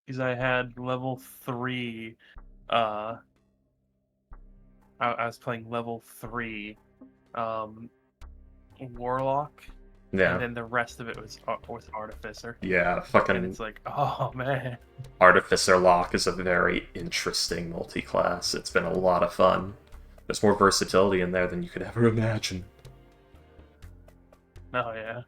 because I had level 3. I was playing level 3 um, Warlock, and Yeah. then the rest of it was Artificer, Yeah, and fucking it's like, oh man. Artificer Lock is a very interesting multi-class. It's been a lot of fun. There's more versatility in there than you could ever imagine. Oh yeah.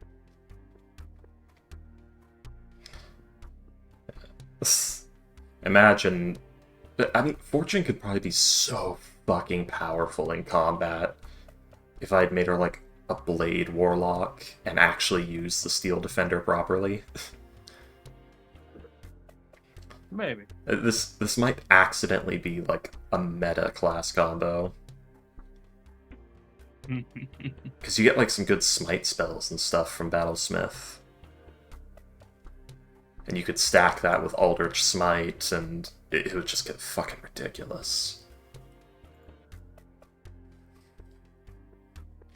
Imagine... I mean, Fortune could probably be so fucking powerful in combat if I'd made her, like, a Blade Warlock and actually used the Steel Defender properly. Maybe. This might accidentally be, like, a meta class combo. Because you get, like, some good smite spells and stuff from Battlesmith. And you could stack that with Aldrich Smite, and it would just get fucking ridiculous.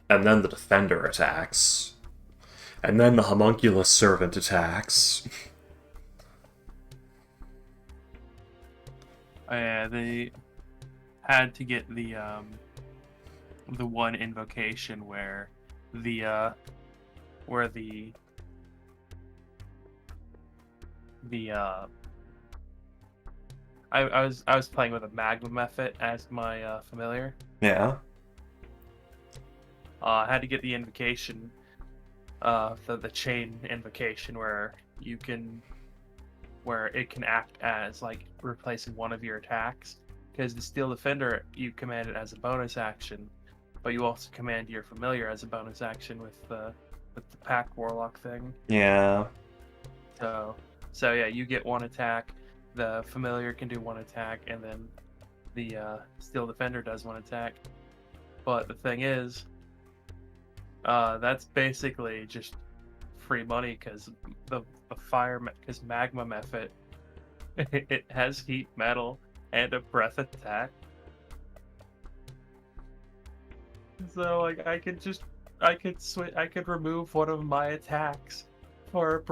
And then the Defender attacks. And then the Homunculus Servant attacks. Yeah, they had to get the one invocation where the where the I was playing with a Magma Mephit as my familiar. Yeah. I had to get the invocation, the chain invocation where it can act as like replacing one of your attacks. Because the Steel Defender you command it as a bonus action, but you also command your familiar as a bonus action with the Pack Warlock thing. Yeah. So yeah, you get one attack. The familiar can do one attack, and then the Steel Defender does one attack. But the thing is, that's basically just free money because because Magma Mephit it has heat metal and a breath attack. So like I could remove one of my attacks for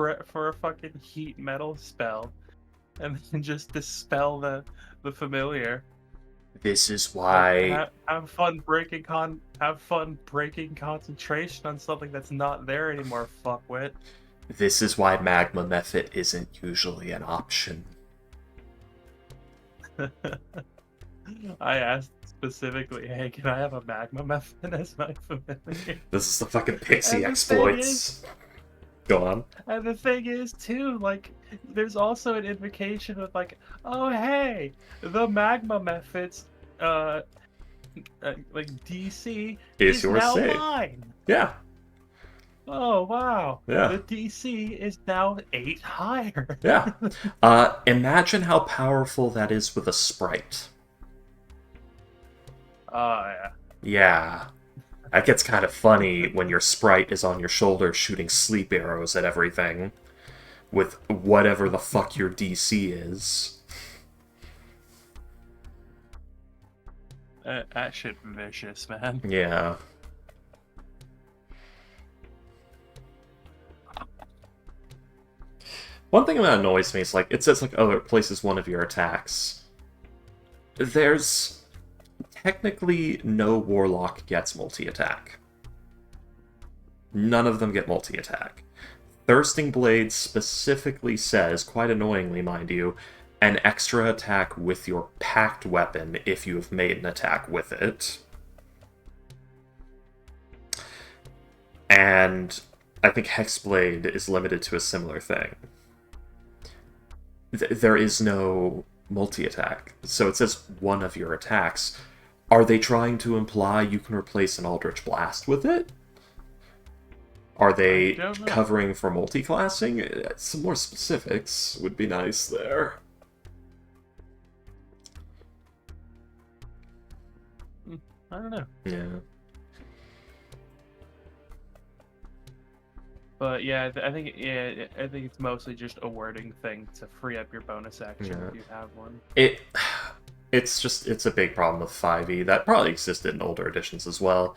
a fucking heat metal spell, and then just dispel the familiar. This is Like why... have fun breaking concentration on something that's not there anymore, fuckwit. This is why Magma Mephit isn't usually an option. I asked specifically, hey, can I have a Magma Mephit as my familiar? This is the fucking pixie And the thing is, exploits. Go on. And the thing is, too, like, there's also an invocation of, like, oh, hey, the Magma Mephit's, like, DC Is is yours now safe? mine. Yeah. Oh, wow. Yeah. The DC is now 8 higher. Yeah. Imagine how powerful that is with a sprite. Oh, yeah. Yeah. That gets kind of funny when your sprite is on your shoulder shooting sleep arrows at everything with whatever the fuck your DC is. That shit vicious, man. Yeah. One thing that annoys me is, like, it says, like, oh, it places one of your attacks. There's technically no Warlock gets multi-attack. None of them get multi-attack. Thirsting Blade specifically says, quite annoyingly, mind you, an extra attack with your packed weapon if you have made an attack with it. And I think Hexblade is limited to a similar thing. There is no multi-attack. So it says one of your attacks. Are they trying to imply you can replace an Eldritch Blast with it? Are they covering for multi-classing? Some more specifics would be nice there. I don't know. Yeah. But yeah, I think it's mostly just a wording thing to free up your bonus action if you have one. It's a big problem with 5e. That probably existed in older editions as well.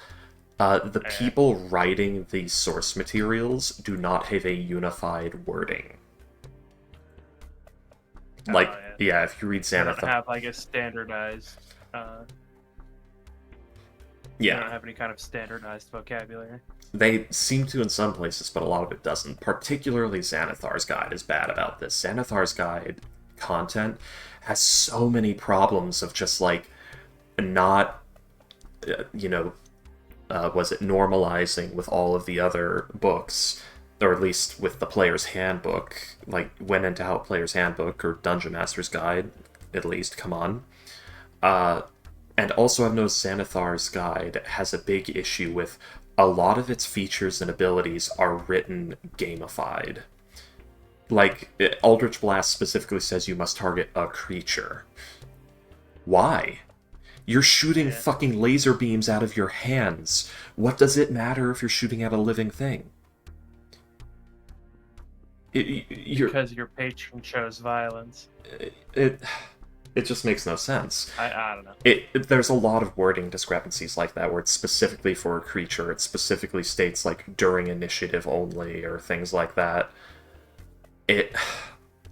The people writing the source materials do not have a unified wording. Like, Oh, yeah. yeah, if you read They don't Xanathar, have like a standardized. They yeah, don't have any kind of standardized vocabulary. they seem to in some places, but a lot of it doesn't. Particularly Xanathar's Guide is bad about this. Xanathar's Guide content has so many problems of just like not, you know, was it normalizing with all of the other books, or at least with the player's handbook, like went into how player's handbook or Dungeon Master's Guide, at least. Come on. And also, I've noticed Xanathar's Guide has a big issue with a lot of its features and abilities are written gamified. Like, Eldritch Blast specifically says you must target a creature. Why? You're shooting Yeah. fucking laser beams out of your hands. What does it matter if you're shooting at a living thing? Because your patron chose violence. It it just makes no sense. I don't know. There's a lot of wording discrepancies like that where it's specifically for a creature. It specifically states like during initiative only or things like that. And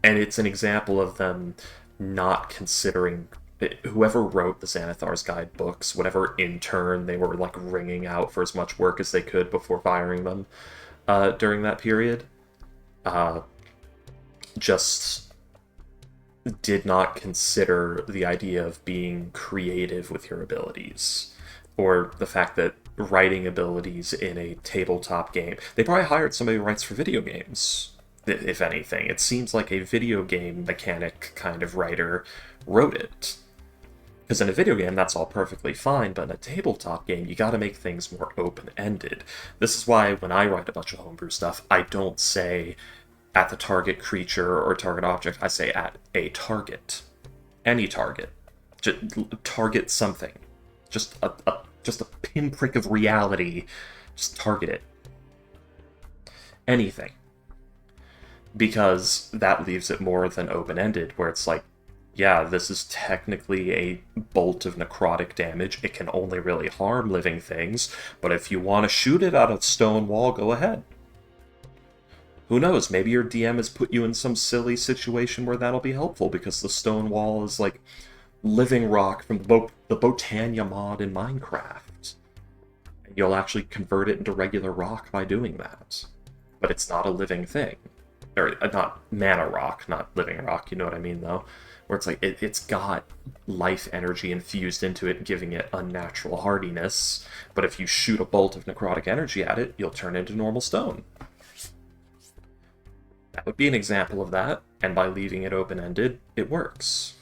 it's an example of them not considering whoever wrote the Xanathar's Guide books, whatever intern they were like wringing out for as much work as they could before firing them during that period, just did not consider the idea of being creative with your abilities, or the fact that writing abilities in a tabletop game. They probably hired somebody who writes for video games, if anything. It seems like a video game mechanic kind of writer wrote it. Because in a video game, that's all perfectly fine, but in a tabletop game, you gotta make things more open-ended. This is why when I write a bunch of homebrew stuff, I don't say at the target creature or target object, I say at a target. Any target. Just target something. Just a pinprick of reality. Just target it. Anything. Because that leaves it more than open-ended, where it's like, yeah, this is technically a bolt of necrotic damage. It can only really harm living things, but if you want to shoot it at a stone wall, go ahead. Who knows, maybe your DM has put you in some silly situation where that'll be helpful, because the stone wall is like living rock from the Botania mod in Minecraft. And you'll actually convert it into regular rock by doing that. But it's not a living thing. Or, not mana rock, not living rock, you know what I mean, though? Where it's like, it's got life energy infused into it, giving it unnatural hardiness, but if you shoot a bolt of necrotic energy at it, you'll turn into normal stone. That would be an example of that, and by leaving it open-ended, it works.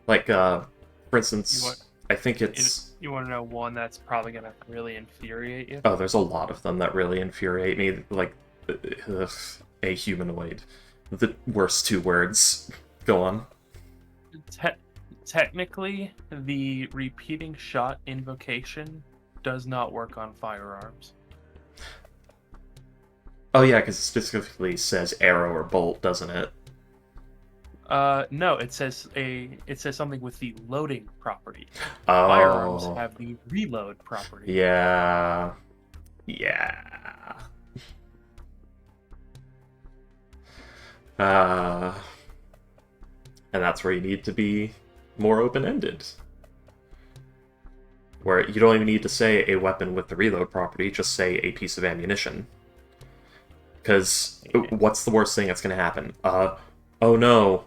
Like, for instance, I think it's... You want to know one that's probably going to really infuriate you? Oh, there's a lot of them that really infuriate me, like, a humanoid. The worst two words. Go on. Technically, the repeating shot invocation does not work on firearms. Oh yeah, because it specifically says arrow or bolt, doesn't it? No, it says something with the loading property. Oh. Firearms have the reload property. Yeah. And that's where you need to be more open-ended. Where you don't even need to say a weapon with the reload property, just say a piece of ammunition. Because what's the worst thing that's going to happen? Oh no.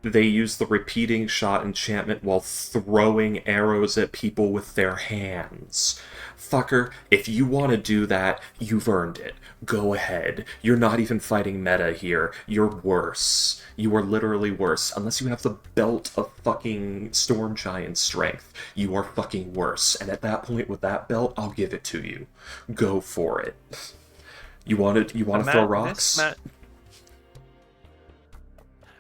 They use the repeating shot enchantment while throwing arrows at people with their hands. Fucker, if you want to do that, you've earned it. Go ahead. You're not even fighting meta here. You're worse. You are literally worse. Unless you have the belt of fucking Storm Giant strength, you are fucking worse. And at that point, with that belt, I'll give it to you. Go for it. You want to throw rocks?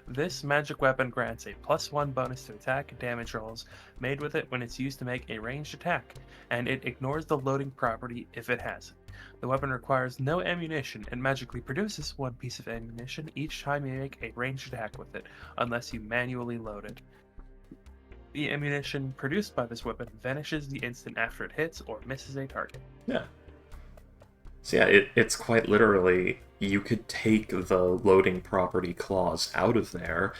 This magic weapon grants a +1 bonus to attack and damage rolls made with it when it's used to make a ranged attack, and it ignores the loading property if it has it. The weapon requires no ammunition and magically produces 1 piece of ammunition each time you make a ranged attack with it, unless you manually load it. The ammunition produced by this weapon vanishes the instant after it hits or misses a target. Yeah. So yeah, it's quite literally, you could take the loading property clause out of there,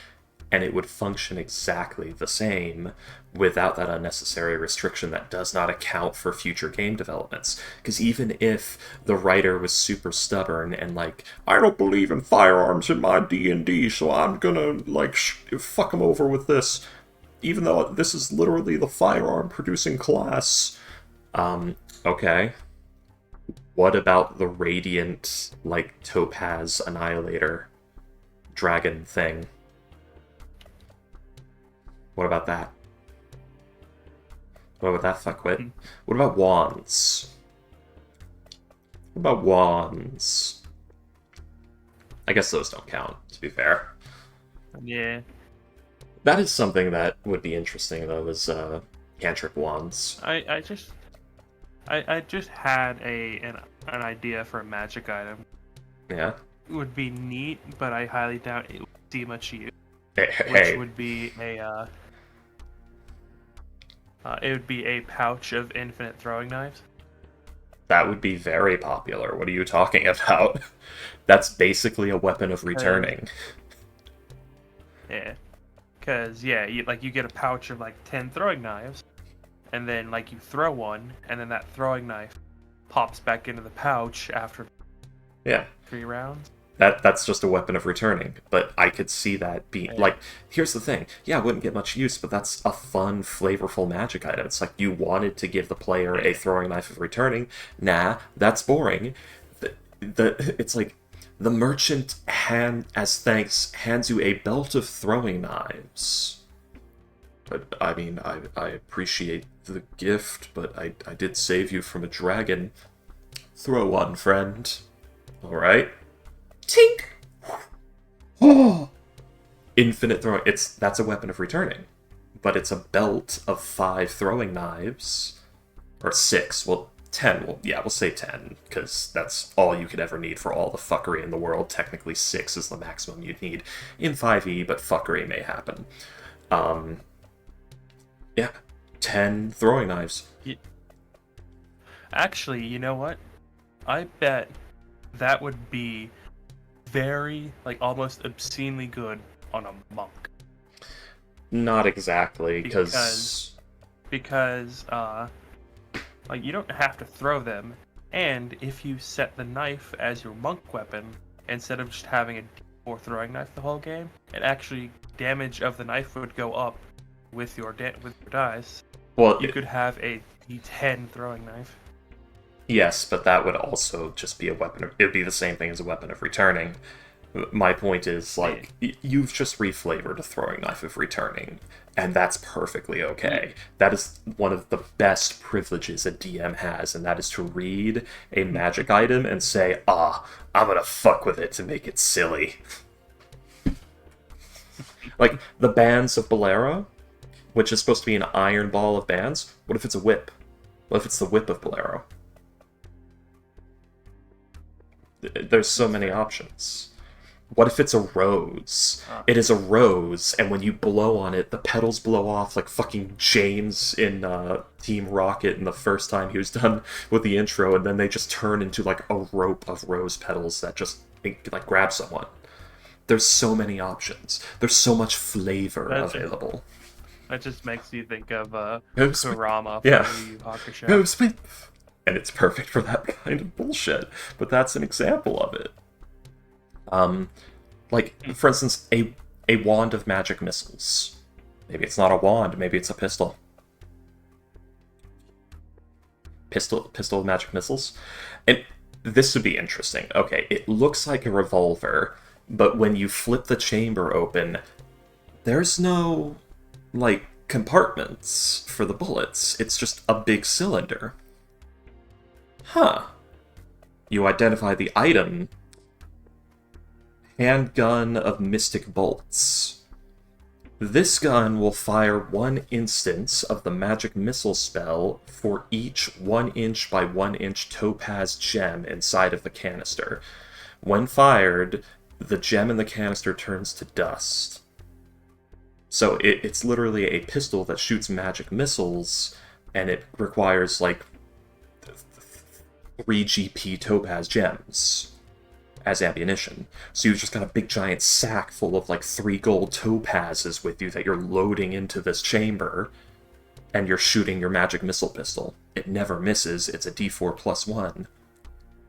and it would function exactly the same without that unnecessary restriction that does not account for future game developments. Because even if the writer was super stubborn and like, I don't believe in firearms in my D&D, so I'm gonna like fuck them over with this, even though this is literally the firearm producing class. Okay. What about the Radiant, like, Topaz Annihilator dragon thing? What about that? What about that fuckwit? What about wands? What about wands? I guess those don't count, to be fair. Yeah. That is something that would be interesting, though, is cantrip wands. I just had an idea for a magic item. Yeah? It would be neat, but I highly doubt it would see much use. Hey. Which would be it would be a pouch of infinite throwing knives. That would be very popular. What are you talking about? That's basically a weapon of returning. Yeah. Because, yeah, you get a pouch of, 10 throwing knives, and then, you throw one, and then that throwing knife pops back into the pouch after 3 rounds. That's just a weapon of returning, but I could see that being like. Here's the thing: yeah, it wouldn't get much use, but that's a fun, flavorful magic item. It's like you wanted to give the player a throwing knife of returning. Nah, that's boring. It's like the merchant as thanks hands you a belt of throwing knives. But I mean, I appreciate the gift, but I did save you from a dragon. Throw one, friend. All right. Tink! Oh! Infinite throwing. That's a weapon of returning. But it's a belt of 5 throwing knives. Or 6. Well, 10. Well, yeah, we'll say 10. Because that's all you could ever need for all the fuckery in the world. Technically, 6 is the maximum you'd need in 5e, but fuckery may happen. Yeah. 10 throwing knives. Actually, you know what? I bet that would be very, almost obscenely good on a monk. Not exactly, because you don't have to throw them, and if you set the knife as your monk weapon instead of just having a D4 throwing knife the whole game, it actually damage of the knife would go up with your dice. Well, you could have a D10 throwing knife. Yes, but that would also just be a weapon. It would be the same thing as a weapon of returning. My point is, you've just reflavored a throwing knife of returning, and that's perfectly okay. That is one of the best privileges a DM has, and that is to read a magic item and say, I'm gonna fuck with it to make it silly. Like, the bands of Bolero, which is supposed to be an iron ball of bands, what if it's a whip? What if it's the whip of Bolero? There's so many options. What if it's a rose? It is a rose, and when you blow on it, the petals blow off like fucking James in Team Rocket in the first time he was done with the intro, and then they just turn into a rope of rose petals that just grab someone. There's so many options. There's so much flavor available. That just makes you think of from Kurama from Yu Yu Hakusho. Go Smith! And it's perfect for that kind of bullshit. But that's an example of it. For instance, a wand of magic missiles. Maybe it's not a wand, maybe it's a pistol. Pistol of magic missiles? And this would be interesting. Okay, it looks like a revolver, but when you flip the chamber open, there's no, compartments for the bullets. It's just a big cylinder. Huh. You identify the item. Handgun of Mystic Bolts. This gun will fire 1 instance of the magic missile spell for each 1 inch by 1 inch topaz gem inside of the canister. When fired, the gem in the canister turns to dust. So it's literally a pistol that shoots magic missiles, and it requires, 3 GP topaz gems as ammunition. So you've just got a big giant sack full of like 3 gold topazes with you that you're loading into this chamber, and you're shooting your magic missile pistol. It never misses, it's a D4 plus 1,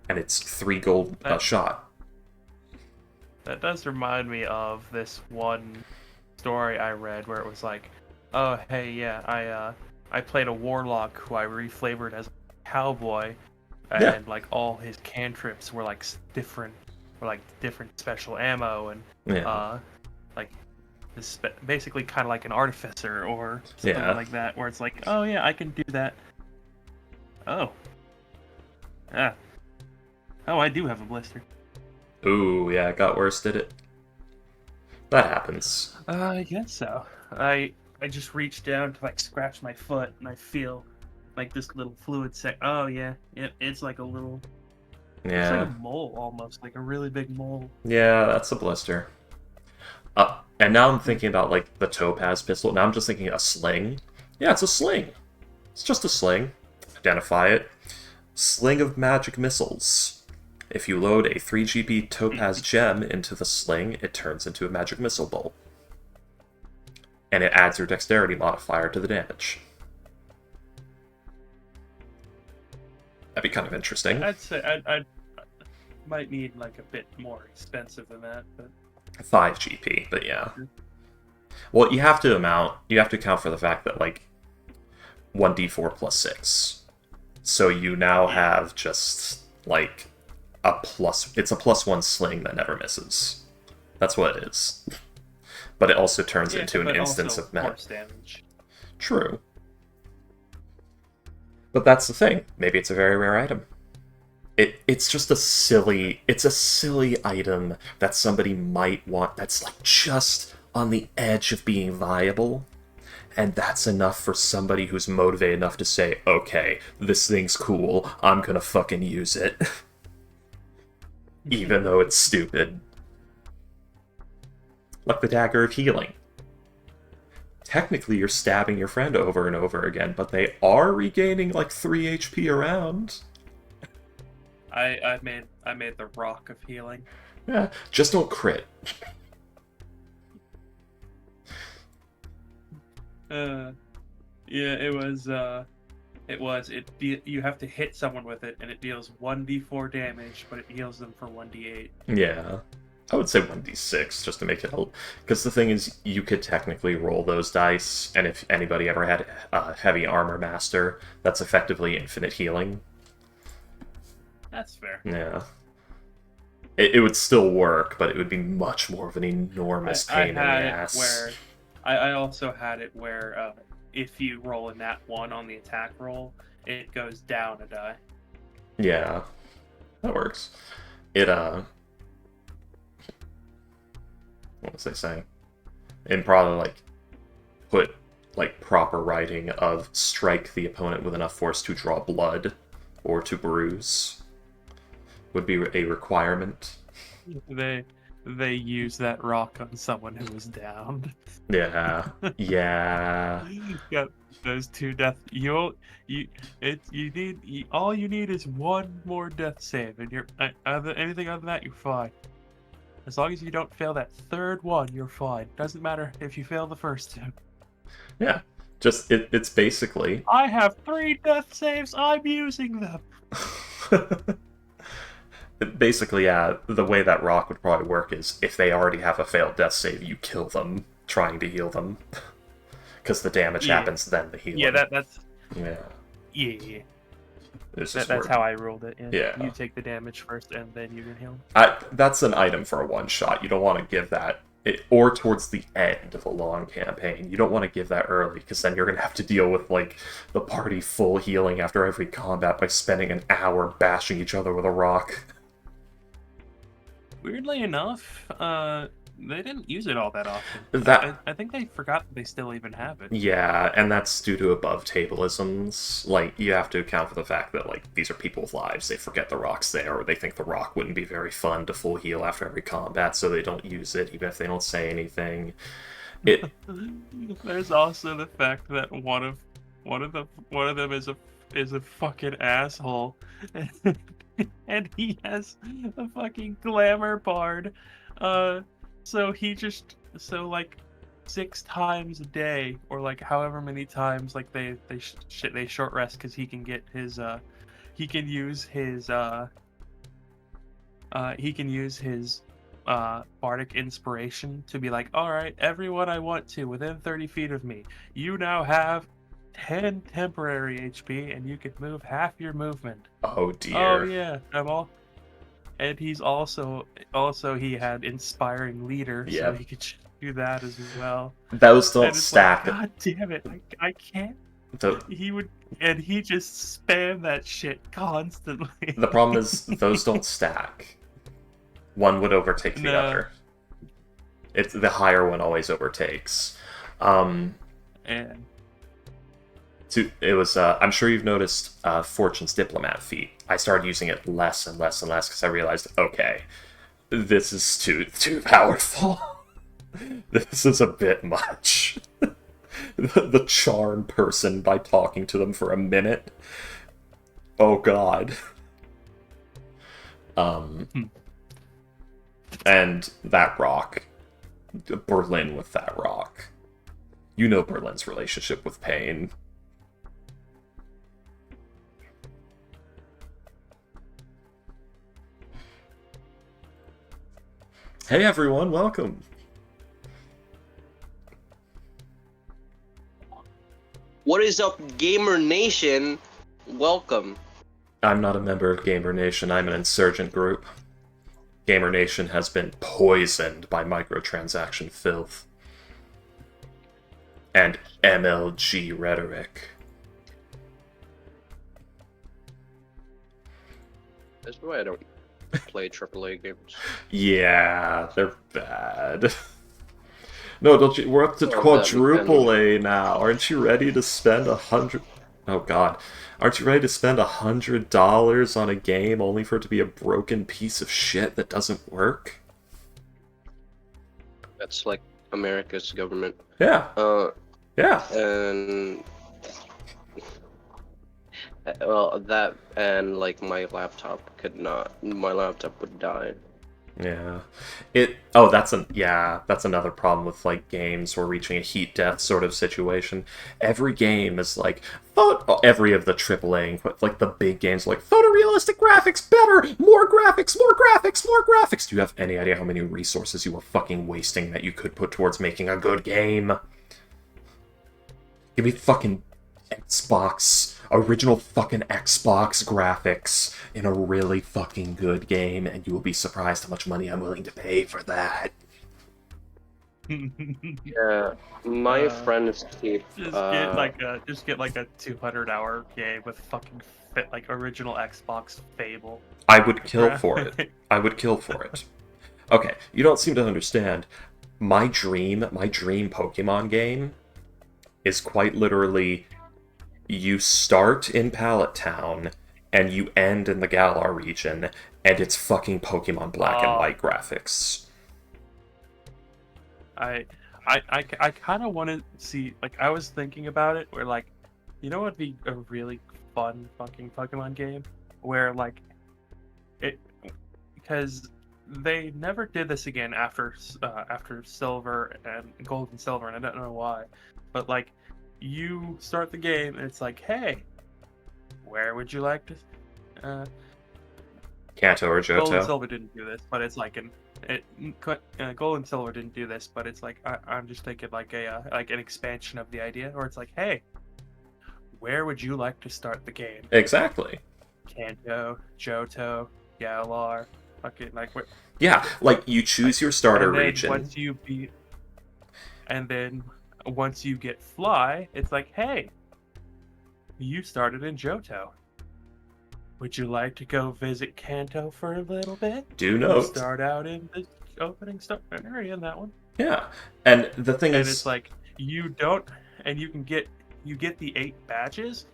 and it's 3 gold a shot. That does remind me of this one story I read where it was like, oh hey yeah, I played a warlock who I reflavored as a cowboy, and Yeah. like all his cantrips were like different special ammo, and Yeah. like this basically kind of like an artificer or something Yeah. like that, where it's like, oh yeah, I can do that. Oh. Yeah. Oh, I do have a blister. Ooh, yeah, it got worse, did it? That happens. I guess so. I just reached down to like scratch my foot, and I feel like this little fluid Oh yeah, it's like a little. It's like Yeah. a mole almost, like a really big mole. Yeah, that's a blister. And now I'm thinking about, like, the topaz pistol. Now I'm just thinking a sling. Yeah, it's a sling. It's just a sling. Identify it. Sling of magic missiles. If you load a 3 GP topaz gem into the sling, it turns into a magic missile bolt. And it adds your dexterity modifier to the damage. That'd be kind of interesting. I'd say I might need like a bit more expensive than that, but 5 GP, but yeah. Well, you have to account for the fact that, like, 1d4 plus 6. So you now have just, like, it's a plus 1 sling that never misses. That's what it is. But it also turns into an instance of force damage. True. But that's the thing. Maybe it's a very rare item. It's just a silly item that somebody might want, that's like just on the edge of being viable. And that's enough for somebody who's motivated enough to say, okay, this thing's cool, I'm gonna fucking use it. Even though it's stupid. Like the Dagger of Healing. Technically, you're stabbing your friend over and over again, but they are regaining like 3 HP around. I made the Rock of Healing. Yeah, just don't crit. Yeah, you have to hit someone with it, and it deals 1d4 damage, but it heals them for 1d8. Yeah. I would say 1d6, just to make it... Because the thing is, you could technically roll those dice, and if anybody ever had a Heavy Armor Master, that's effectively infinite healing. That's fair. Yeah. It would still work, but it would be much more of an enormous pain in the ass. I also had it where if you roll a nat 1 on the attack roll, it goes down a die. Yeah. That works. What was I saying? And probably, like, put, like, proper writing of strike the opponent with enough force to draw blood or to bruise would be a requirement. They use that rock on someone who was downed. Yeah. Yeah. Got those 2 death. All you need is 1 more death save, and you're anything other than that, you're fine. As long as you don't fail that 3rd one, you're fine. Doesn't matter if you fail the first 2. Yeah. Just, it's basically... I have 3 death saves, I'm using them! Basically, yeah, the way that rock would probably work is if they already have a failed death save, you kill them trying to heal them. Because the damage happens, then the healing. Yeah, that's... Yeah. Yeah. That's how I ruled it. Yeah. You take the damage first, and then you can heal. That's an item for a one-shot. You don't want to give that... or towards the end of a long campaign. You don't want to give that early, because then you're going to have to deal with, like, the party full healing after every combat by spending an hour bashing each other with a rock. Weirdly enough, they didn't use it all that often. I think they forgot that they still even have it. Yeah, and that's due to above-tableisms. Like, you have to account for the fact that, like, these are people with lives. They forget the rock's there, or they think the rock wouldn't be very fun to full heal after every combat, so they don't use it, even if they don't say anything. There's also the fact that one of them is a is a fucking asshole, and he has a fucking glamour bard. So he just like 6 times a day, or like however many times, like they short rest because he can get his he can use his bardic inspiration to be like, all right, everyone I want to within 30 feet of me, you now have 10 temporary HP and you can move half your movement. Oh Oh dear. yeah, I'm all. And he's also he had inspiring leader, so Yep. he could do that as well. Those don't And it's like, stack. God damn it, I can't. The, He would, and he just spammed that shit constantly. the problem is, those don't stack. One would overtake the No. other. It's the higher one always overtakes. And it was. I'm sure you've noticed Fortune's Diplomat feat. I started using it less and less and less because I realized, okay, this is too powerful. This is a bit much. The charm person by talking to them for a minute. Oh god. And that rock. Berlin with that rock. You know Berlin's relationship with pain. Hey everyone, welcome! What is up, Gamer Nation? Welcome. I'm not a member of Gamer Nation, I'm an insurgent group. Gamer Nation has been poisoned by microtransaction filth. And MLG rhetoric. That's why I don't play AAA games. Yeah, they're bad. No, don't you? We're up to Oh, quadruple A now. Aren't you ready to spend 100? Oh god, aren't you ready to spend $100 on a game only for it to be a broken piece of shit that doesn't work? That's like America's government. Yeah. Yeah. And well, that and like my laptop could not. My laptop would die. Yeah. That's another problem with like games or reaching a heat death sort of situation. Every game is like every of the AAA, like the big games, like photorealistic graphics, better, more graphics, more graphics, more graphics. Do you have any idea how many resources you are fucking wasting that you could put towards making a good game? Give me fucking original fucking Xbox graphics in a really fucking good game, and you will be surprised how much money I'm willing to pay for that. Yeah, my friends keep. Just get like a 200-hour game with fucking like original Xbox Fable. I would kill for it. I would kill for it. Okay, you don't seem to understand. My dream Pokemon game is quite literally, you start in Pallet Town and you end in the Galar region, and it's fucking Pokemon Black and White graphics. I kind of want to see, like, I was thinking about it, where, like, you know what would be a really fun fucking Pokemon game? Where, like, because they never did this again after Silver and Gold and Silver, and I don't know why, but, like, you start the game, and it's like, hey, where would you like to... Kanto or Johto? Gold and Silver didn't do this, but it's like Gold and Silver didn't do this, but it's like I'm just thinking like an expansion of the idea, or it's like, hey, where would you like to start the game? Exactly. Kanto, Johto, Galar, fucking like what? Yeah, like you choose your starter region. Once you get Fly, it's like, hey, you started in Johto. Would you like to go visit Kanto for a little bit? Do note. Start out in the opening area in that one. Yeah, and the thing is, it's like you get the 8 badges,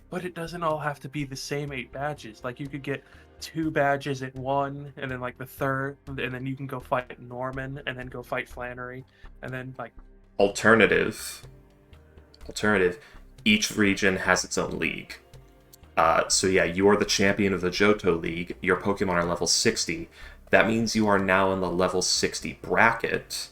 but it doesn't all have to be the same 8 badges. Like you could get 2 badges in one, and then like the third, and then you can go fight Norman, and then go fight Flannery, and then like alternative. Each region has its own league. So yeah, you are the champion of the Johto League. Your Pokemon are level 60. That means you are now in the level 60 bracket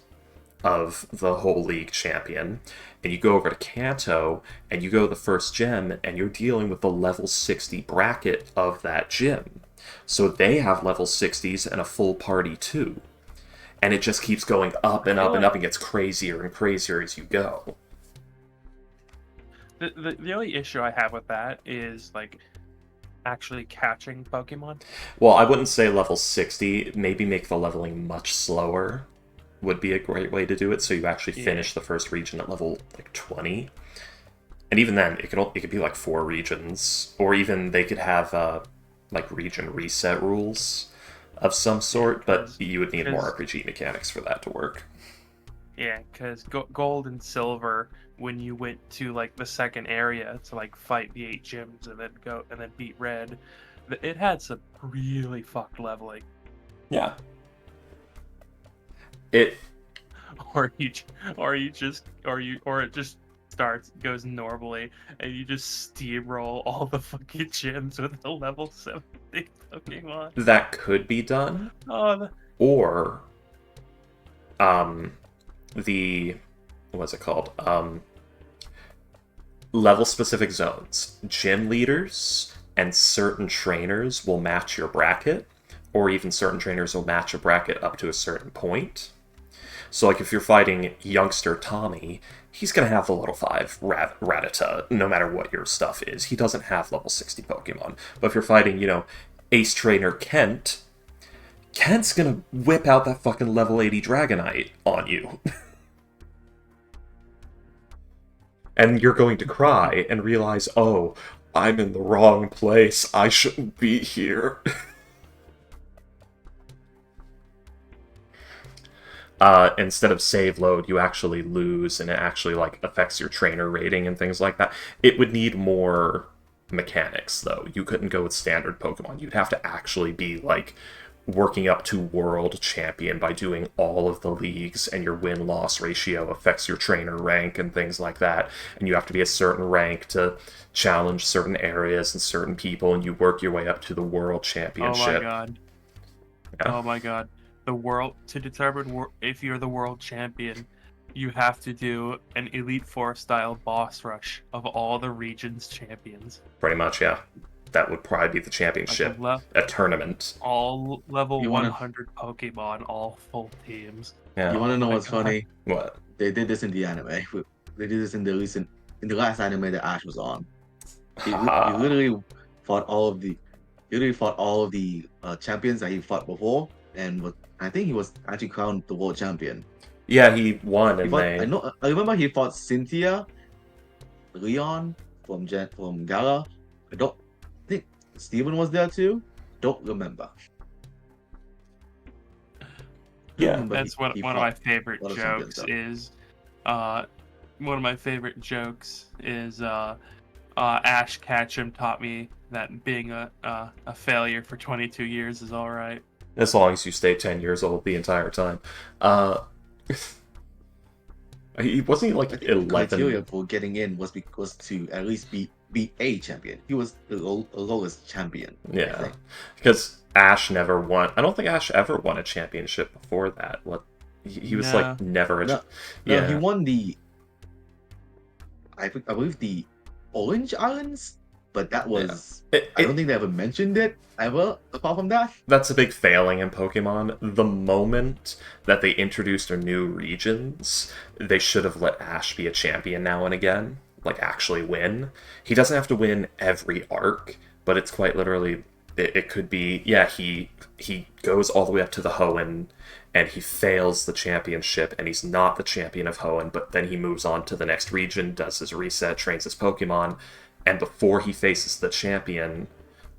of the whole league champion. And you go over to Kanto, and you go to the first gym, and you're dealing with the level 60 bracket of that gym. So they have level 60s and a full party too. And it just keeps going up and up and up and gets crazier and crazier as you go. The only issue I have with that is like actually catching Pokemon. Well, I wouldn't say level 60. Maybe make the leveling much slower would be a great way to do it. So you actually finish the first region at level like 20. And even then, it could be like 4 regions, or even they could have like region reset rules of some sort. But you would need more RPG mechanics for that to work. Yeah, because gold and silver, when you went to like the second area to like fight the 8 gyms and then beat red, it had some really fucked leveling. Yeah. Or it just goes normally, and you just steamroll all the fucking gyms with the level 70 Pokemon. That could be done. Oh, or what's it called? Level specific zones. Gym leaders and certain trainers will match your bracket, or even certain trainers will match a bracket up to a certain point. So, like, if you're fighting youngster Tommy, he's going to have the level 5 Rattata, no matter what your stuff is. He doesn't have level 60 Pokemon. But if you're fighting, Ace Trainer Kent's going to whip out that fucking level 80 Dragonite on you. And you're going to cry and realize, oh, I'm in the wrong place. I shouldn't be here. Instead of save load, you actually lose, and it actually affects your trainer rating and things like that. It would need more mechanics, though. You couldn't go with standard Pokemon. You'd have to actually be working up to world champion by doing all of the leagues, and your win-loss ratio affects your trainer rank and things like that. And you have to be a certain rank to challenge certain areas and certain people, and you work your way up to the world championship. Oh my god. Yeah. Oh my god. To determine if you're the world champion, you have to do an Elite Four style boss rush of all the region's champions. Pretty much, yeah. That would probably be the championship. A tournament. All level 100 Pokemon, all full teams. Yeah. You want to know what's funny? What? They did this in the anime. They did this in the last anime that Ash was on. He literally fought all of the champions that he fought before, and I think he was actually crowned the world champion. Yeah, he won. I remember he fought Cynthia, Leon from Gala. I think Steven was there too. Don't remember. Yeah, that's one of my favorite jokes is. One of my favorite jokes is Ash Ketchum taught me that being a failure for 22 years is all right. As long as you stay 10 years old the entire time. He wasn't 11. The criteria for getting in was to at least beat a champion. He was the lowest champion. Yeah, because Ash never won. I don't think Ash ever won a championship before that. He was never. Yeah, he won the. I believe the Orange Islands. But that was... I don't think they ever mentioned it, ever, apart from that. That's a big failing in Pokemon. The moment that they introduced their new regions, they should have let Ash be a champion now and again. Actually win. He doesn't have to win every arc, but it's quite literally... It could be... Yeah, he goes all the way up to the Hoenn, and he fails the championship, and he's not the champion of Hoenn, but then he moves on to the next region, does his reset, trains his Pokemon... And before he faces the champion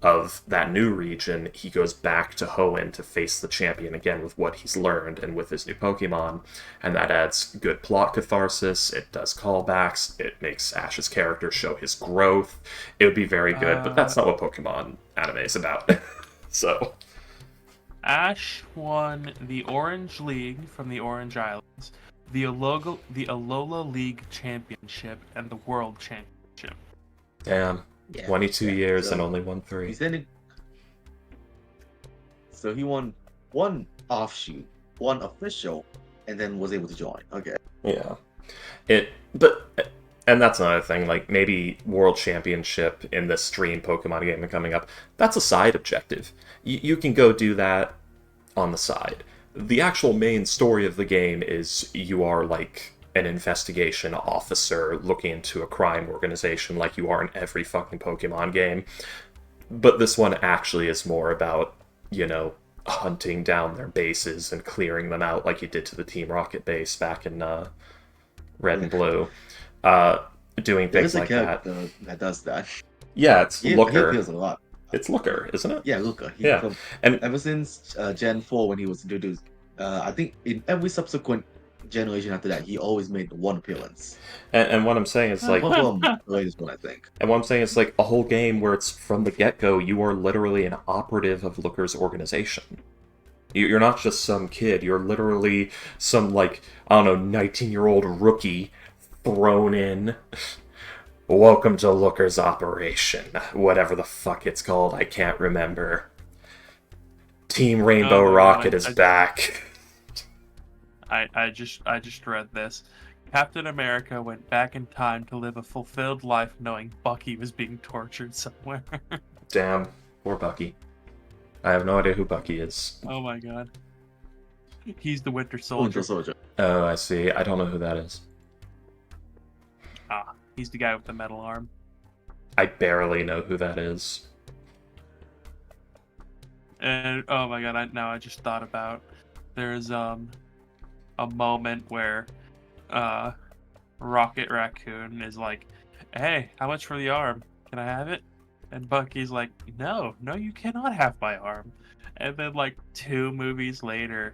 of that new region, he goes back to Hoenn to face the champion again with what he's learned and with his new Pokemon. And that adds good plot catharsis, it does callbacks, it makes Ash's character show his growth. It would be very good, but that's not what Pokemon anime is about. So... Ash won the Orange League from the Orange Islands, the Alola League Championship, and the World Championship. Damn. Yeah. 22 yeah. years So and only won he 3. sent it. So he won one offshoot, one official, and then was able to join. Okay. Yeah. And that's another thing, like, maybe World Championship in this stream Pokemon game coming up, that's a side objective. You can go do that on the side. The actual main story of the game is you are, like, an investigation officer looking into a crime organization like you are in every fucking Pokemon game. But this one actually is more about, hunting down their bases and clearing them out like you did to the Team Rocket base back in Red and Blue. Doing There things is a like that. character that does that. Yeah, it's He Looker. appears a lot. It's Looker, isn't it? Yeah, Luca. Yeah. And Ever since Gen 4 when he was introduced, I think in every subsequent generation after that, he always made one appearance. and what I'm saying is like, Apart from the latest one, I think. and what I'm saying is like a whole game where it's from the get-go, you are literally an operative of Looker's organization. You're not just some kid. You're literally some, like, I don't know, 19-year-old rookie thrown in. Welcome to Looker's operation. Whatever the fuck it's called, I can't remember. Team Rainbow Oh my God, Rocket is back. I just read this. Captain America went back in time to live a fulfilled life knowing Bucky was being tortured somewhere. Damn, poor Bucky. I have no idea who Bucky is. Oh my god. He's the Winter Winter Soldier. Soldier. Oh, I see. I don't know who that is. Ah, he's the guy with the metal arm. I barely know who that is. And oh my god, I just thought about there's a moment where Rocket Raccoon is like, "Hey, how much for the arm? Can I have it?" And Bucky's like, no, you cannot have my arm. And then like 2 movies later,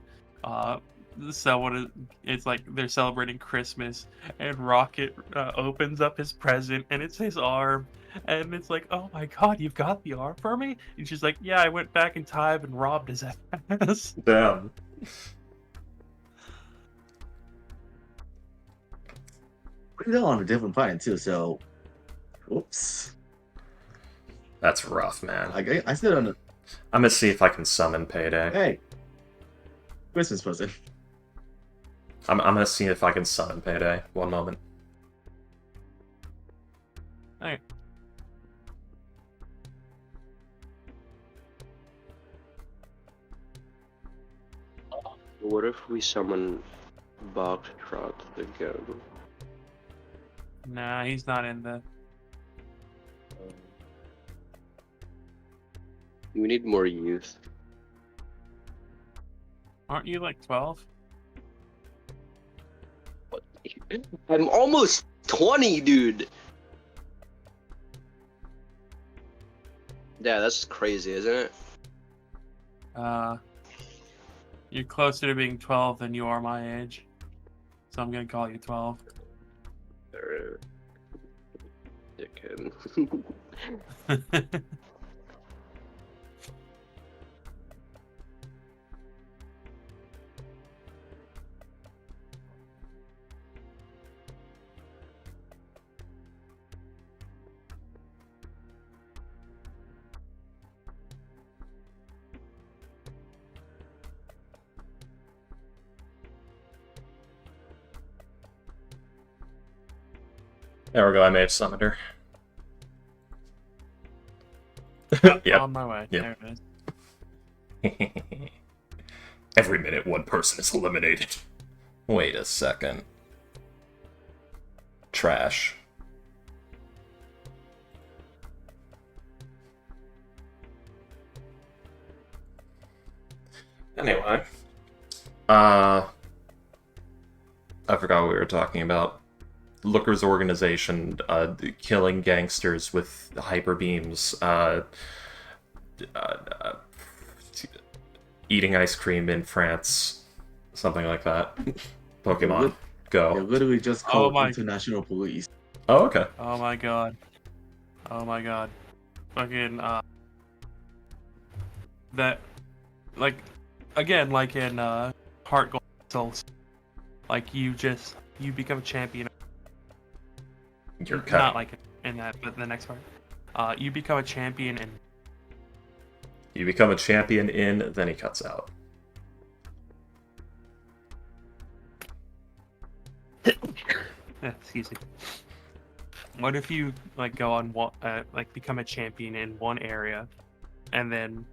it's like they're celebrating Christmas, and Rocket opens up his present, and it's his arm, and it's like, oh my god, you've got the arm for me? And she's like, yeah, I went back in time and robbed his ass. Damn. Put it on a different planet too, so oops. That's rough, man. I said on the I'm gonna see if I can summon Payday. hey. Christmas present. I'm gonna see if I can summon Payday. One moment. Okay. What if we summon Box Trot again? Nah, he's not in the... We need more youth. Aren't you like 12? What? I'm almost 20, dude. Yeah, that's crazy, isn't it? You're closer to being 12 than you are my age. So I'm gonna call you 12. Dickhead. There we go, I may have summoned her. Yep. On my way. Yep. There it is. Every minute one person is eliminated. Wait a second. Trash. Anyway. I forgot what we were talking about. Looker's organization, killing gangsters with hyper beams, eating ice cream in France, something like that. Pokemon Go. They're literally just called my- international police. Oh, okay. Oh my god. Oh my god. Fucking, that, like, again, like in, Heart Gold Souls, like, you become a champion. You're Not cutting. like in that, but the next part. You become a champion and You become a champion in, then he cuts out. excuse me. What if you like go on like become a champion in one area, and then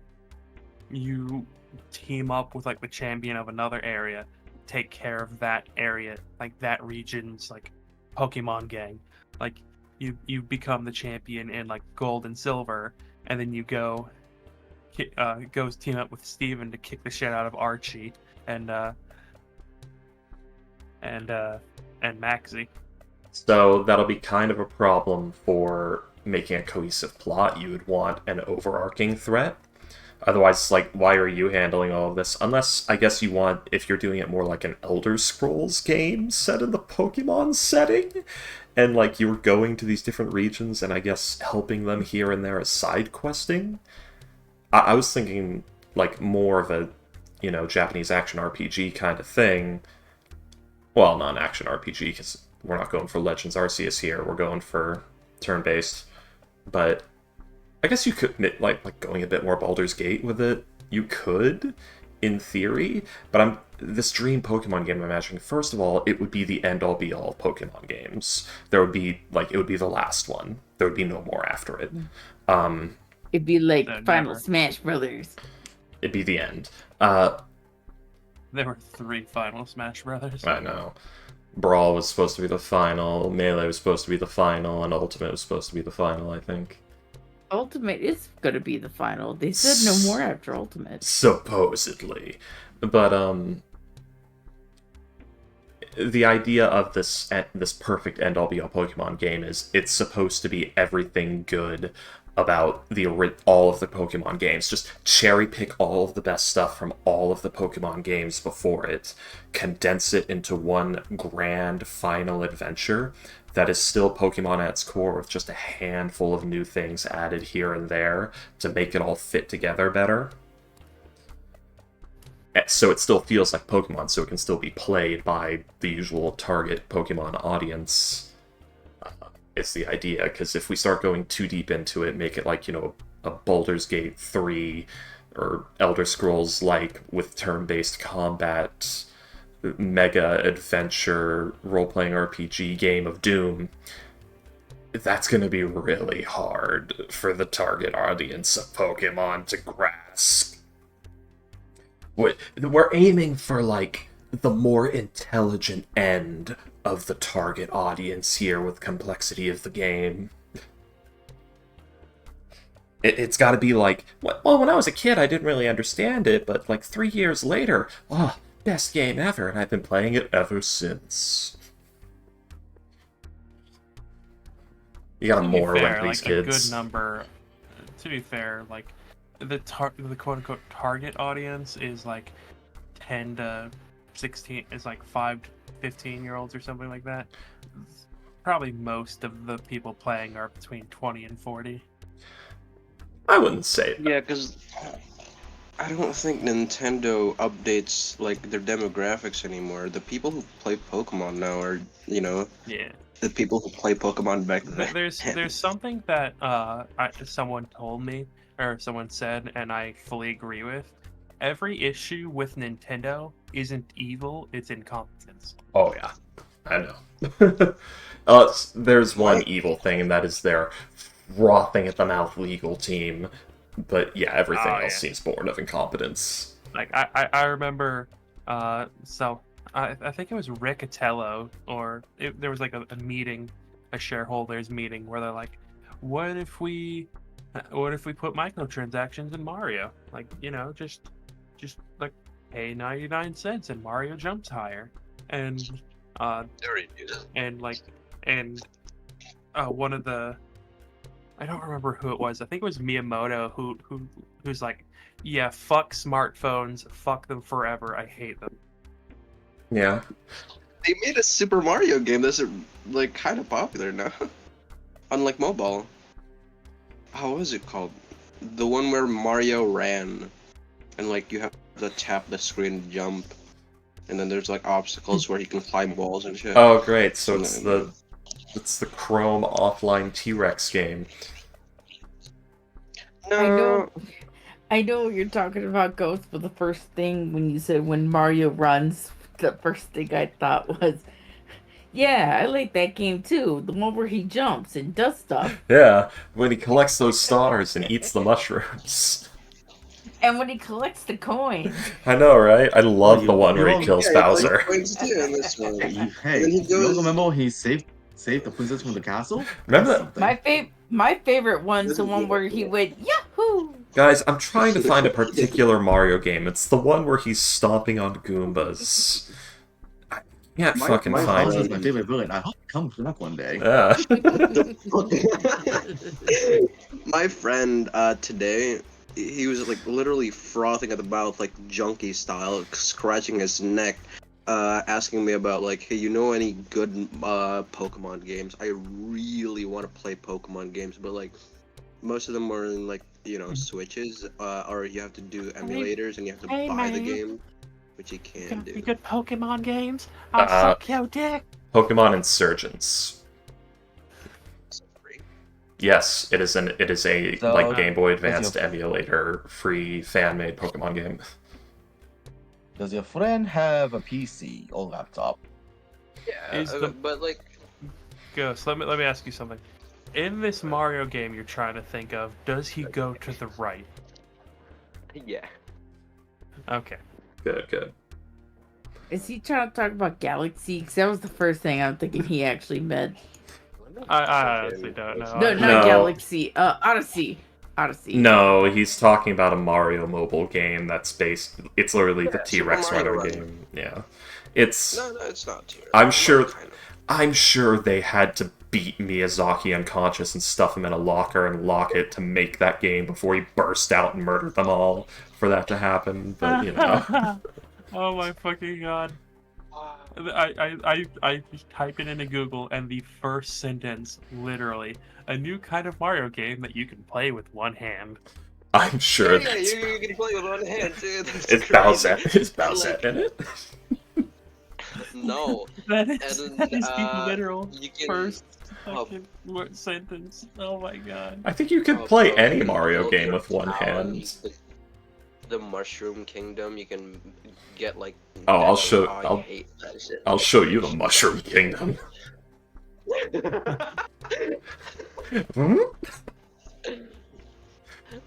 you team up with like the champion of another area, take care of that area, like that region's like Pokemon gang. Like you become the champion in like gold and silver, and then you go team up with Steven to kick the shit out of Archie and and Maxie. So that'll be kind of a problem for making a cohesive plot. You would want an overarching threat. Otherwise, like, why are you handling all of this? Unless, I guess you want, if you're doing it more like an Elder Scrolls game set in the Pokemon setting, and, like, you're going to these different regions and, I guess, helping them here and there as side questing. I was thinking, like, more of a, Japanese action RPG kind of thing. Well, not an action RPG, because we're not going for Legends Arceus here. We're going for turn-based. But I guess you could, like going a bit more Baldur's Gate with it. You could, in theory. But this dream Pokemon game I'm imagining, first of all, it would be the end-all be-all of Pokemon games. There would be, it would be the last one. There would be no more after it. It'd be like No, Final never. Smash Brothers. It'd be the end. There were 3 Final Smash Brothers. I know. Brawl was supposed to be the final, Melee was supposed to be the final, and Ultimate was supposed to be the final, I think. Ultimate is gonna be the final. They said no more after Ultimate. Supposedly. But, the idea of this perfect end-all be-all Pokemon game is it's supposed to be everything good about all of the Pokemon games. Just cherry pick all of the best stuff from all of the Pokemon games before it, condense it into one grand final adventure that is still Pokemon at its core, with just a handful of new things added here and there to make it all fit together better. So it still feels like Pokemon, so it can still be played by the usual target Pokemon audience. It's the idea, because if we start going too deep into it, make it like, a Baldur's Gate 3 or Elder Scrolls with turn-based combat, mega adventure, role-playing RPG game of Doom, that's going to be really hard for the target audience of Pokemon to grasp. We're aiming for, the more intelligent end of the target audience here with complexity of the game. It's got to be well, when I was a kid, I didn't really understand it, but 3 years later, best game ever, and I've been playing it ever since. You gotta more like these kids. A good number. To be fair, the quote-unquote target audience is 10 to 16, is 5 to 15-year-olds or something like that. Probably most of the people playing are between 20 and 40. I wouldn't say that. Yeah, because I don't think Nintendo updates their demographics anymore. The people who play Pokemon now are, Yeah. the people who play Pokemon back then. There's something that someone told me, or someone said, and I fully agree with. Every issue with Nintendo isn't evil, it's incompetence. Oh yeah, I know. There's one evil thing, and that is their frothing at the mouth legal team. But yeah, everything else seems born of incompetence. I remember, so I think it was Riccatello, or there was a meeting, a shareholders meeting, where they're like, what if we put microtransactions in Mario? Just pay 99 cents and Mario jumps higher. And one of the, I don't remember who it was. I think it was Miyamoto who's like, yeah, fuck smartphones, fuck them forever. I hate them. Yeah. They made a Super Mario game that's kind of popular now. On mobile. How was it called? The one where Mario ran, and you have to tap the screen to jump, and then there's obstacles where you can climb walls and shit. Oh great, so it's the Chrome offline T-Rex game. No. I know you're talking about Ghost, but the first thing when you said when Mario runs, the first thing I thought was, yeah, I like that game too. The one where he jumps and does stuff. Yeah, when he collects those stars and eats the mushrooms. And when he collects the coins. I know, right? I love the one where he all- kills Yeah, he Bowser. points too in this one. Hey, And he you all goes. remember when he saved the princess from the castle? Remember That's that? something. My favorite one's the Doesn't one do where it, he yeah. went Yahoo! Guys, I'm trying to find a particular Mario game. It's the one where he's stomping on Goombas. I can't fucking My find Bowser's it. my favorite villain. I hope he comes back one day. Yeah. My friend today, he was like literally frothing at the mouth, like junkie style, scratching his neck, asking me about like, hey, you know any good Pokemon games? I really want to play Pokemon games, but like most of them are in like Switches, or you have to do emulators and you have to buy the game, which you can't do. Good Pokemon games? I'll Uh, suck your dick. Pokemon Insurgents. It's free. Yes, it is a So, like Game Boy does your- Advanced emulator free fan-made Pokemon game. Does your friend have a PC or laptop? Yeah, Is the- but like. Ghost, let me ask you something. In this Mario game you're trying to think of, does he go to the right? Yeah. Okay. Good. Is he trying to talk about Galaxy? Because that was the first thing I'm thinking he actually meant. I honestly don't know. No, not No. Galaxy. Odyssey. Odyssey. No, he's talking about a Mario mobile game that's based. It's literally the Yeah, Super T-Rex Mario Runner Runner. game. Yeah, it's. No, it's not. I'm sure- Kind of. I'm sure they had to beat Miyazaki unconscious and stuff him in a locker and lock it to make that game before he burst out and murdered them all for that to happen. But you know, Oh my fucking god. I type it into Google and the first sentence, literally, a new kind of Mario game that you can play with one hand. I'm sure Yeah, that's. you can play with one hand too. That's Is crazy. Bowsette? Is But, Bowsette like, in it? No. That is, And that is the literal you can. first Oh. fucking sentence. Oh my god. I think you could Oh, play bro, any you can Mario build game your with one tower, hand. The Mushroom Kingdom, you can get like. Oh, I'll that- show- I I'll- hate that shit. I'll show you the Mushroom Kingdom. Hmm?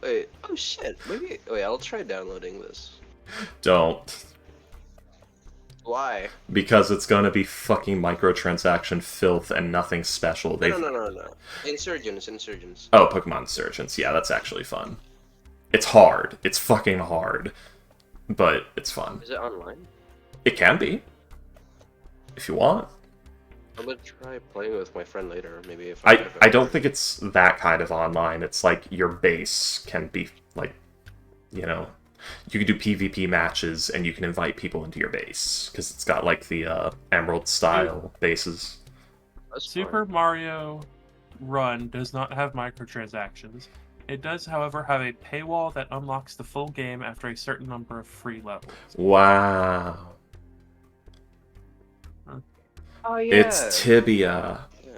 Wait, oh shit. Wait, I'll try downloading this. Don't. Why? Because it's gonna be fucking microtransaction filth and nothing special. They've... No. Insurgents. Oh, Pokemon Insurgents. Yeah, that's actually fun. It's hard. It's fucking hard. But it's fun. Is it online? It can be. If you want. I'm gonna try playing with my friend later, maybe if I don't think it's that kind of online. It's like your base can be, like, you know... You can do PvP matches, and you can invite people into your base. Because it's got, like, the Emerald-style bases. That's Super Mario Run does not have microtransactions. It does, however, have a paywall that unlocks the full game after a certain number of free levels. Wow. Oh yeah. It's Tibia. Yeah.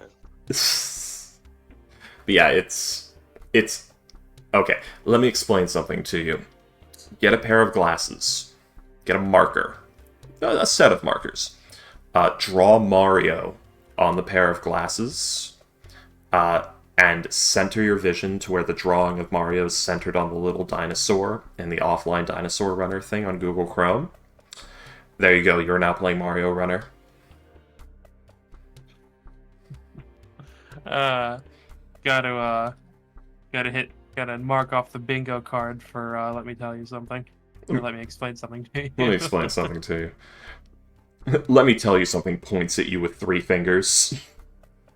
But yeah, it's okay. Let me explain something to you. Get a pair of glasses. Get a marker. A set of markers. Draw Mario on the pair of glasses. And center your vision to where the drawing of Mario is centered on the little dinosaur in the offline dinosaur runner thing on Google Chrome. There you go. You're now playing Mario Runner. Gotta mark off the bingo card for let me tell you something. Or let me explain something to you. Let me explain something to you. Let me tell you something points at you with 3 fingers.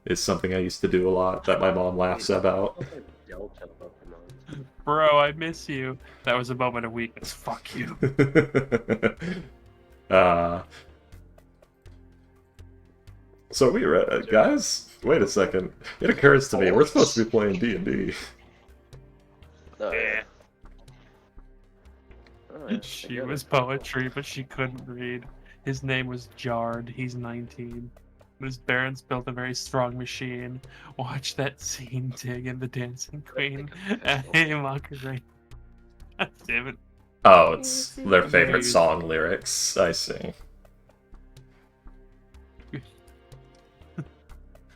Is something I used to do a lot that my mom laughs about. Delta Pokemon. Bro, I miss you. That was a moment of weakness. Fuck you. So we guys, wait a second. It occurs to me, we're supposed to be playing D&D. Oh, Yeah. Oh, yeah. She Yeah, was that's cool. poetry, but she couldn't read. His name was Jard. He's 19. His parents built a very strong machine. Watch that scene dig in the Dancing Queen. Hey, Macarena. God damn it. Oh, it's their Yeah, favorite dude. song lyrics. I see.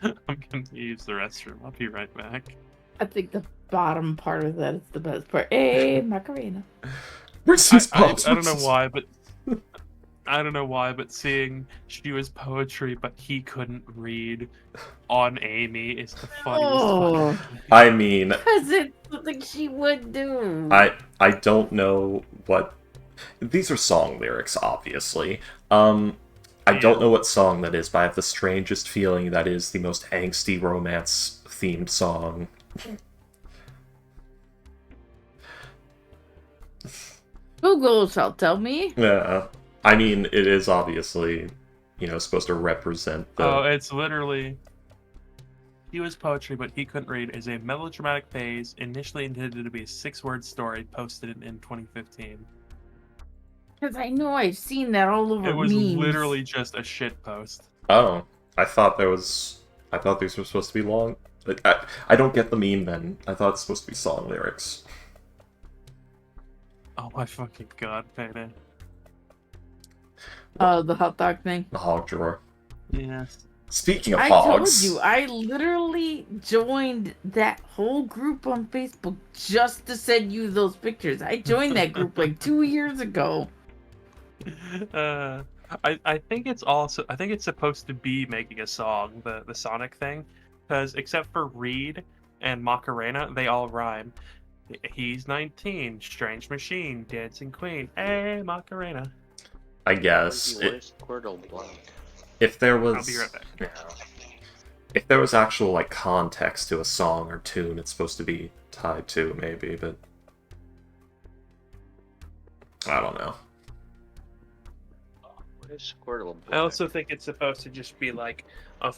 I'm gonna use the restroom. I'll be right back. I think the bottom part of that is the best part. Hey, Macarena. Reese's I Puffs. don't know Reese's- why, but I don't know why, but seeing she was poetry, but he couldn't read on Amy is the funniest Oh. fucking thing. I mean, Because it's something she would do. I don't know what these are song lyrics, obviously. I don't know what song that is, but I have the strangest feeling that is the most angsty romance themed song. Google shall tell me. Yeah. I mean, it is obviously, supposed to represent the. Oh, it's literally. He was poetry, but he couldn't read is a melodramatic phase initially intended to be a 6-word story posted in 2015. Because I know I've seen that all over It was memes. literally just a shit post. Oh, I thought these were supposed to be long. I don't get the meme then. I thought it's supposed to be song lyrics. Oh my fucking god, Payday. The hot dog thing. The hog drawer. Yes. Speaking of I hogs. told you, I literally joined that whole group on Facebook just to send you those pictures. I joined that group like 2 years ago. I think it's supposed to be making a song, the Sonic thing, because except for Reed and Macarena, they all rhyme. He's 19, Strange Machine, Dancing Queen, hey Macarena. I guess if there was, I'll be right back. if there was actual like context to a song or tune, it's supposed to be tied to maybe, but I don't know. I also think it's supposed to just be like a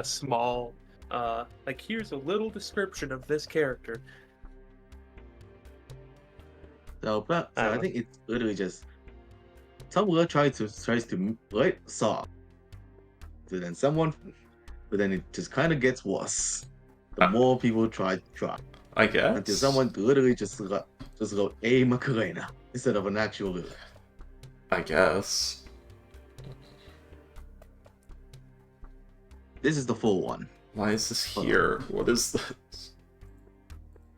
small, like here's a little description of this character. So I think it's literally just someone tries to write a song, so then it just kind of gets worse. The more people try, I guess. until someone literally just wrote a Macarena instead of an actual lyric. I guess. This is the full one. Why is this here? What is this?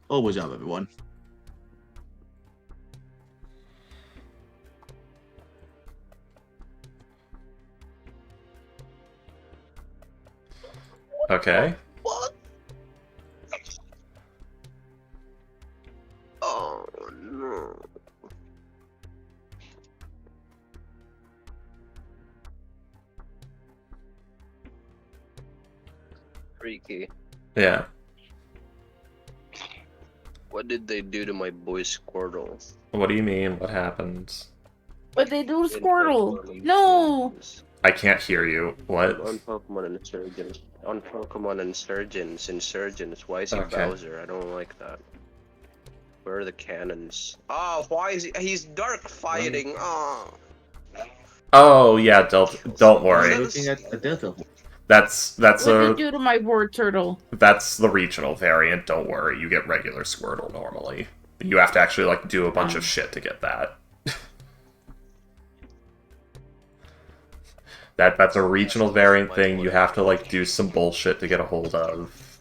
Oh, good job, everyone. Okay. What? Oh no. Freaky. Yeah. What did they do to my boy Squirtle? What do you mean? What happened? What they do to Squirtle? No! I can't hear you. What? On Pokemon Insurgents. On Pokemon Insurgents. Why is he Okay. Bowser? I don't like that. Where are the cannons? Oh, why is he's dark fighting? Oh. Oh yeah, Delta. Don't worry. Looking at a Delta. That's What they a do to my war turtle? that's the regional variant. Don't worry. You get regular Squirtle normally. You have to actually like do a bunch of shit to get that. That's a regional variant thing. You have to like do some bullshit to get a hold of.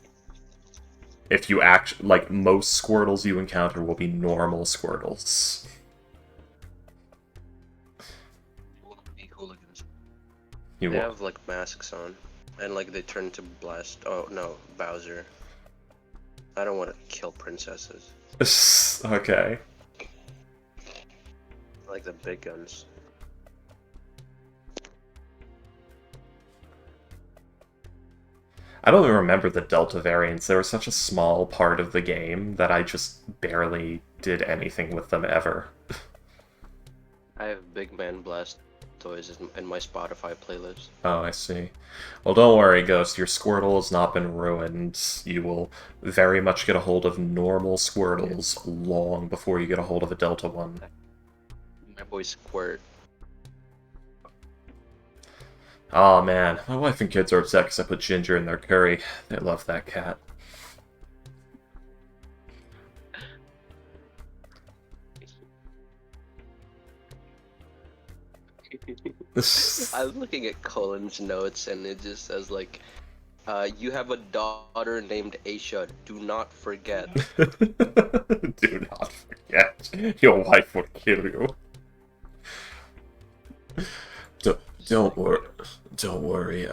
If you like most Squirtles you encounter will be normal Squirtles. You They will. have like masks on, and like they turn to Blast. Oh no, Bowser. I don't want to kill princesses. Okay. I like the big guns. I don't even remember the Delta variants. They were such a small part of the game that I just barely did anything with them ever. I have Big Man Blast toys in my Spotify playlist. Oh, I see. Well, don't worry, Ghost. Your Squirtle has not been ruined. You will very much get a hold of normal Squirtles long before you get a hold of a Delta one. My boy Squirt. Oh man, my wife and kids are upset because I put ginger in their curry. They love that cat. I'm looking at Colin's notes and it just says like, you have a daughter named Aisha. Do not forget. Do not forget, your wife will kill you. Don't worry. Don't worry.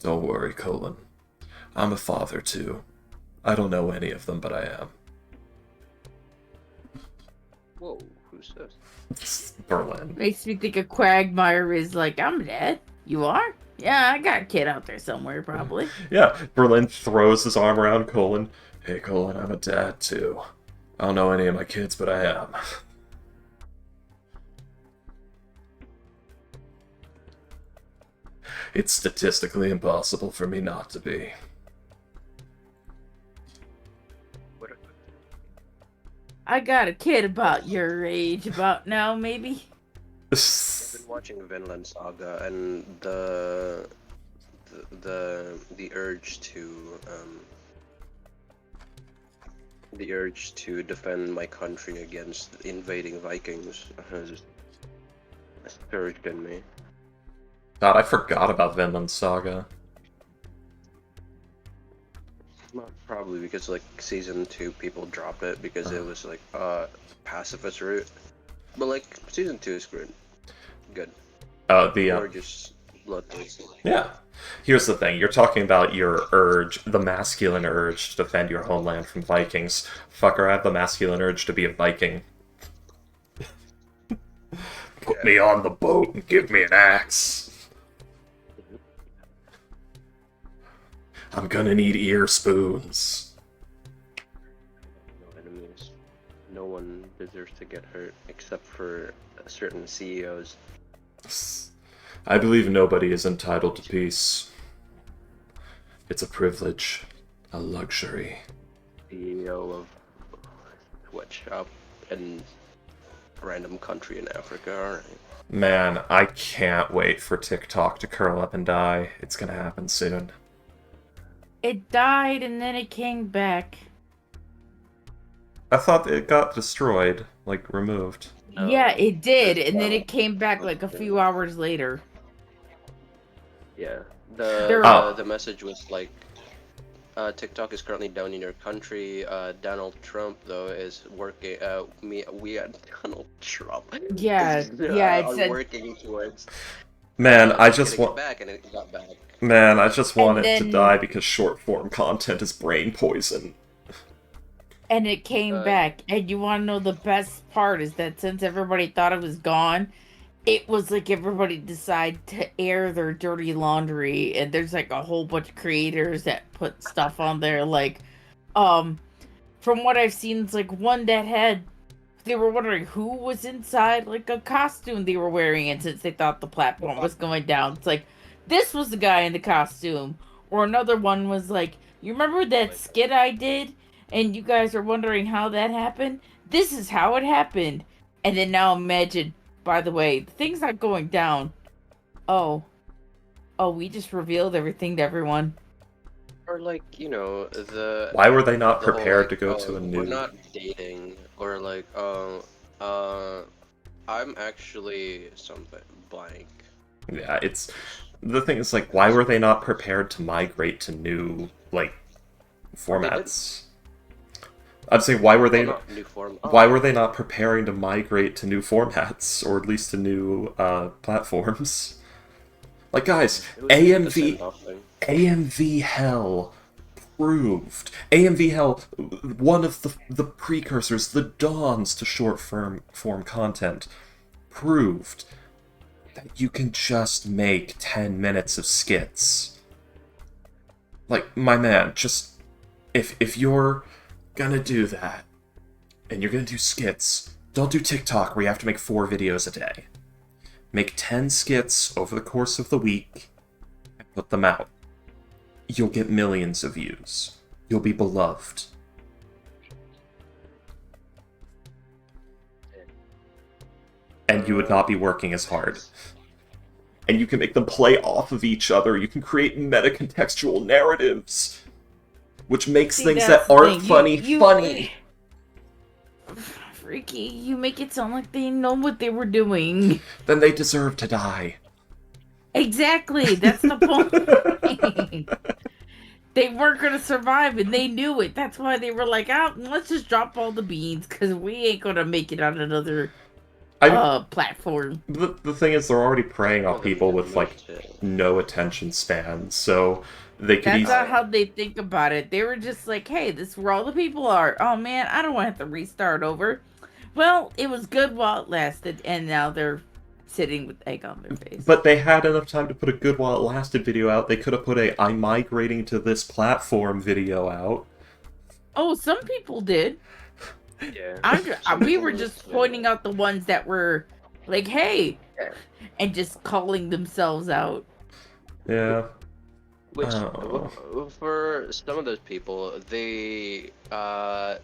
Don't worry, Colin. I'm a father too. I don't know any of them, but I am. Whoa, who's this? Berlin. Makes me think a Quagmire is like, I'm dead. You are? Yeah, I got a kid out there somewhere, probably. Yeah, Berlin throws his arm around Colin. Hey, Colin, I'm a dad too. I don't know any of my kids, but I am. It's statistically impossible for me not to be. I got a kid about your age, about now, maybe. I've been watching Vinland Saga and the urge to defend my country against invading Vikings has surged in me. God, I forgot about Vinland Saga. Well, probably because like season 2 people dropped it because it was like pacifist route. But like season 2 is good. Or just bloodthirsty. Yeah. Here's the thing, you're talking about your urge, the masculine urge to defend your homeland from Vikings. Fucker, I have the masculine urge to be a Viking. Put me on the boat and give me an axe. I'm gonna need ear spoons. No enemies. No one deserves to get hurt except for certain CEOs. I believe nobody is entitled to peace. It's a privilege, a luxury. CEO of sweatshop in a random country in Africa, alright. Man, I can't wait for TikTok to curl up and die. It's gonna happen soon. It died and then it came back. I thought it got destroyed, like removed. Yeah, it did, and then it came back like a few hours later. Yeah. Oh. The message was like, TikTok is currently down in your country. Donald Trump though is working. We are Donald Trump. Yeah, yeah, it are said. working towards. Man, I just want. Back and it got back. Man, I just want And it to then- die because short form content is brain poison. And it came back. And you want to know the best part is that since everybody thought it was gone, it was like everybody decided to air their dirty laundry. And there's like a whole bunch of creators that put stuff on there. Like, from what I've seen, it's like one that had, they were wondering who was inside like a costume they were wearing. And since they thought the platform was going down, it's like, this was the guy in the costume. Or another one was like, you remember that skit I did? And you guys are wondering how that happened? This is how it happened. And then now imagine, by the way, the thing's not going down. Oh, we just revealed everything to everyone. Or like, you know, the. Why were they not the whole, prepared like, to go to a new... We're not dating, or like, I'm actually something blank. Yeah, it's... The thing is, like, why were they not prepared to migrate to new, like, formats? I'd say, why were they... Why were they not preparing to migrate to new formats, or at least to new, platforms? Like, guys, AMV Hell proved. AMV Hell, one of the precursors, the dawns to short form content, proved that you can just make 10 minutes of skits. Like, my man, just... If you're gonna do that, and you're gonna do skits, don't do TikTok where you have to make 4 videos a day. Make 10 skits over the course of the week, and put them out. You'll get millions of views. You'll be beloved. and you would not be working as hard. And you can make them play off of each other. You can create meta-contextual narratives, which makes things that aren't funny funny. Freaky, you make it sound like they know what they were doing. Then they deserve to die. Exactly, that's the point. They weren't gonna survive, and they knew it. That's why they were like, let's just drop all the beans, because we ain't gonna make it on another platform. The thing is, they're already preying on people with, like, no attention span, so they could That's not how they think about it. They were just like, hey, this is where all the people are. Oh, man, I don't want to have to restart over. Well, it was good while it lasted, and now they're sitting with egg on their face. But they had enough time to put a good while it lasted video out. They could have put a I'm migrating to this platform video out. Oh, some people did. Yeah. We were just pointing out the ones that were like, hey, and just calling themselves out. Yeah. Which, for some of those people, they, they're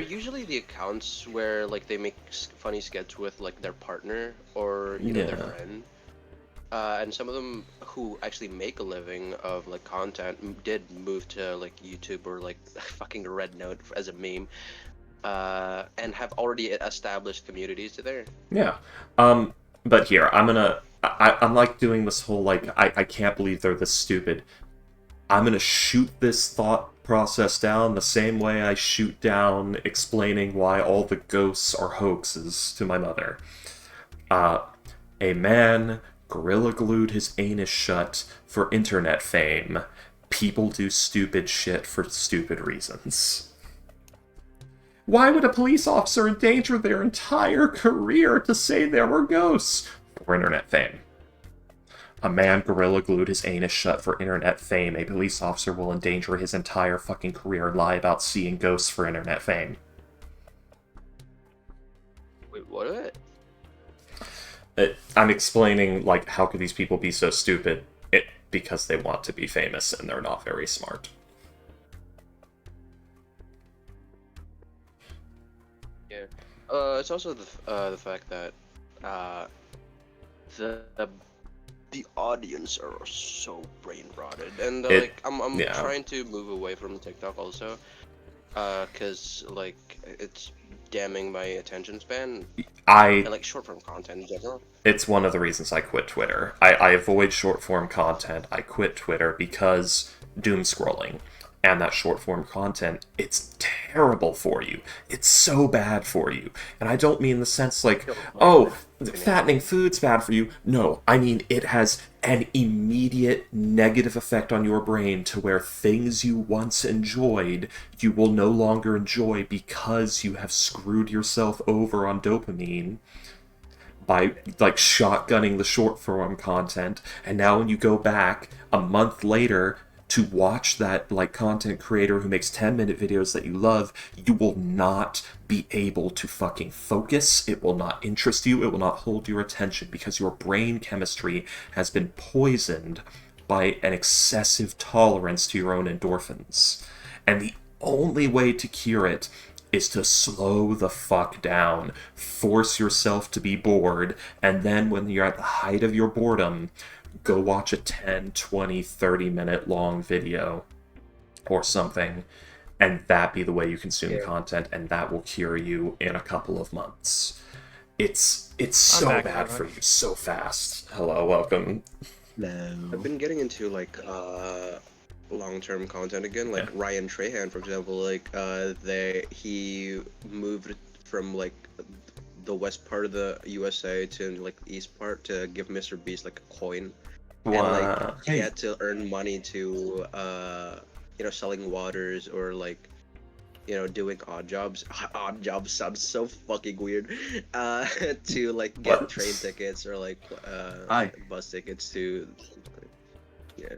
usually the accounts where, like, they make funny skits with, like, their partner or, you know, their friend. And some of them who actually make a living of, like, content did move to, like, YouTube or, like, fucking Red Note as a meme. And have already established communities there. Yeah. But here, I'm like doing this whole, like, I can't believe they're this stupid. I'm gonna shoot this thought process down the same way I shoot down explaining why all the ghosts are hoaxes to my mother. A man gorilla glued his anus shut for internet fame. People do stupid shit for stupid reasons. Why would a police officer endanger their entire career to say there were ghosts? For internet fame. A man gorilla glued his anus shut for internet fame. A police officer will endanger his entire fucking career and lie about seeing ghosts for internet fame. Wait, what? I'm explaining, like, how could these people be so stupid? Because they want to be famous and they're not very smart. Yeah. It's also the fact that the audience are so brain rotted, and like I'm trying to move away from TikTok also, cause like it's damning my attention span. And, like, short form content in general. It's one of the reasons I quit Twitter. I avoid short form content. I quit Twitter because doom scrolling. And that short form content, it's terrible for you. It's so bad for you. And I don't mean the sense like, oh, fattening food's bad for you. No, I mean it has an immediate negative effect on your brain to where things you once enjoyed, you will no longer enjoy because you have screwed yourself over on dopamine by, like, shotgunning the short form content. And now when you go back a month later to watch that, like, content creator who makes 10-minute videos that you love, you will not be able to fucking focus. It will not interest you. It will not hold your attention because your brain chemistry has been poisoned by an excessive tolerance to your own endorphins. And the only way to cure it is to slow the fuck down, force yourself to be bored, and then when you're at the height of your boredom, go watch a 10, 20, 30-minute long video or something, and that be the way you consume content, and that will cure you in a couple of months. It's so bad for you so fast. Hello, welcome. Hello. I've been getting into, like, long-term content again, like Ryan Trahan, for example. Like, he moved from, like, the west part of the USA to, like, the east part to give Mr. Beast, like, a coin. Wow. And, like, he had to earn money to, you know, selling waters or, like, you know, doing odd jobs. Odd jobs sounds so fucking weird. To, like, get train tickets or, like, bus tickets to, yeah.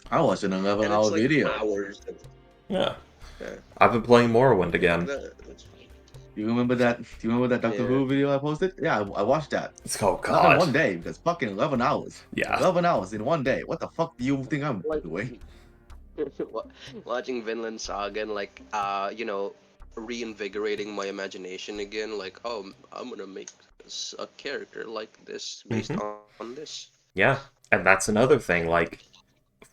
I watched an 11-hour like video. Hours. Yeah. I've been playing Morrowind again. Do you remember that? Do you remember that Doctor Who video I posted? Yeah, I watched that. Oh god. Not in one day, because fucking 11 hours. Yeah. 11 hours in one day. What the fuck do you think I'm doing? Watching Vinland Saga and, like, you know, reinvigorating my imagination again. Like, oh, I'm gonna make a character like this based on this. Yeah, and that's another thing. Like,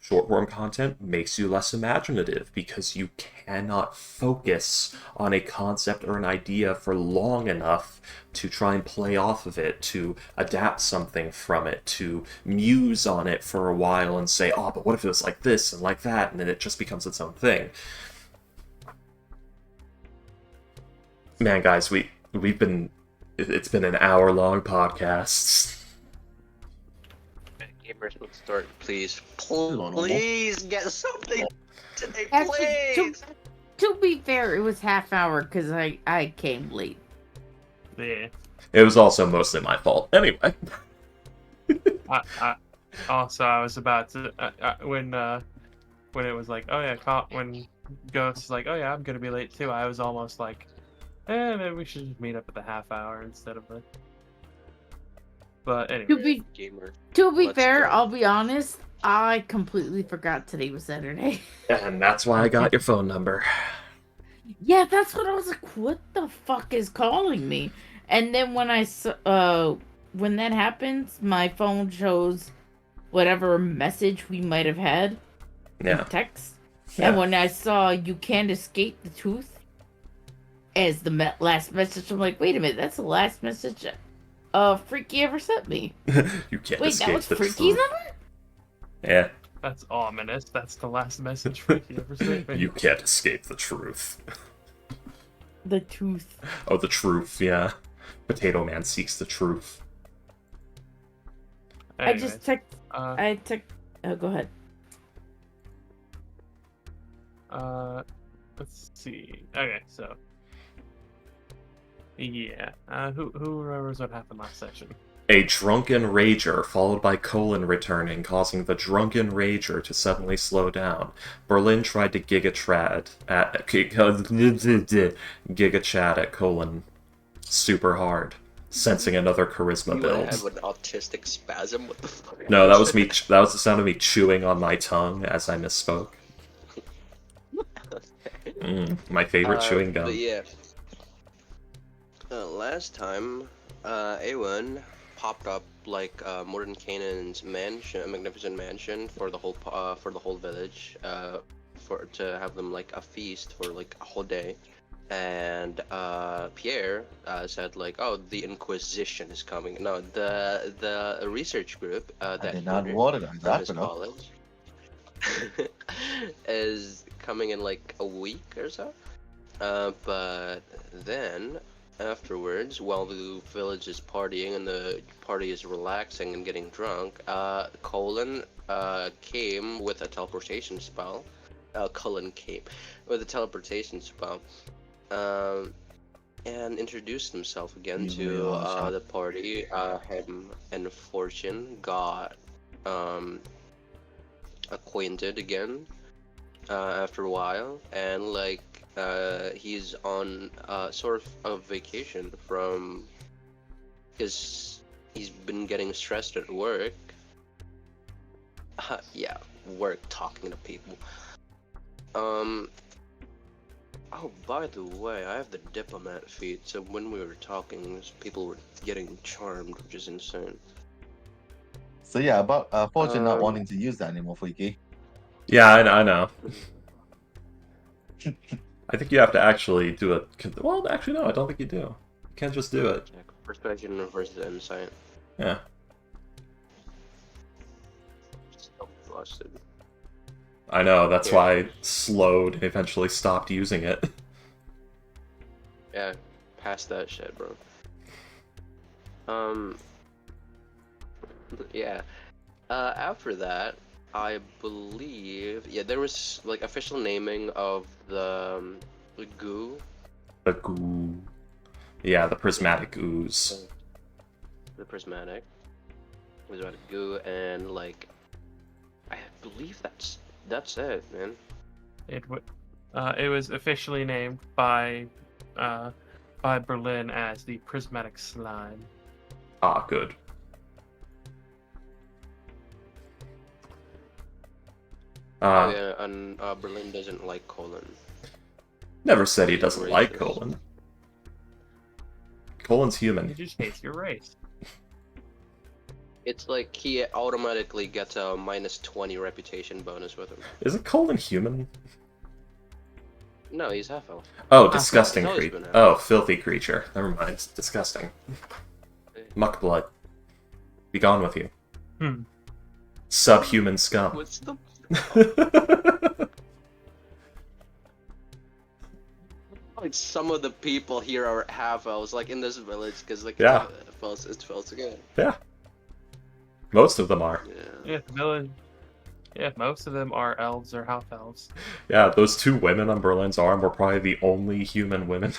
short form content makes you less imaginative because you cannot focus on a concept or an idea for long enough to try and play off of it, to adapt something from it, to muse on it for a while and say, oh, but what if it was like this and like that, and then it just becomes its own thing. Man, guys, it's been an hour-long podcast. Gamers, let's start, please. normal. Please get something today, Actually, please. to be fair, it was half hour because I came late. Yeah. It was also mostly my fault. Anyway. I was about to when it was like, oh yeah, when Ghost is like, oh yeah, I'm gonna be late too. I was almost like, maybe we should just meet up at the half hour instead of the. But anyway, To be Let's fair, go. I'll be honest. I completely forgot today was Saturday. And that's why I got your phone number. Yeah, that's what I was like. What the fuck is calling me? And then when when that happens, my phone shows whatever message we might have had Yeah. in text. Yeah. And when I saw "You can't escape the truth" as the last message, I'm like, wait a minute, that's the last message Freaky ever sent me. You can't Wait, escape that was the Freaky's truth. number? Yeah. that's ominous. That's the last message Ricky ever sent me. You can't escape the truth. The truth. Oh, the truth, yeah. Potato Man seeks the truth. I Anyways, just checked. uh, Oh, go ahead. let's see. Okay, so yeah, who remembers what happened last session? A drunken rager, followed by Colin returning, causing the drunken rager to suddenly slow down. Berlin tried to giga chat at Colin super hard, sensing another charisma You build. have an autistic spasm. What the fuck? No, that was me. That was the sound of me chewing on my tongue as I misspoke. My favorite chewing gum. But yeah. Last time, Awen popped up like Morton Canaan's mansion, a magnificent mansion for the whole village, to have them like a feast for like a whole day. And Pierre said like, oh, the Inquisition is coming. No, the research group that I he did not ordered water from that, his but no. college is coming in like a week or so. But then afterwards, while the village is partying and the party is relaxing and getting drunk, Colin came with a teleportation spell. Cullen came with a teleportation spell, and introduced himself again You to really are, the party. Him and Fortune got acquainted again after a while, and like he's on sort of a vacation from because he's been getting stressed at work. Yeah, work, talking to people. Oh, by the way, I have the diplomat feat, so when we were talking, people were getting charmed, which is insane. So yeah, about Fortune not Um, wanting to use that anymore, Freaky. Yeah, I know. I think you have to actually do it. Well, actually, no, I don't think you do. You can't just do it. yeah, persuasion versus insight. Yeah. Still busted. I know, that's Yeah. why I slowed and eventually stopped using it. Yeah, pass that shit, bro. Yeah. After that, I believe, yeah, there was like official naming of the goo. The goo. Yeah, the prismatic ooze. The prismatic. It was about a goo, and like, I believe that's it, man. It was officially named by Berlin as the Prismatic Slime. Ah, good. Oh yeah, and Berlin doesn't like Colin. Never said he doesn't like Gracious. Colin. Colin's You human. just hate your race. It's like he automatically gets a -20 reputation bonus with him. Isn't Colin human? No, he's half elf. Oh, disgusting He's always creature. been Oh, filthy creature. Never mind. It's disgusting. Muck blood. Be gone with you. Hmm. Subhuman scum. What's the like? Some of the people here are half elves, like in this village, because like Yeah. it felt good. Yeah. Most of them are. Yeah. Yeah, the village. Yeah, most of them are elves or half elves. Yeah, those two women on Berlin's arm were probably the only human women.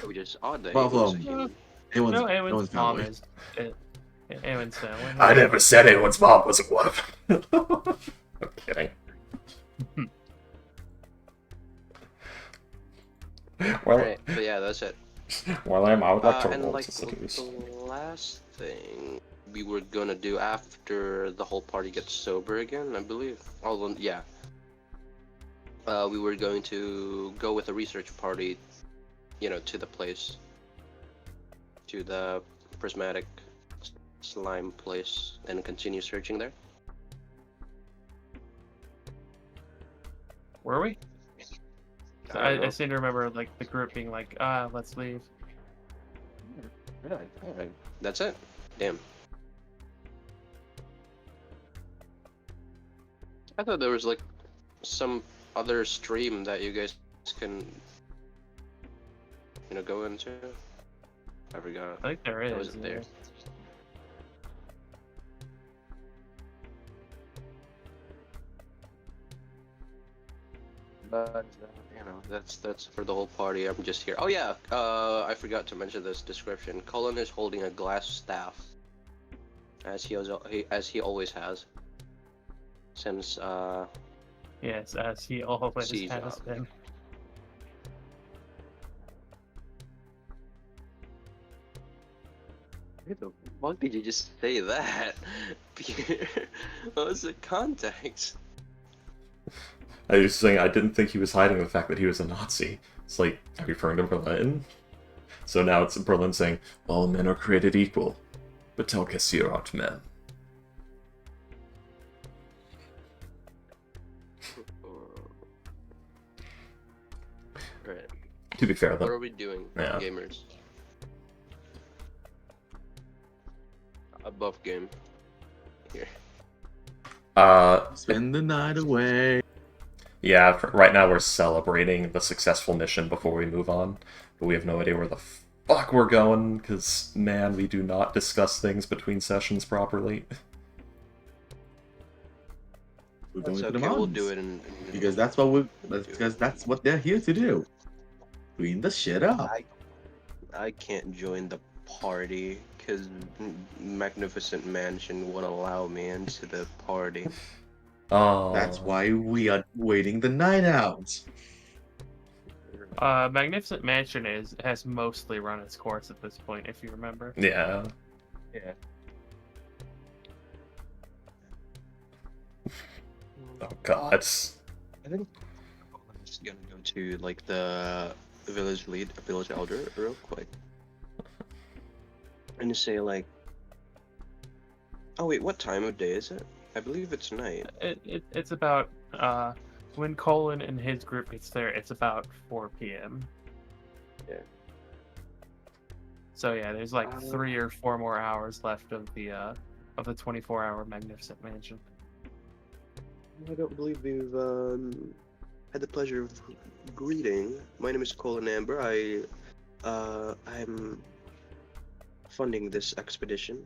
Which is odd that Well, he was a well, human. Anyone's, No, no Ewan's one's mom family. is. Ewan's family. I never said anyone's mom wasn't one of them. I'm kidding. Well, Alright, but yeah, that's it. well, I would like to And roll like to seduce. the last thing we were gonna do after the whole party gets sober again, I believe. Although, yeah. We were going to go with a research party, to the place. To the prismatic slime place and continue searching there. Were we? I I don't know. seem to remember like the group being like, let's leave. Alright. That's it. Damn. I thought there was like some other stream that you guys can go into. I forgot. I think there is. I wasn't there. But that's for the whole party. I'm just here. Oh yeah, I forgot to mention this description. Colin is holding a glass staff, as he always has, since Yes, as he always Siege has up. been. Why the fuck did you just say that? What was the context? I was saying I didn't think he was hiding the fact that he was a Nazi. It's like, referring to Berlin. So now it's Berlin saying, all men are created equal, but tell Cassir aren't men. Right. To be fair, What though. are we doing, Yeah. gamers? Above game. Here. Spend the night away. Yeah, right now we're celebrating the successful mission before we move on, but we have no idea where the fuck we're going, because, man, we do not discuss things between sessions properly. We're That's going to the okay, we'll mountains. do it in Because that's what they're here to do. Clean the shit up. I can't join the party because Magnificent Mansion won't allow me into the party. Oh, That's why we are waiting the night out. Magnificent Mansion has mostly run its course at this point, if you remember. Yeah. Yeah. Oh god. I think I'm just gonna go to like the village elder real quick. And just say like, oh wait, what time of day is it? I believe it's night. It's about when Colin and his group gets there, it's about 4 p.m. Yeah. So yeah, there's like 3 or 4 more hours left of the 24-hour Magnificent Mansion. I don't believe we've had the pleasure of greeting. My name is Colin Amber. I'm funding this expedition.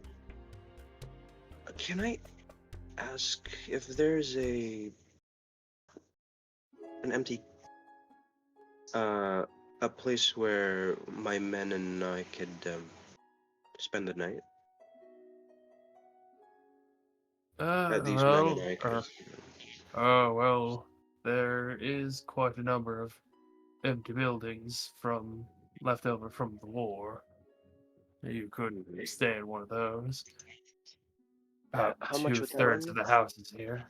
Can I ask if there's an empty a place where my men and I could spend the night? These men and I could. Oh, well, there is quite a number of empty buildings left over from the war. You couldn't stay in one of those. About How much would that 2/3 run of you? the houses here.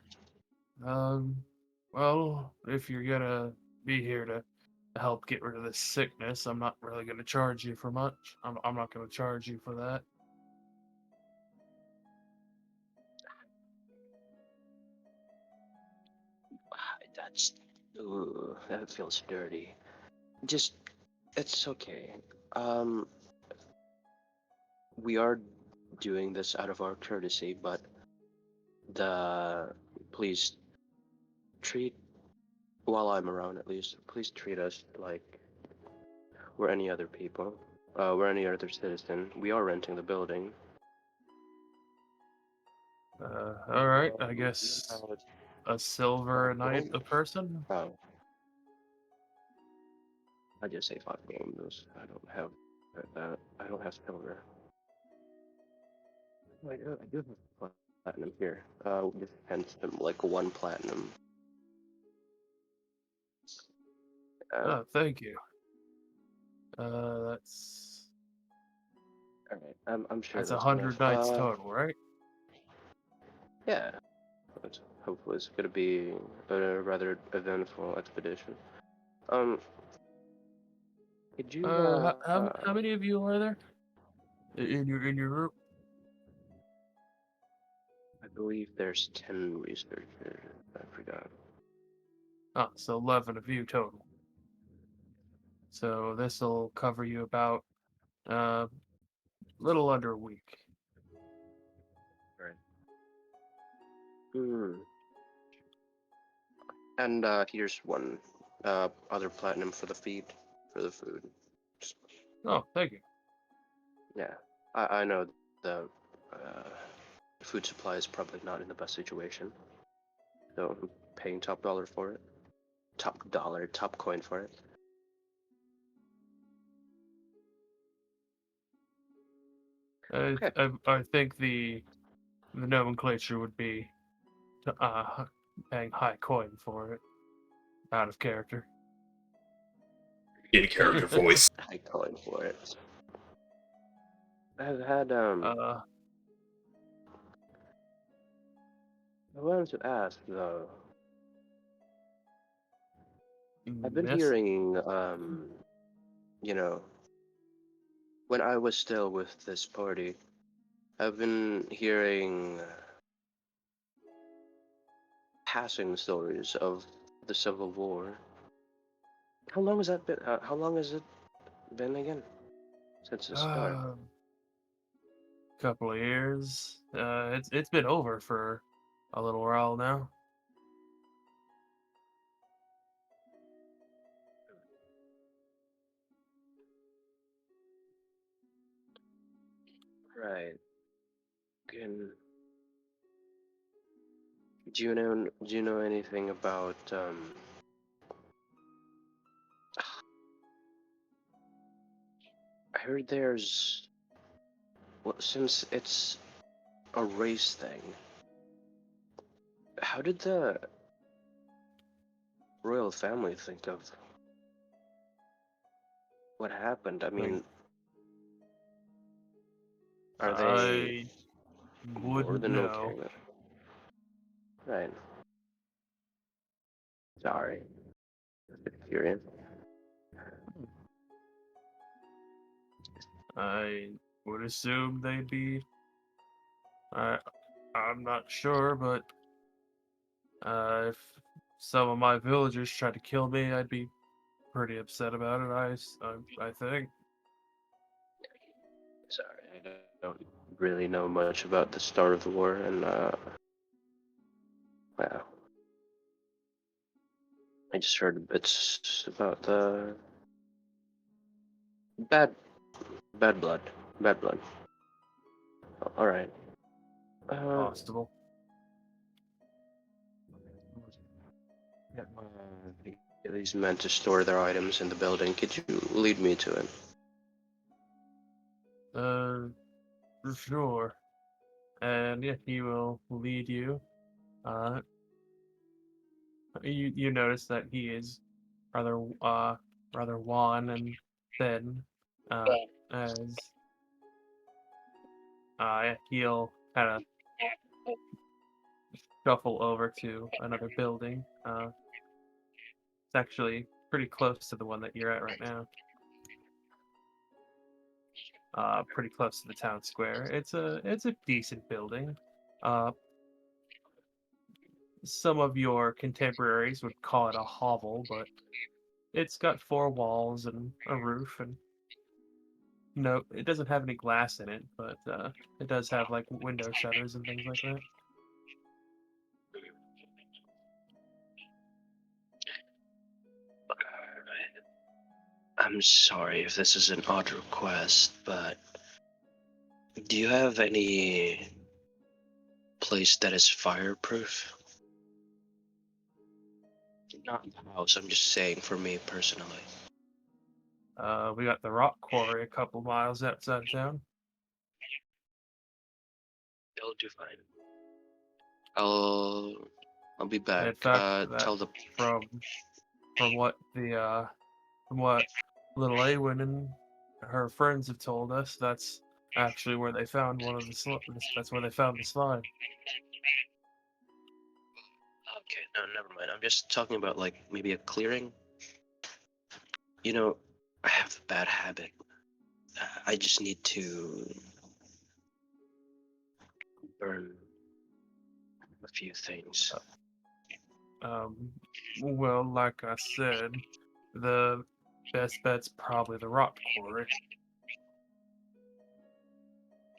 Well, if you're gonna be here to help get rid of this sickness, I'm not really gonna charge you for much. I'm not gonna charge you for that. That's. Ooh, that feels dirty. Just. It's okay. Um, we are doing this out of our courtesy, but please treat, while I'm around at least, please treat us like we're any other people. We're any other citizen. We are renting the building. All right. I guess a silver a night a person. Oh, I just say 5 games. I don't have that. I don't have silver. Oh, I do have platinum here. Just hence like 1 platinum. Oh, thank you. That's All right. I'm sure that's that's 100 enough. nights total, right? Yeah. Hopefully it's gonna be a rather eventful expedition. Um, could you How many of you are there in your group? I believe there's 10 researchers. I forgot. Oh, so 11 of you total. So this will cover you about little under a week. Right. Hmm. And here's one other platinum for the feed, for the food. Just, Oh, thank you. yeah, I know the food supply is probably not in the best situation, so I'm paying top dollar for it. Top dollar, top coin for it. Okay. I think the nomenclature would be paying high coin for it, out of character. In character voice. High coin for it. I've had Uh, I wanted to ask though. I've been Miss? hearing you know, when I was still with this party, I've been hearing passing stories of the Civil War. How long has that been? How long has it been again? Since the start. Couple of years. It's been over for a little while now. Right. Can, do you know anything about I heard there's, well, since it's a race thing, how did the royal family think of what happened? I mean, are they I more wouldn't than okay know. with it? Right. Sorry. Just curious. I would assume they'd be. I I'm not sure, but if some of my villagers tried to kill me, I'd be pretty upset about it. I think. Sorry, I don't really know much about the start of the war, and wow. I just heard bits about the bad, bad blood, bad blood. All right. Possible. These men to store their items in the building. Could you lead me to it? For sure. And yeah, he will lead you. Uh, you notice that he is rather rather wan and thin. As he'll kind of shuffle over to another building. It's actually pretty close to the one that you're at right now. Pretty close to the town square. It's a decent building. Some of your contemporaries would call it a hovel, but it's got 4 walls and a roof, and no, it doesn't have any glass in it, but it does have like window shutters and things like that. I'm sorry if this is an odd request, but do you have any place that is fireproof? Not the house, I'm just saying for me personally. We got the rock quarry a couple miles outside of town. It'll do fine. I'll be back. In fact, Tell the from what little Awen and her friends have told us, that's actually where they found one of the that's where they found the slide. Okay, no, never mind. I'm just talking about like maybe a clearing. You know, I have a bad habit. I just need to burn a few things. Well, like I said, the best bet's probably the rock quarry.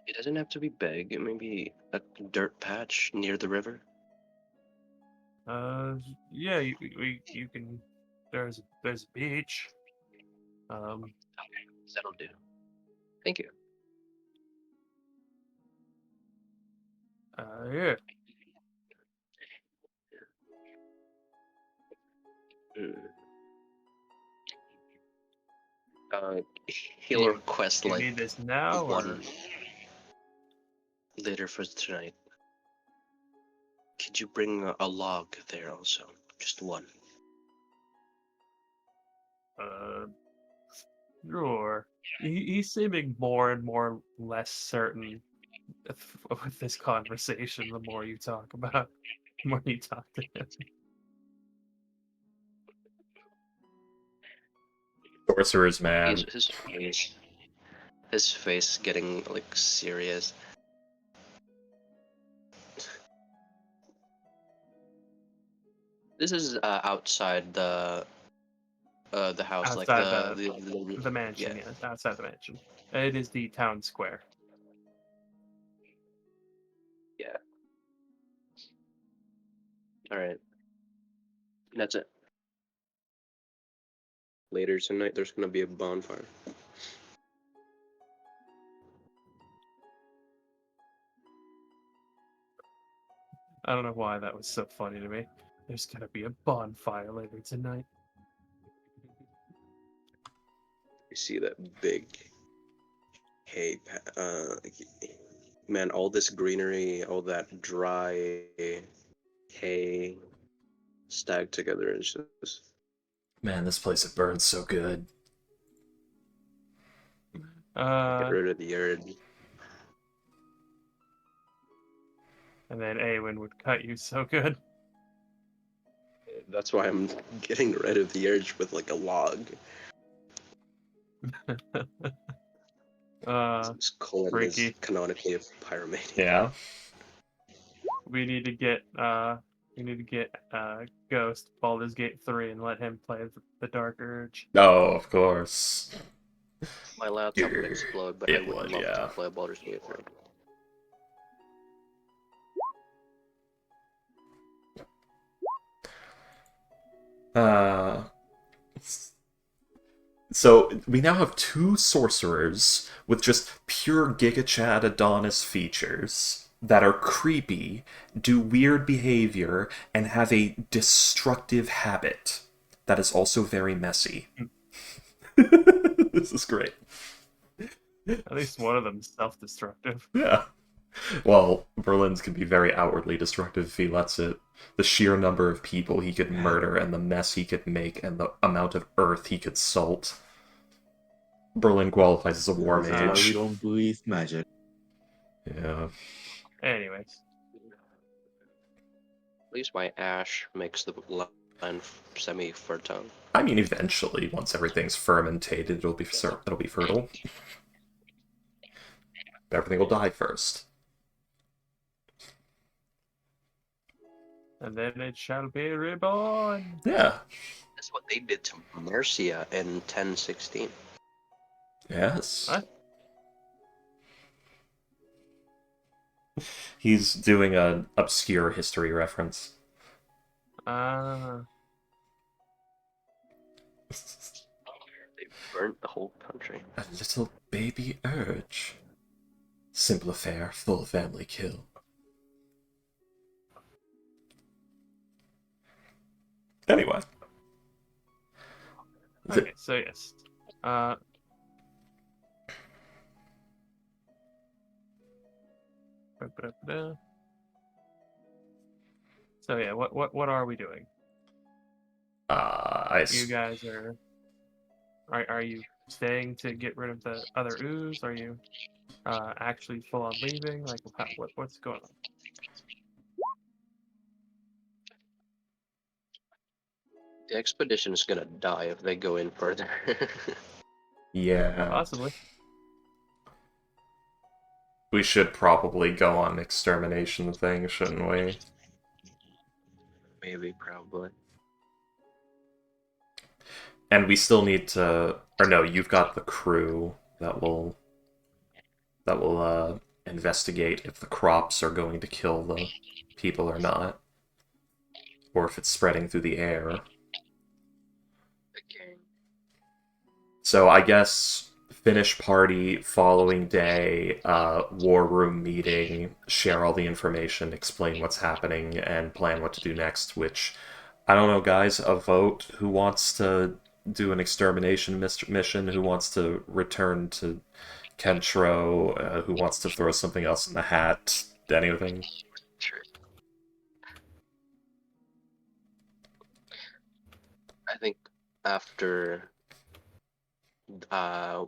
It doesn't have to be big. It may be a dirt patch near the river. Yeah, you can. There's a beach. That'll do. Thank you. Yeah. He'll You- request You like need this now, or one later for tonight. Could you bring a log there also? Just one. sure. He's seeming more and more less certain with this conversation. The more you talk about, the more you talk to him. Sorcerer's man. His face getting like serious. This is outside the house, like Outside the the mansion, yeah. yes, outside the mansion. It is the town square. Yeah. All right. That's it. Later tonight, there's gonna be a bonfire. I don't know why that was so funny to me. There's gonna be a bonfire later tonight. You see that big hay, man, all this greenery, all that dry hay stacked together, it's just Man, this place it burns so good. get rid of the urge. And then Awen would cut you so good. That's why I'm getting rid of the urge with like a log. This Colin is Freaky. canonically a pyromaniac. Yeah. We need to get Ghost Baldur's Gate 3 and let him play the Dark Urge. Oh, of course. My laptop would explode, but I It would would, love yeah. to play Baldur's Gate 3. So we now have 2 sorcerers with just pure Giga Chad Adonis features that are creepy, do weird behavior, and have a destructive habit that is also very messy. This is great. At least one of them is self-destructive. Yeah. Well, Berlin's can be very outwardly destructive if he lets it. The sheer number of people he could murder and the mess he could make and the amount of earth he could salt. Berlin qualifies as a war That's why we mage. don't believe magic. Yeah. Anyways, At least my ash makes the and semi-fertile. I mean, eventually, once everything's fermentated, it'll be fertile. Everything will die first. And then it shall be reborn. Yeah. That's what they did to Mercia in 1016. Yes. What? He's doing an obscure history reference. Ah. They burnt the whole country. A little baby urge. Simple affair, full family kill. Anyway. Okay, so yes. So yeah, what are we doing? You guys are you staying to get rid of the other ooze? Are you actually full on leaving? Like what's going on? The expedition is gonna die if they go in further. Yeah. Possibly. We should probably go on extermination thing, shouldn't we? Maybe, probably. And we still need to... Or no, you've got the crew that will investigate if the crops are going to kill the people or not. Or if it's spreading through the air. Okay. So I guess finish party, following day, war room meeting, share all the information, explain what's happening, and plan what to do next, which, I don't know, guys, a vote. Who wants to do an extermination mission? Who wants to return to Kentro? Who wants to throw something else in the hat? Anything? Sure. I think after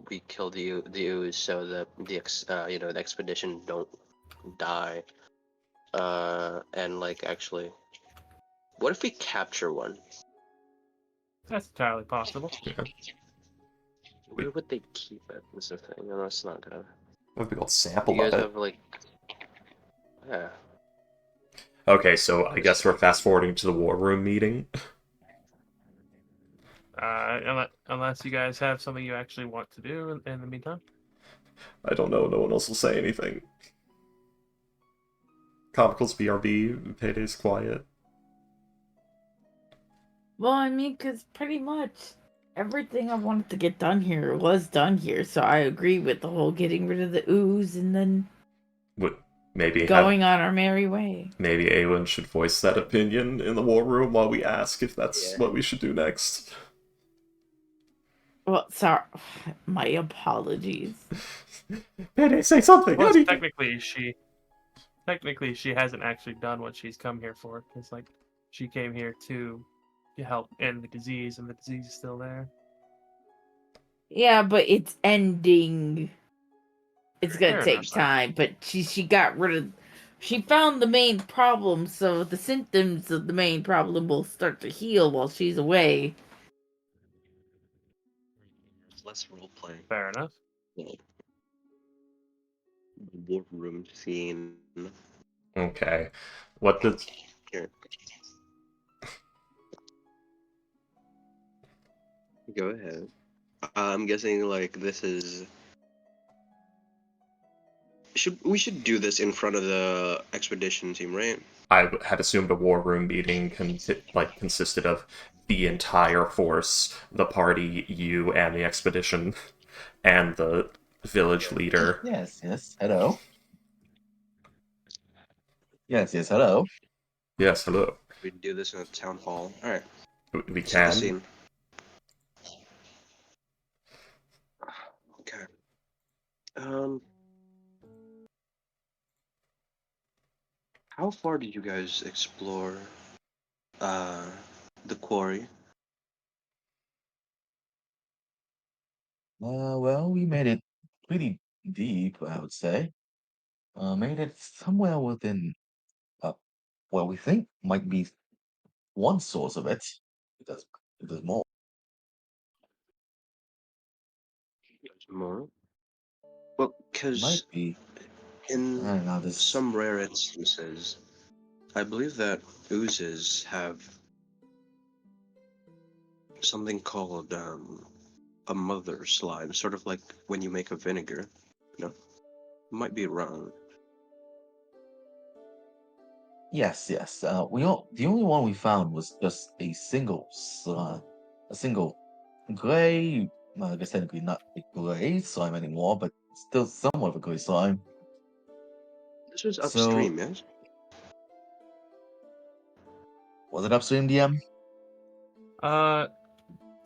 we kill the ooze, so the expedition don't die. And like actually, what if we capture one? That's entirely possible. Yeah. Where would they keep it? Is the thing. No, it's not gonna. What would be called sample You of guys it? have like, yeah. Okay, so I guess we're fast forwarding to the war room meeting. Unless you guys have something you actually want to do in the meantime. I don't know, no one else will say anything. Comicals BRB, Payday's quiet. Well, I mean, because pretty much everything I wanted to get done here was done here, so I agree with the whole getting rid of the ooze and then Maybe going on our merry way. Maybe Awen should voice that opinion in the war room while we ask if that's Yeah. what we should do next. Well, sorry. My apologies. Payday, say something! Plus, Anything! technically, she hasn't actually done what she's come here for. Because like, she came here to help end the disease, and the disease is still there. Yeah, but it's ending. It's gonna Fair take enough. time, but she got rid of. She found the main problem, so the symptoms of the main problem will start to heal while she's away. Less roleplay. Fair enough. War room scene. Okay. What does... Here. Go ahead. I'm guessing like this is. We should do this in front of the expedition team, right? I had assumed a war room meeting consisted of the entire force, the party, you, and the expedition, and the village leader. Yes, hello. Yes, hello. Yes, hello. We do this in a town hall. All right. We Set the can. scene. Okay. How far did you guys explore the quarry? Well, we made it pretty deep, I would say. Made it somewhere within, what we think might be one source of it. It does more. More? Well, because Might be. I in don't know. This. some rare instances, I believe that oozes have something called a mother slime, sort of like when you make a vinegar. No, might be wrong. Yes, yes. The only one we found was just a single slime, a single gray. Well, I guess technically not a gray slime anymore, but still somewhat of a gray slime. This was So, upstream, yes? was it upstream, DM?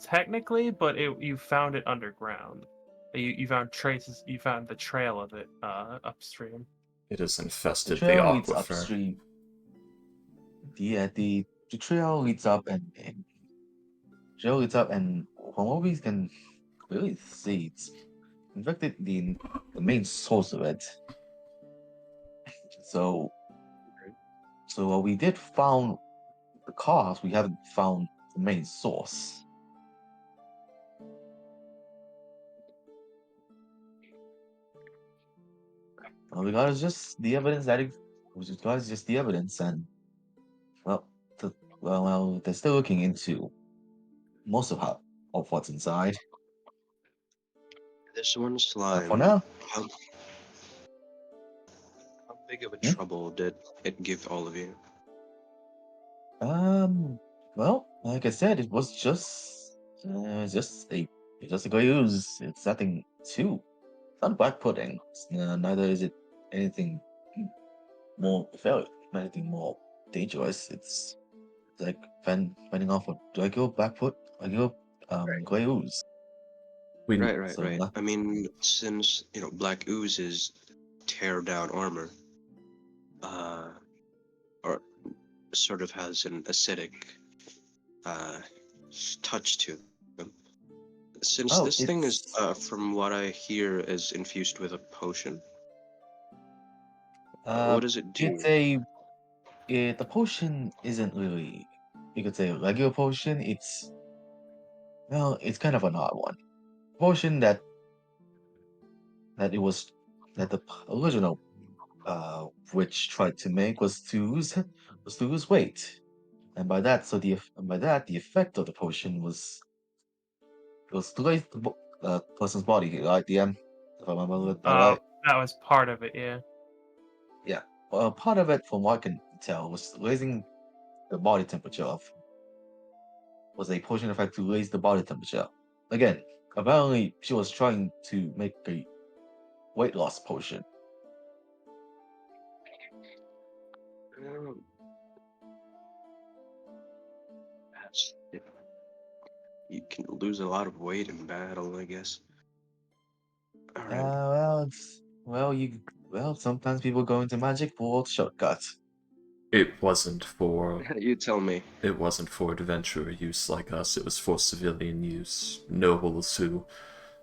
Technically, but you found it underground. You found traces. You found the trail of it upstream. It has The infested the trail leads aquifer. upstream. The trail leads up and trail leads up, and from what we can clearly see, it's in fact the main source of it. So while we did found the cause, we haven't found the main source. All we got is just the evidence and well, they're still looking into most of what's inside. This one slime. For now, How big of a Hmm? trouble did it give all of you? well, like I said, it was just a gray ooze. It's nothing too. It's not black pudding. Neither is it anything more anything more dangerous. It's like fending off a regular gray ooze. We Right. So I mean, since black oozes tear down armor, or sort of has an acidic uh, touch to them. Since oh, this thing is, it's from what I hear, is infused with a potion, uh, what does it do? the potion isn't really, you could say, a regular potion. It's kind of an odd one. Potion that it was that the original witch tried to make was to lose weight, and by that the effect of the potion was to raise the person's body, right? DM, if I remember that right. That was part of it, yeah. Yeah. Well, part of it, from what I can tell, was raising the body temperature of was a potion effect to raise the body temperature. Again, apparently she was trying to make a weight loss potion. Um, that's you can lose a lot of weight in battle, I guess. All right. Sometimes people go into magic for shortcuts. it wasn't for You tell me. it wasn't for adventurer use like us. It was for civilian use. Nobles who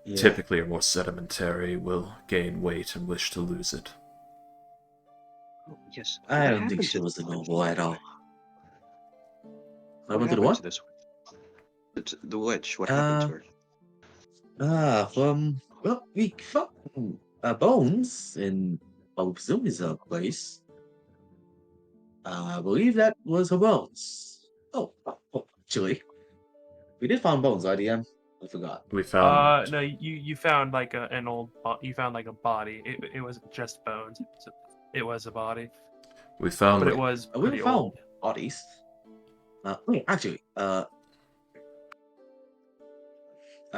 Yeah. typically are more sedimentary will gain weight and wish to lose it. Oh, yes. I What don't think happened she to was this a witch? noble at all. What Went to the happened what? to this witch? The witch. What happened to her? We found bones in what we presume is a place. I believe that was her bones. Actually, we did find bones, IDM. I forgot. We found No, you found like an old. You found like a body. It wasn't just bones. It was a body, we found but it was We pretty found old. bodies.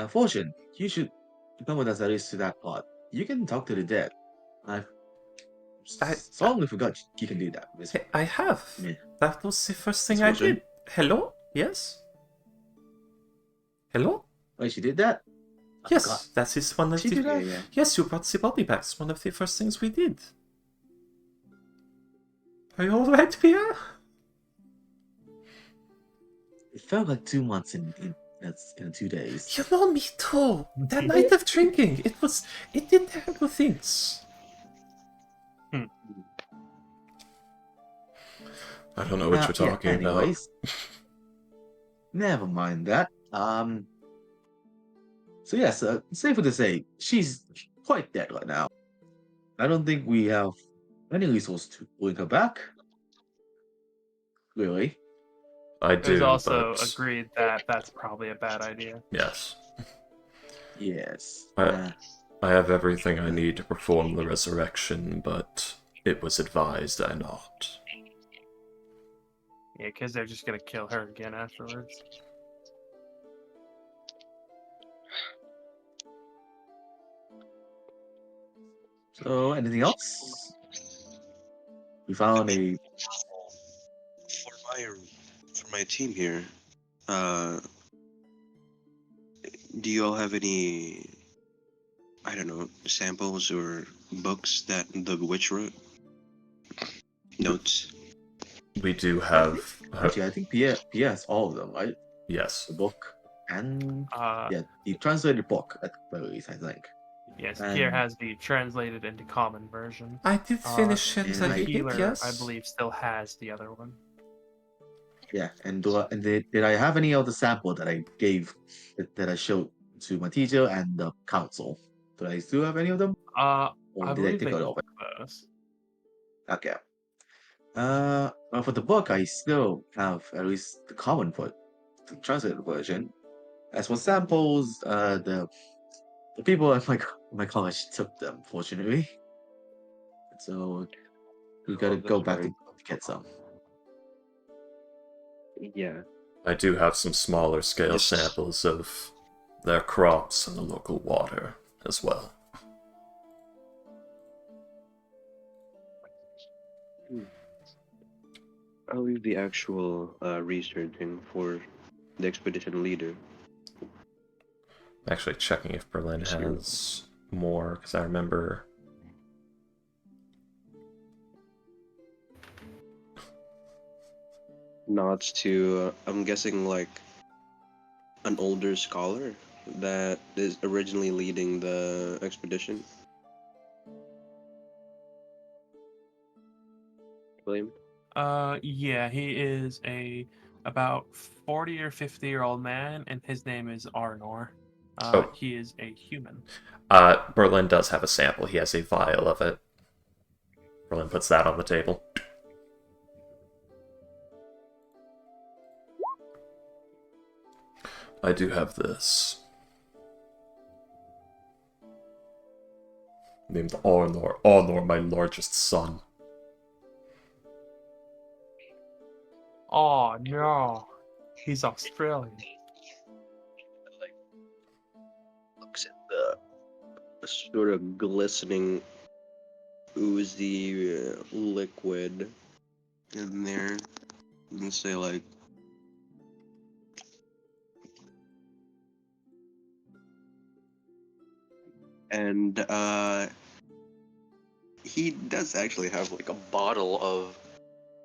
Fortune, you should come with us at least to that part. You can talk to the dead. I strongly forgot you can do that. I have. Yeah. That was the first thing Miss I Fortune. did. Hello? Yes? Hello? Wait, she did that? I forgot. Yes, that is one of She the... did that? Yeah. Yes, you brought the body back. It's one of the first things we did. Are you alright, Pia? It felt like 2 months in 2 days. You know me too. That night of drinking, it did terrible things. I don't know what you're talking Anyways, Never mind that. So yes, safer to say, she's quite dead right now. I don't think we have any resource to bring her back. Really? I It was do, also but agreed that that's probably a bad idea. yes. Yes. I have everything I need to perform the resurrection, but it was advised I not. Yeah, because they're just gonna kill her again afterwards. So anything else? We found a For my team here, uh, do you all have any, I don't know, samples or books that the witch wrote? Notes. We do have... actually I think Pierre has all of them, right? yes. The book and Uh, the translated book at the very least, I think. yes, And Pierre has the translated into common version. I did finish and The I- healer, I believe, still has the other one. yeah, and did I have any of the sample that I gave that I showed to my teacher and the council? Do I still have any of them? Or I did I believe take they it all of it? took those. Okay. Well, for the book, I still have at least the common for the translated version. As for samples, the people at my college took them, fortunately. So we gotta Oh, go that's back very. to get some. Yeah. I do have some smaller scale Yes. samples of their crops and the local water as well. I'll leave the actual researching for the expedition leader. Actually checking if Berlin Yes, you're- has more, because I remember... Nods to, I'm guessing, like, an older scholar that is originally leading the expedition. William? Yeah, he is a about 40 or 50-year-old man, and his name is Arnor. Oh. He is a human. Berlin does have a sample. He has a vial of it. Berlin puts that on the table. I do have this. Named Arnor. Arnor, my largest son. Oh no, he's Australian. Like, looks at the sort of glistening, oozy liquid in there, and say, like, and he does actually have like a bottle of,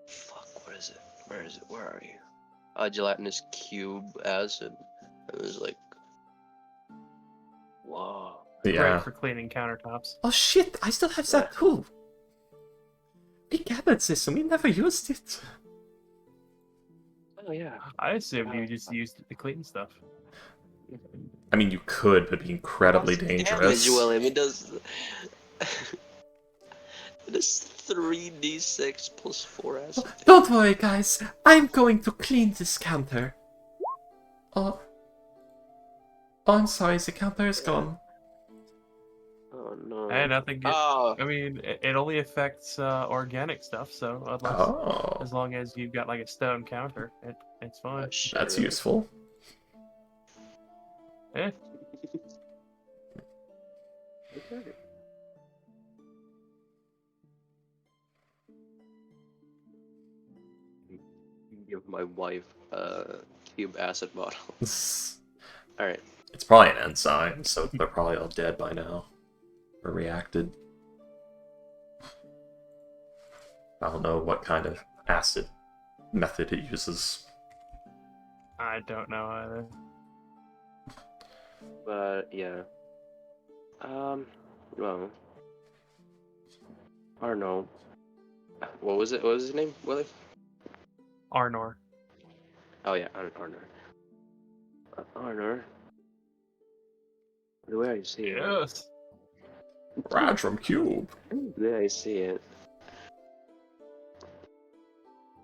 fuck, what is it? Where is it? Where are you? Gelatinous cube acid. It was like, wow. Great Yeah. for cleaning countertops. Oh shit, I still have that too! We gathered this and we never used it. Oh yeah. I assumed you just used it to clean stuff. I mean, you could, but it'd be incredibly dangerous. William. It does. It is 3d6 plus 4 acid. Don't worry, guys. I'm going to clean this counter. Oh, I'm sorry, the counter is gone. Oh no. And I think Oh, I mean, it only affects organic stuff, so unless, Oh, as long as you've got like a stone counter, it's fine. shit. that's useful. Eh, Okay. Give my wife a cube acid bottle. It's Alright. probably an enzyme, so they're probably all dead by now. Or reacted. I don't know what kind of acid method it uses. I don't know either. But yeah. Well. I don't know. What was it? What was his name? Willie? Arnor. Oh yeah, Arnold. Honor, the way I see it, Yes. Random cube. the way I see it,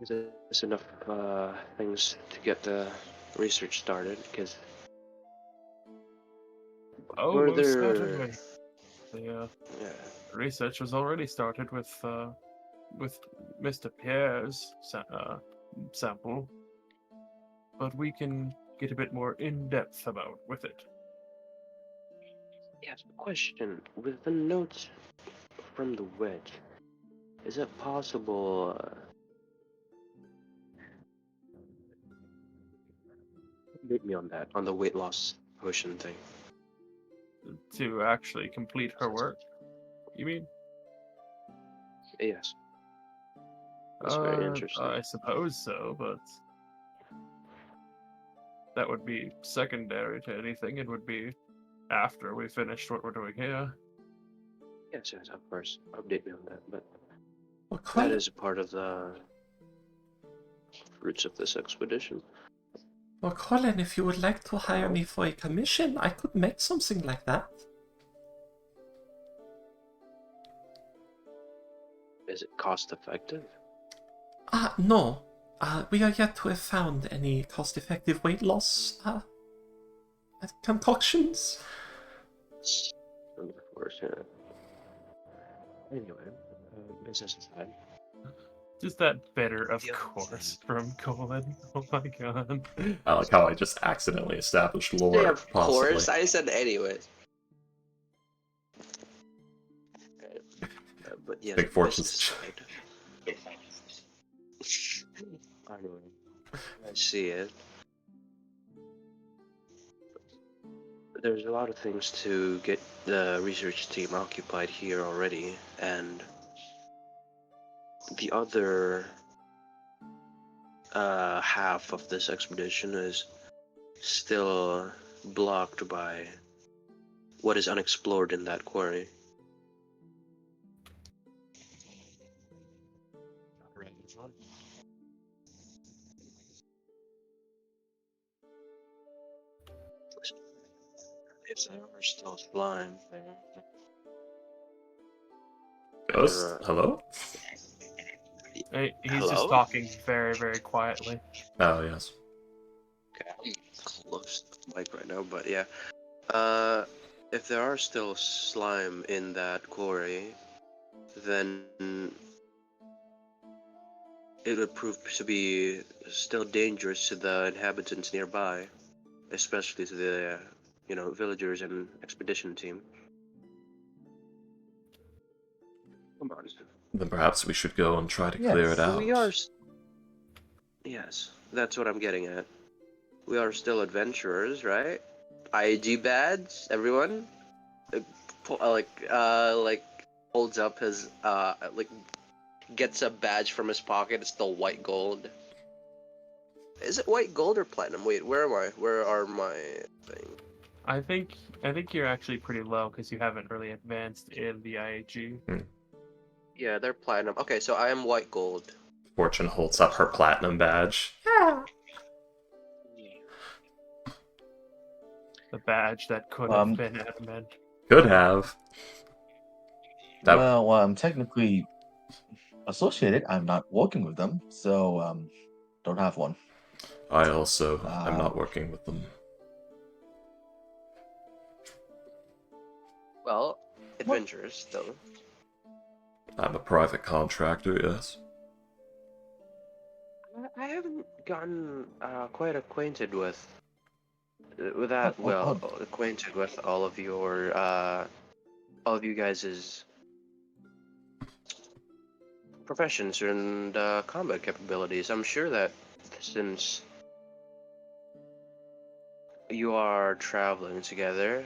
there's enough things to get the research started, because Oh, most further, certainly. The yeah, research was already started with Mr. Pierre's sample, but we can get a bit more in depth about with it. yes, question, with the notes from the wedge, is it possible, update me on that, on the weight loss potion thing? To actually complete her work, you mean? Yes, that's very interesting. I suppose so, but that would be secondary to anything. It would be after we finished what we're doing here. Yes, of course, update me on that, but Well, that Colin, is part of the fruits of this expedition. If you would like to hire me for a commission, I could make something like that. Is it cost effective? No. We are yet to have found any cost-effective weight loss concoctions. Of course, yeah. Anyway, business aside. Just that better, of course, from Colin. Oh my god. I like how I just accidentally established lore, Yeah, of possibly. course. I said anyways. But yes, Big fortunes. business aside. Anyway, I see it. There's a lot of things to get the research team occupied here already, and the other half of this expedition is still blocked by what is unexplored in that quarry. If they are still flying, Ghost? Hello? Hey, he's Hello? just talking very, very quietly. Oh, yes. Okay, I'm close to the mic right now, but yeah. If there are still slime in that quarry, then it would prove to be still dangerous to the inhabitants nearby, especially to the, villagers and expedition team. Come on. Then perhaps we should go and try to clear it out. We are. Yes, that's what I'm getting at. We are still adventurers, right? IG badge, everyone. Holds up his gets a badge from his pocket. It's still white gold. Is it white gold or platinum? Wait, where am I? Where are my things? I think you're actually pretty low because you haven't really advanced in the IAG. Yeah, they're platinum. Okay, so I am white gold. Fortune holds up her platinum badge. The badge that could have been admin. Could have. That... Well, I'm technically associated. I'm not working with them, so don't have one. I also am not working with them. Well, adventurers, though. I'm a private contractor, yes. I haven't gotten quite acquainted with that. Acquainted with all of you guys' professions and combat capabilities. I'm sure that since you are traveling together,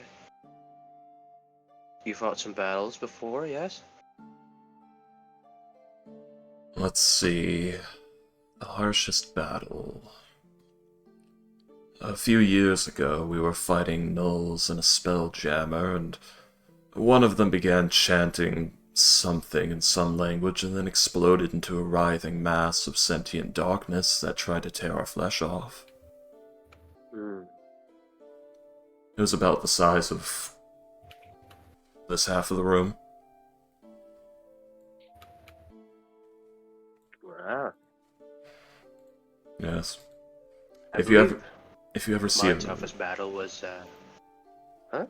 you fought some battles before, yes? Let's see. The harshest battle. A few years ago, we were fighting gnolls and a spelljammer, and one of them began chanting something in some language and then exploded into a writhing mass of sentient darkness that tried to tear our flesh off. It was about the size of this half of the room. Wow. Yes. I If you believe ever see my a toughest battle was, huh?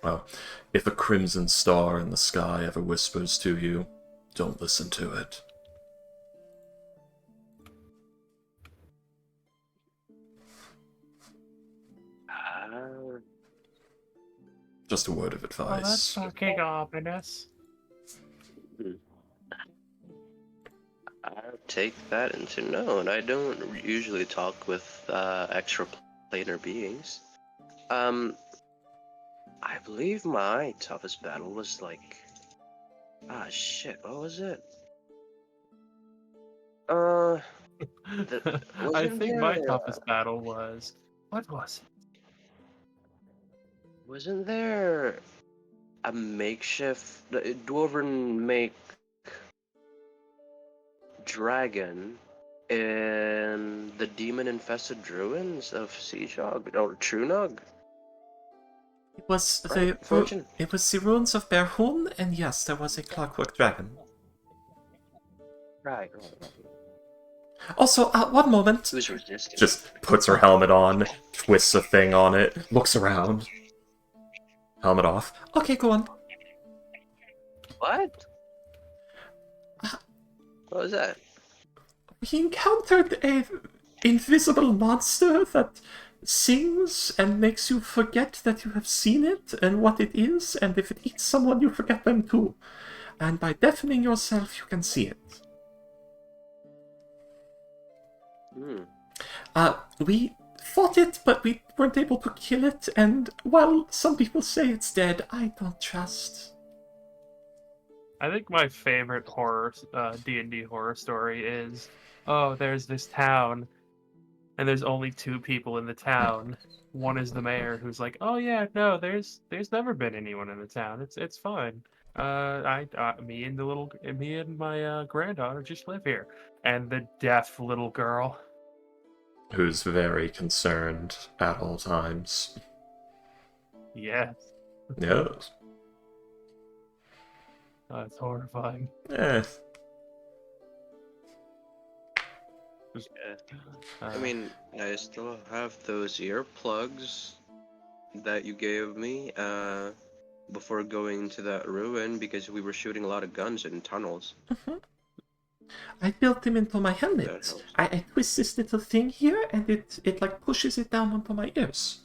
well, if a crimson star in the sky ever whispers to you, don't listen to it. Uh, Just a word of Oh, advice. that's fucking ominous. I'll take that into note. I don't usually talk with extra planar beings. I believe my toughest battle was like, shit, what was it? I Wasn't think my there, toughest battle was... What was it? wasn't there a makeshift dwarven make dragon in the demon-infested ruins of Seashog or Trunog? It was Right, Fortune. it was the ruins of Berhun, and yes, there was a clockwork dragon. Right. Also, one moment. Who's resisting? Just puts her helmet on, twists a thing on it, looks around. Helmet off. Okay, go on. What? What was that? We encountered a invisible monster that sings and makes you forget that you have seen it and what it is, and if it eats someone, you forget them too. And by deafening yourself, you can see it. We fought it, but we weren't able to kill it, and while some people say it's dead, I don't trust. I think my favorite horror, D&D horror story is, oh, there's this town, and there's only 2 people in the town. One is the mayor, who's like, oh yeah, no, there's never been anyone in the town. It's fine. Me and my granddaughter just live here, and the deaf little girl. Who's very concerned at all times. Yes, Yes. it's horrifying. Eh. I mean, I still have those earplugs that you gave me before going to that ruin because we were shooting a lot of guns in tunnels. I built them into my That helmet. helps. I twist this little thing here, and it like pushes it down onto my ears.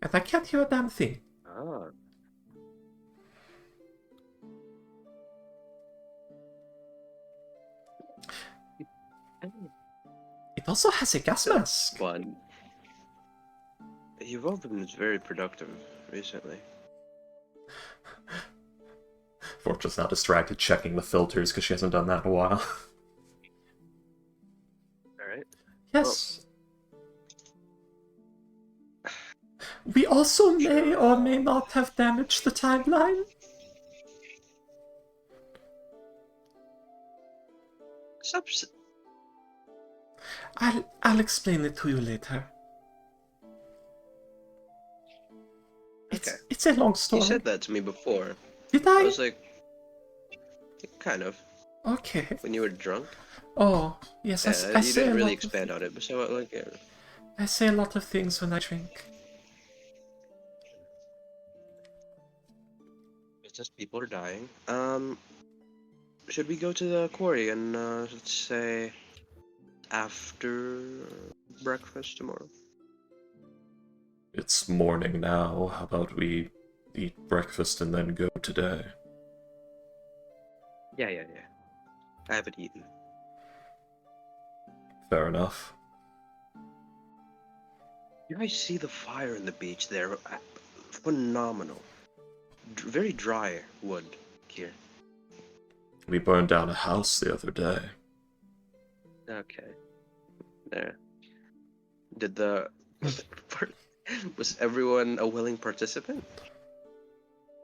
And I can't hear a damn thing. Ah. It also has a gas mask. Fun. You've all been very productive recently. Fortune's now distracted checking the filters because she hasn't done that in a while. Alright. Yes. We also may or may not have damaged the timeline. Stop. I'll explain it to you later. Okay. It's a long story. You said that to me before. Did I I? was like, kind of. Okay. When you were drunk. Oh, yes, Yeah, I you say didn't a really lot expand on it, but so like. I say a lot of things when I drink. It's just people are dying. Should we go to the quarry and let's say after breakfast tomorrow? It's morning now. How about we eat breakfast and then go today? Yeah. I haven't eaten. Fair enough. You guys see the fire in the beach there? Phenomenal. Very dry wood here. We burned down a house the other day. Okay. There. Did the... Was everyone a willing participant?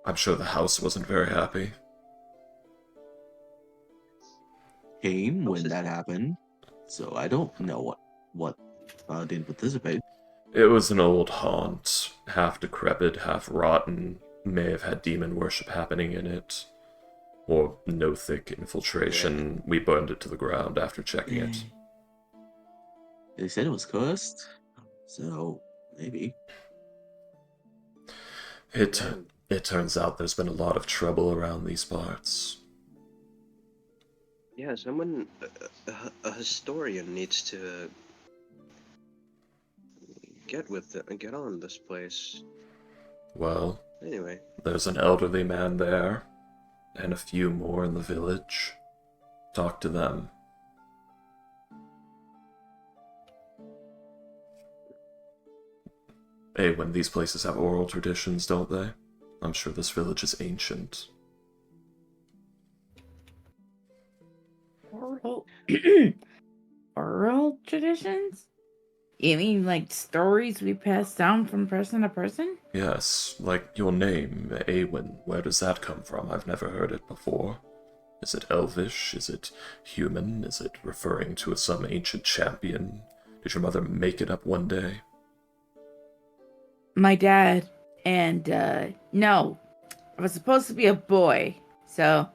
I'm sure the house wasn't very happy. Came when that happened, so I don't know what didn't participate. It was an old haunt. half decrepit, half rotten, may have had demon worship happening in it. Or no thick infiltration. We burned it to the ground after checking it. They said it was cursed, so maybe. It turns out there's been a lot of trouble around these parts. Yeah, someone, a historian needs to get on this place. Well, Anyway, there's an elderly man there, and a few more in the village. Talk to them. Hey, when these places have oral traditions, don't they? I'm sure this village is ancient. Oral, oral traditions? You mean like stories we pass down from person to person? Yes, like your name, Awen. Where does that come from? I've never heard it before. Is it elvish? Is it human? Is it referring to some ancient champion? Did your mother make it up one day? My dad and no, I was supposed to be a boy, so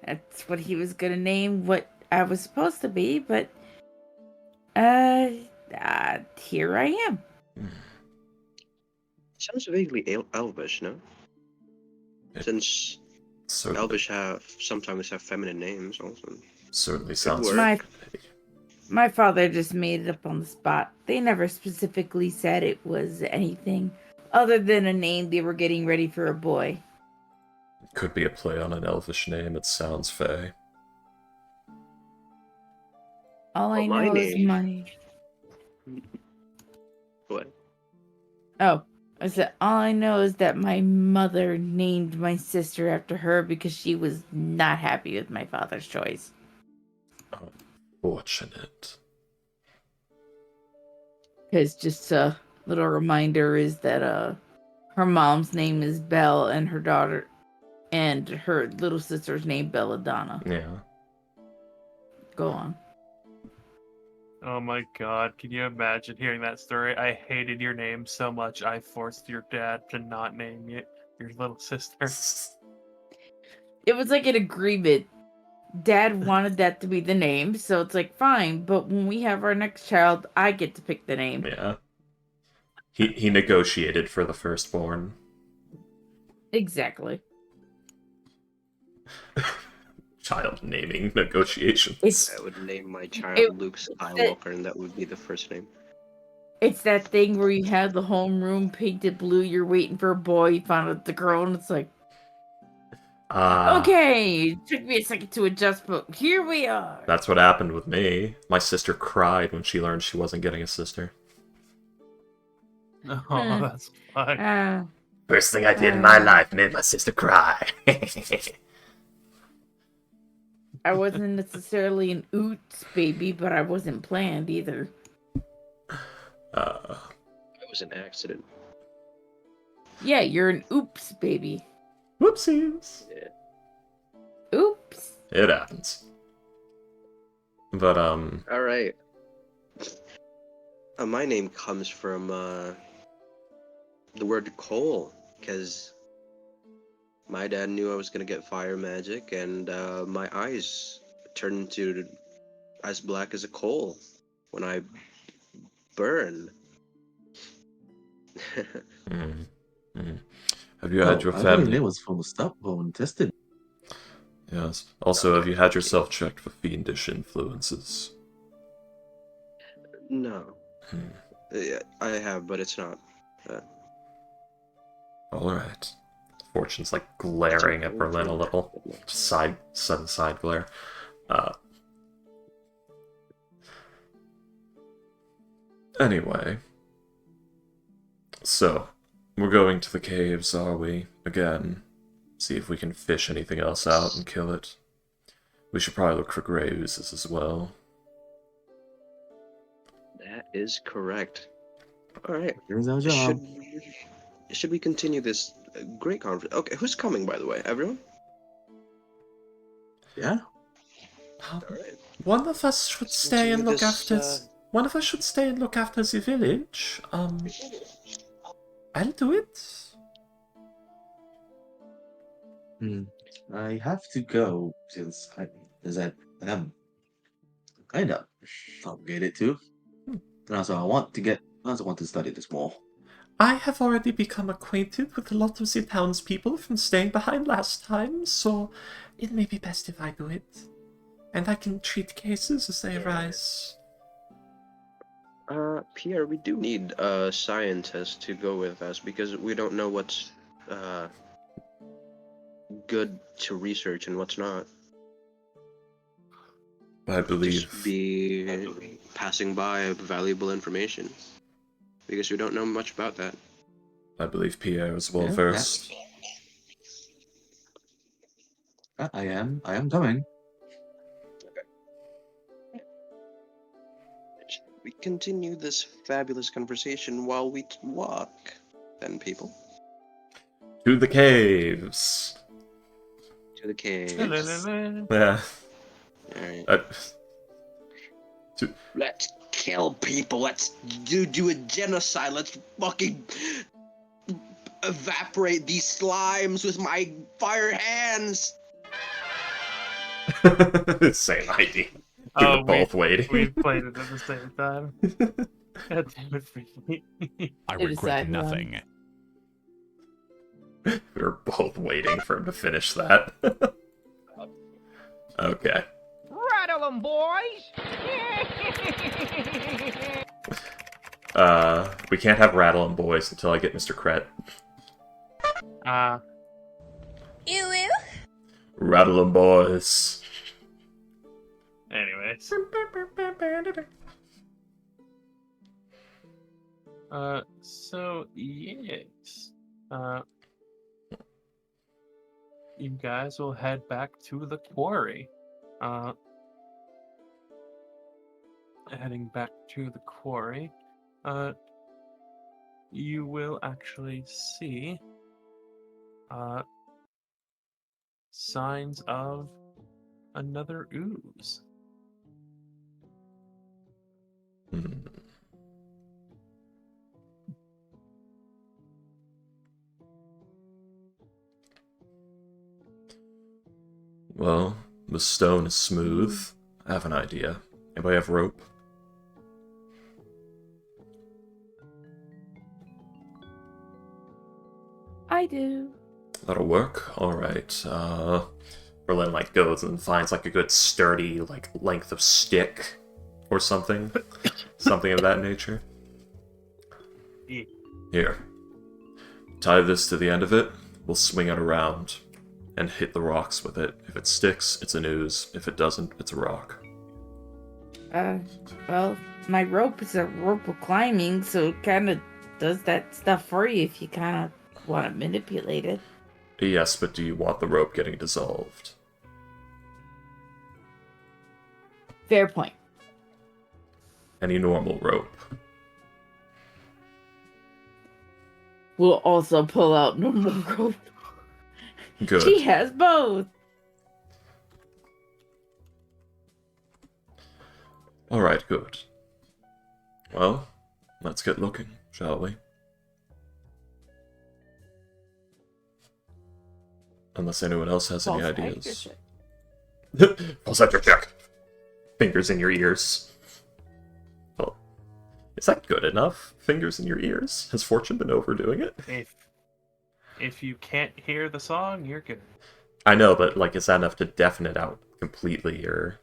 that's what he was gonna name what I was supposed to be, but here I am. sounds vaguely elvish, no? Since elvish sometimes have feminine names also. Certainly sounds. My father just made it up on the spot. They never specifically said it was anything other than a name they were getting ready for a boy. Could be a play on an elvish name. It sounds fey. All I know is my... What? Oh, I said all I know is that my mother named my sister after her because she was not happy with my father's choice. Unfortunate. Because just a little reminder is that her mom's name is Belle and her daughter and her little sister's name Belladonna. Yeah. Go on. Oh my god, can you imagine hearing that story? I hated your name so much I forced your dad to not name you your little sister. It was like an agreement. Dad wanted that to be the name, so it's like, fine, but when we have our next child, I get to pick the name. Yeah. He negotiated for the firstborn. Exactly. Child naming negotiations. I would name my child Luke Skywalker, and that would be the first name. It's that thing where you have the homeroom painted blue, you're waiting for a boy, you found out the girl, and it's like, okay, it took me a second to adjust, but here we are. That's what happened with me. My sister cried when she learned she wasn't getting a sister. Oh, that's fine. First thing I did in my life made my sister cry. I wasn't necessarily an oots baby, but I wasn't planned either. It was an accident. Yeah, you're an oops baby. Whoopsies. Yeah. Oops. It happens. But, Alright. My name comes from, the word coal, because my dad knew I was gonna get fire magic, and my eyes turned into as black as a coal when I burn. Have you had your I thought family? your name was from stop-bone testing. Yes. Also, have you had yourself checked for fiendish influences? No. I have, but it's not. Alright. Fortune's like glaring at Berlin a little. Sudden side glare. Anyway. So, we're going to the caves, are we? Again. See if we can fish anything else out and kill it. We should probably look for gray oozes as well. That is correct. Alright. Here's our job. Should we continue this great conference? Okay, who's coming, by the way? Everyone? Yeah. Alright. One of us should stay and look after. One of us should stay and look after the village. I'll do it. I have to go since I am kind of obligated to. And also, I also want to study this more. I have already become acquainted with a lot of the townspeople from staying behind last time, so it may be best if I do it. And I can treat cases as they arise. Pierre, we do need a scientist to go with us because we don't know what's good to research and what's not. I believe. Just be passing by valuable information. Because we don't know much about that. I believe Pierre is well Yeah, versed. I am coming. We continue this fabulous conversation while we walk, then, people. To the caves. To the cave. Yeah. Alright. Let's kill people. Let's do a genocide. Let's fucking evaporate these slimes with my fire hands. Same idea. Oh, We're both waiting. We played it at the same time. God damn it, Freaky. I It is regret sad, nothing. We were both waiting for him to finish that. Okay. Rattle 'em, boys! We can't have Rattle 'em Boys until I get Mr. Kret. You will? Rattle 'em Boys. Anyways. So, yes. You guys will head back to the quarry. Heading back to the quarry, you will actually see signs of another ooze. Well, the stone is smooth. I have an idea. Anybody have rope? I do. That'll work. Alright. Berlin, goes and finds, a good sturdy, length of stick or something. Something of that nature. Yeah. Here. Tie this to the end of it. We'll swing it around and hit the rocks with it. If it sticks, it's an ooze. If it doesn't, it's a rock. Well, my rope is a rope of climbing, so it kind of does that stuff for you if you kind of want to manipulate it. Yes, but do you want the rope getting dissolved? Fair point. Any normal rope? We'll also pull out normal rope. Good. She has both. Alright, good. Well, let's get looking, shall we? Unless anyone else has any False ideas. accuracy. Pulse out your check. Fingers in your ears. Well, is that good enough? Fingers in your ears? Has Fortune been overdoing it? If you can't hear the song, you're good. I know, but is that enough to deafen it out completely, or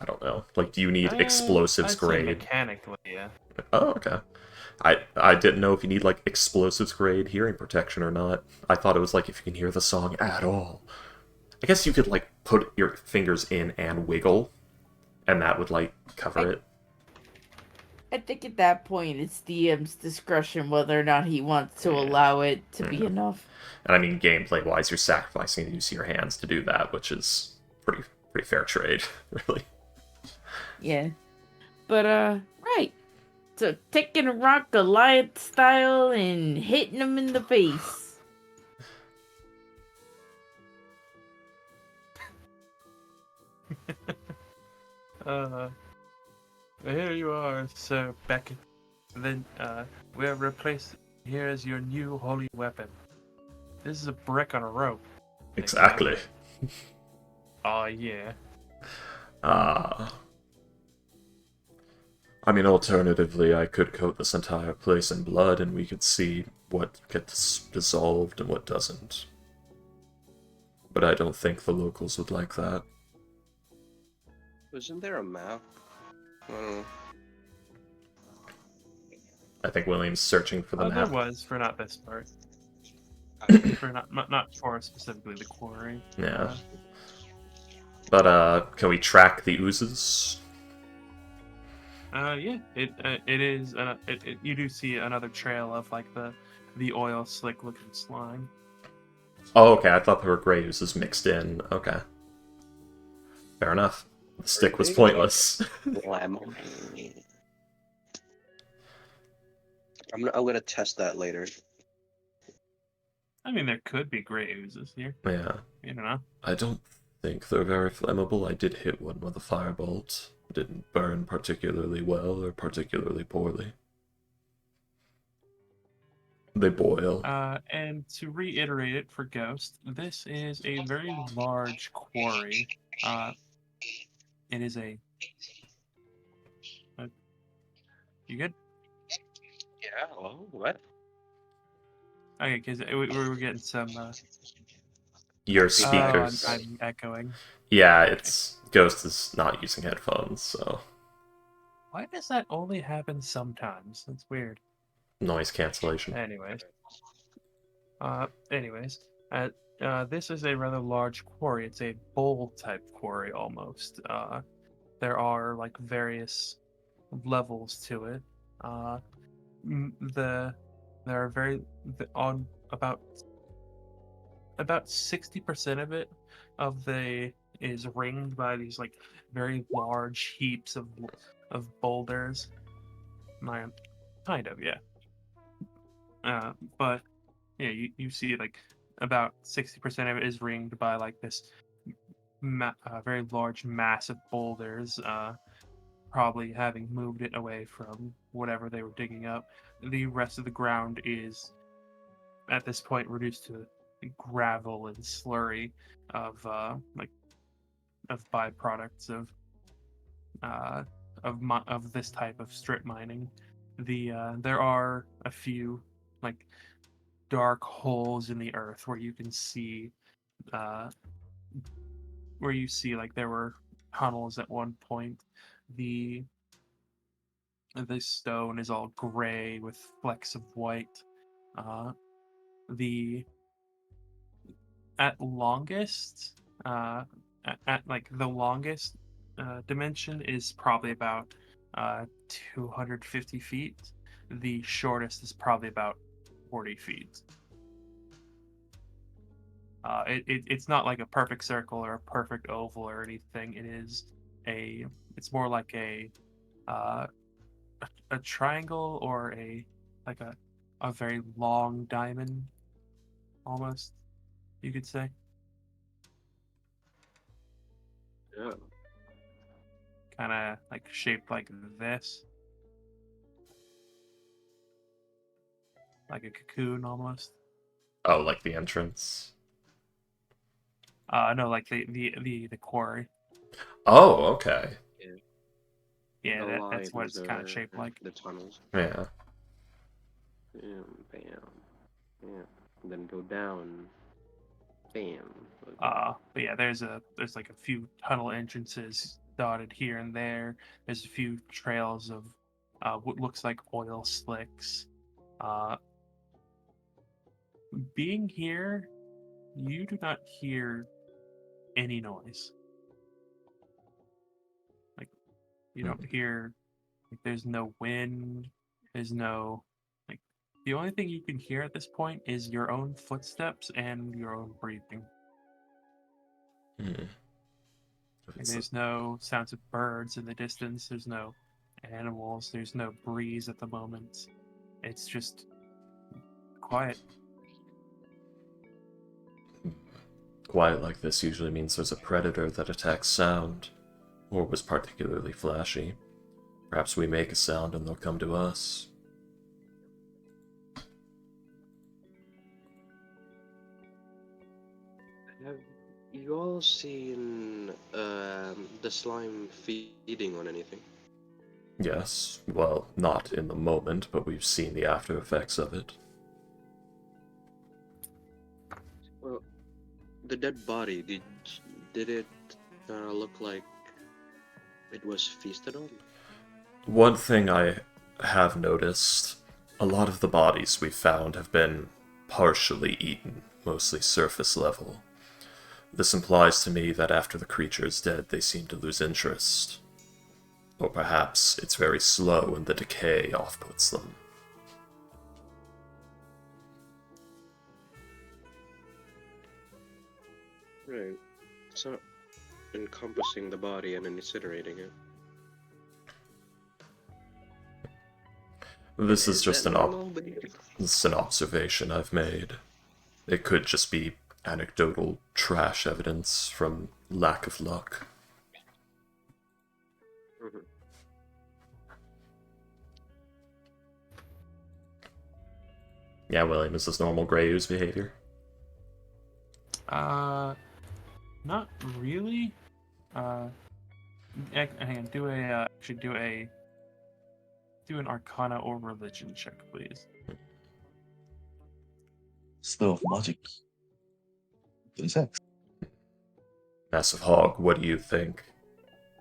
I don't know. Do you need explosives I'd say grade? mechanically, yeah. Oh, okay. I didn't know if you need explosives grade hearing protection or not. I thought it was if you can hear the song at all. I guess you could put your fingers in and wiggle, and that would cover it. I think at that point it's DM's discretion whether or not he wants to allow it to be enough. And I mean, gameplay wise, you're sacrificing the use of your hands to do that, which is pretty fair trade, really. Yeah. But right. So taking a rock Goliath style and hitting him in the face. Here you are, Sir Beckett. Then we'll replace Here is your new holy weapon. This is a brick on a rope. Exactly. Oh yeah. I mean, alternatively, I could coat this entire place in blood and we could see what gets dissolved and what doesn't. But I don't think the locals would like that. Wasn't there a map? I don't know. I think William's searching for the There map. was, for not this part. For not for specifically the quarry. Yeah. But, can we track the oozes? Yeah, it is. You do see another trail of like the oil slick looking slime. Oh, okay, I thought there were gray oozes mixed in. Okay. Fair enough. The stick was pointless. I'm gonna test that later. I mean, there could be gray oozes here. Yeah. You don't know. I don't think they're very flammable. I did hit one with a firebolt. It didn't burn particularly well or particularly poorly. They boil. And to reiterate it for Ghost, this is a very large quarry. It is a. You good? Yeah. Well, what? Okay, because we were getting some. Your speakers. I'm echoing. Yeah, it's Ghost is not using headphones, so Why does that only happen sometimes? That's weird. noise cancellation. Anyways, this is a rather large quarry. It's a bowl type quarry almost. There are like various levels to it. There are on about 60% of it is ringed by these like very large heaps of boulders. Kind of, yeah. But yeah, you see like about 60% of it is ringed by like this very large mass of boulders, probably having moved it away from whatever they were digging up. The rest of the ground is at this point reduced to gravel and slurry of byproducts of this type of strip mining. There are a few like dark holes in the earth where you can see like there were tunnels at one point. The stone is all gray with flecks of white. The at longest at like the longest dimension is probably about 250 feet. The shortest is probably about 40 feet. It's not like a perfect circle or a perfect oval or anything. It's more like a triangle or a very long diamond, almost, you could say. Yeah. Kind of like shaped like this, like a cocoon almost. Oh, like the entrance. No, like the quarry. Oh, okay. Yeah, that's what it's kind of shaped like. The tunnels. Yeah. Bam, bam. Yeah. And then go down. Bam. But yeah, there's like a few tunnel entrances dotted here and there. There's a few trails of what looks like oil slicks. Being here, you do not hear any noise. Like, you don't hear, like, there's no wind, there's no, like, the only thing you can hear at this point is your own footsteps and your own breathing. Hmm. And there's no sounds of birds in the distance, there's no animals, there's no breeze at the moment. It's just quiet. Quiet like this usually means there's a predator that attacks sound, or was particularly flashy. Perhaps we make a sound and they'll come to us. You all seen the slime feeding on anything? Yes, well, not in the moment, but we've seen the after effects of it. Well, the dead body, did it look like it was feasted on? One thing I have noticed, a lot of the bodies we've found have been partially eaten, mostly surface level. This implies to me that after the creature is dead, they seem to lose interest. Or perhaps it's very slow and the decay off-puts them. Right. It's not encompassing the body and incinerating it. This is just an behavior? this is an observation I've made. It could just be anecdotal trash evidence from lack of luck. Mhm. Yeah, William, is this normal Grey Ooze behavior? Not really. Hang on. Do an Arcana or Religion check, please. Spell of magic. 36. Massive Hog, what do you think?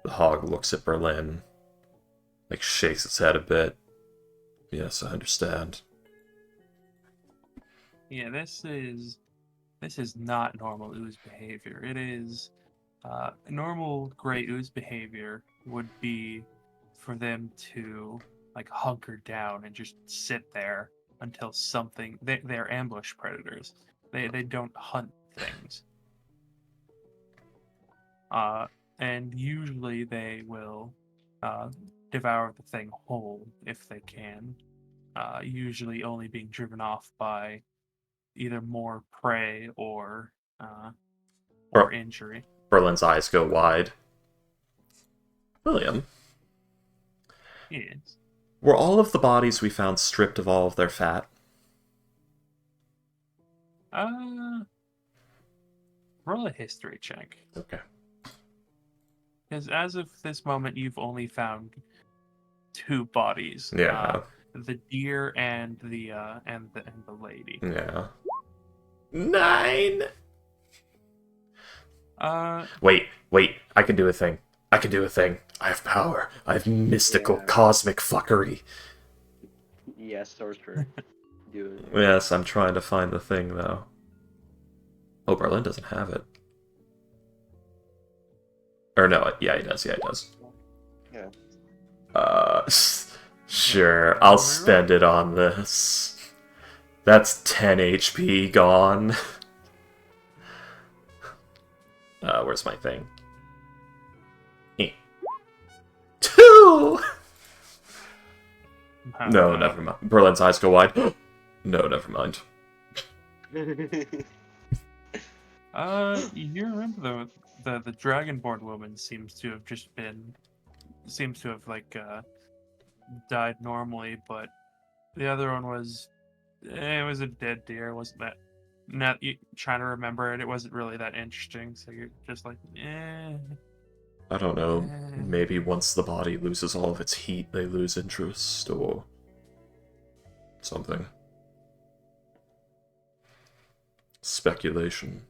The Hog looks at Berlin, shakes its head a bit. Yes, I understand. Yeah, this is not normal ooze behavior. It is normal gray ooze behavior would be for them to hunker down and just sit there until something. They're ambush predators. They don't hunt things. And usually they will devour the thing whole if they can. Usually only being driven off by either more prey or injury. Berlin's eyes go wide. William, Yes. were all of the bodies we found stripped of all of their fat? Roll a history check. Okay. Because as of this moment, you've only found 2 bodies. Yeah. The deer and the lady. Yeah. 9! Wait, I can do a thing. I have power. I have mystical, Yeah. cosmic fuckery. Yes, sorcerer. Dude. Yes, I'm trying to find the thing, though. Oh, Berlin doesn't have it. Or no, yeah, he does. Yeah. Sure, I'll spend it on this. That's 10 HP gone. Where's my thing? 2! No, never mind. Berlin's eyes go wide. No, never mind. You remember the Dragonborn woman seems to have died normally, but the other one was it was a dead deer. Wasn't that? Not you trying to remember it. It wasn't really that interesting. So you're just like, eh. I don't know. Maybe once the body loses all of its heat, they lose interest, or something. Speculation.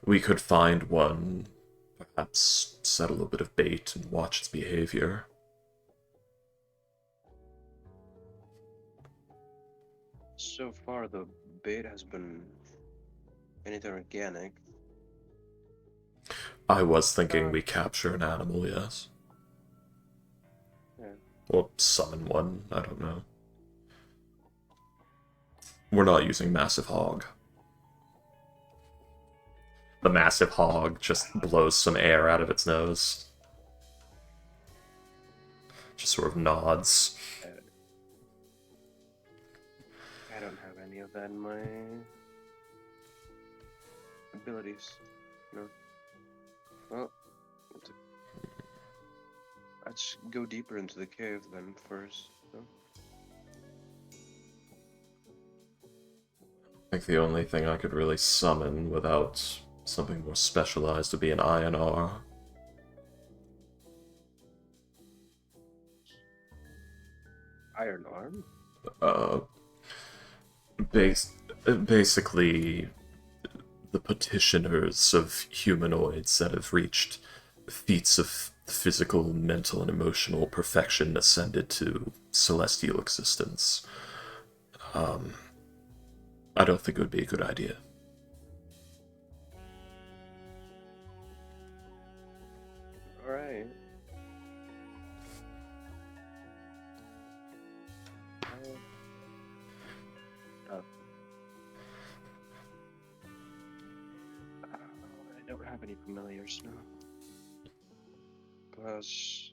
We could find one, perhaps set a little bit of bait and watch its behavior. So far, the bait has been anything organic. I was thinking we capture an animal, yes. Yeah. Or summon one, I don't know. We're not using Massive Hog. The Massive Hog just blows some air out of its nose. Just sort of nods. I don't have any of that in my abilities. No. Well, let's go deeper into the cave then first. No? I think the only thing I could really summon without Something more specialized would be an INR. Iron Arm? Uh, basically, the petitioners of humanoids that have reached feats of physical, mental, and emotional perfection ascended to celestial existence. I don't think it would be a good idea. Alright. I don't have any familiars now. Plus,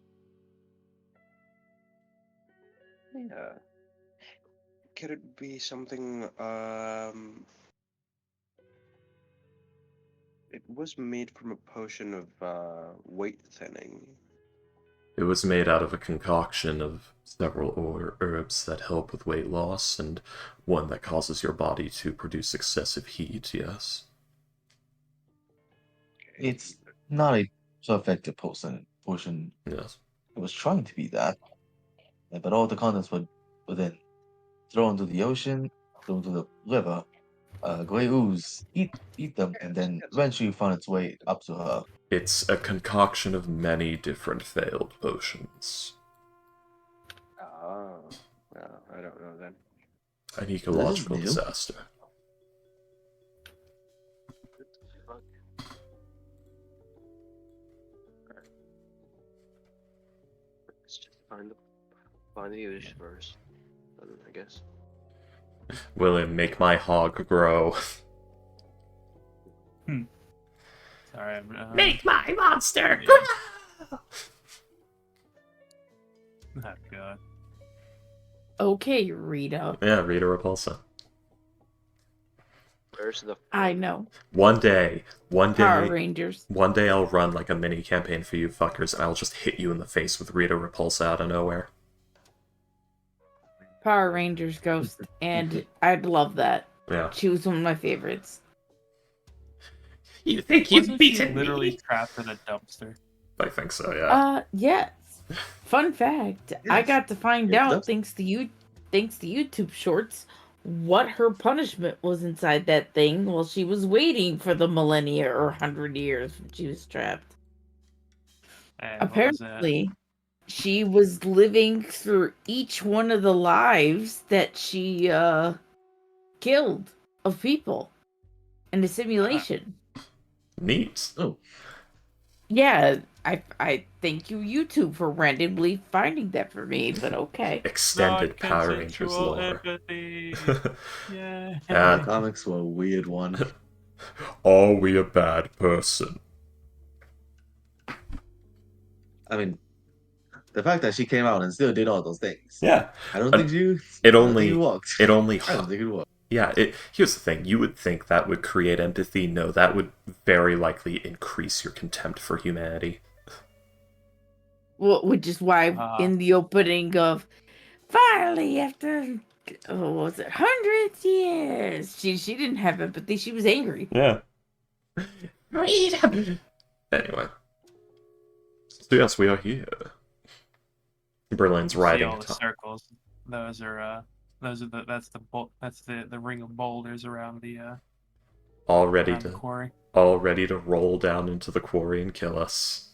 yeah. Could it be something? It was made from a potion of weight thinning. It was made out of a concoction of several herbs that help with weight loss, and one that causes your body to produce excessive heat, yes. It's not a so effective potion. Yes. It was trying to be that, but all the contents were then thrown into the ocean, thrown into the river. Gray ooze eat them, and then eventually found its way up to her. It's a concoction of many different failed potions. Oh, well, I don't know then. An ecological new. disaster. Fuck. Let's just find the use first, I guess. Will it make my hog grow? Sorry, Make my monster yeah. grow! Oh god. Okay, Rita. Yeah, Rita Repulsa. Where's the? I know. One day, Power Rangers. one day I'll run like a mini campaign for you fuckers, and I'll just hit you in the face with Rita Repulsa out of nowhere. Power Rangers Ghost, and I'd love that. Yeah. She was one of my favorites. You think Wasn't she literally trapped in a dumpster? I think so, yeah. Yes. Fun fact, I Yes. got to find Yeah, out that's- thanks to YouTube shorts what her punishment was inside that thing while she was waiting for the millennia or 100 years when she was trapped. And what was that? Apparently, she was living through each one of the lives that she killed of people in a simulation. Neat. Oh, Yeah, I thank you YouTube for randomly finding that for me, but okay. Extended Power Rangers Non-consensual lore. empathy. Yeah. Yeah. Comics were a weird one. Are we a bad person? I mean, the fact that she came out and still did all those things. Yeah. I don't Uh, think you. It I don't only. think it worked. It only. I don't think it worked. Yeah, here's the thing. You would think that would create empathy. No, that would very likely increase your contempt for humanity. Well, which is why Uh-huh. in the opening of finally after what was it, 100 years, she didn't have empathy. She was angry. Yeah. Freedom! Anyway. So yes, we are here. Berlin's See riding all the top. circles. That's the ring of boulders around the All ready around the to quarry. roll down into the quarry and kill us.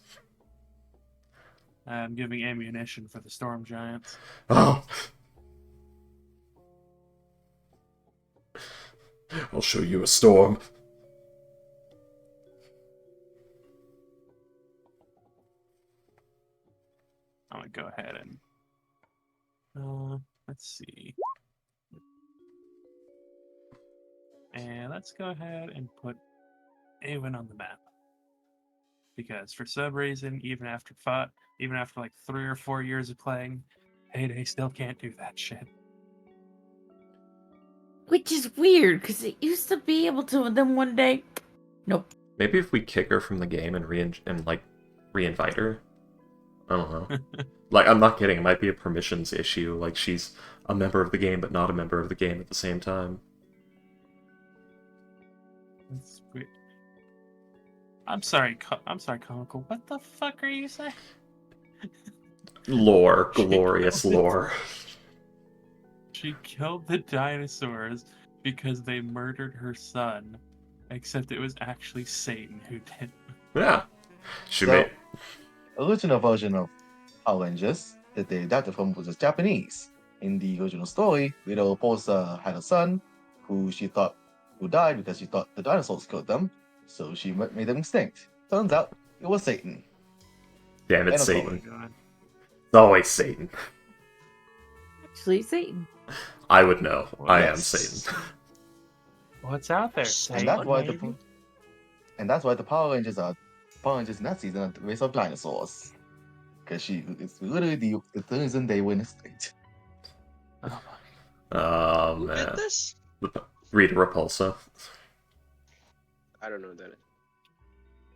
I'm giving ammunition for the storm giants. Oh! I'll show you a storm. I'm gonna go ahead and let's see. And let's go ahead and put Avon on the map. Because for some reason, even after like 3 or 4 years of playing, Payday still can't do that shit. Which is weird, because it used to be able to, and then one day, nope. Maybe if we kick her from the game and re-invite her. I don't know. Like, I'm not kidding. It might be a permissions issue. Like, she's a member of the game, but not a member of the game at the same time. That's weird. I'm sorry, comical. What the fuck are you saying? Lore, She glorious killed it. lore. She killed the dinosaurs because they murdered her son, except it was actually Satan who did. Yeah. She So, made. original version of Power Rangers that they adapted from was Japanese. In the original story, Widow Posa had a son who died because she thought the dinosaurs killed them, so she made them extinct. Turns out it was Satan. Damn it, End of story. Satan. God. It's always Satan. Actually, Satan. I would know. I am Yes. Satan. What's out there? And Satan, that's why maybe? the Power Rangers in that season are the race of dinosaurs. Because it's literally the reason they went extinct. Oh, Oh, Who did man. this? Rita Repulsa. I don't know who that is.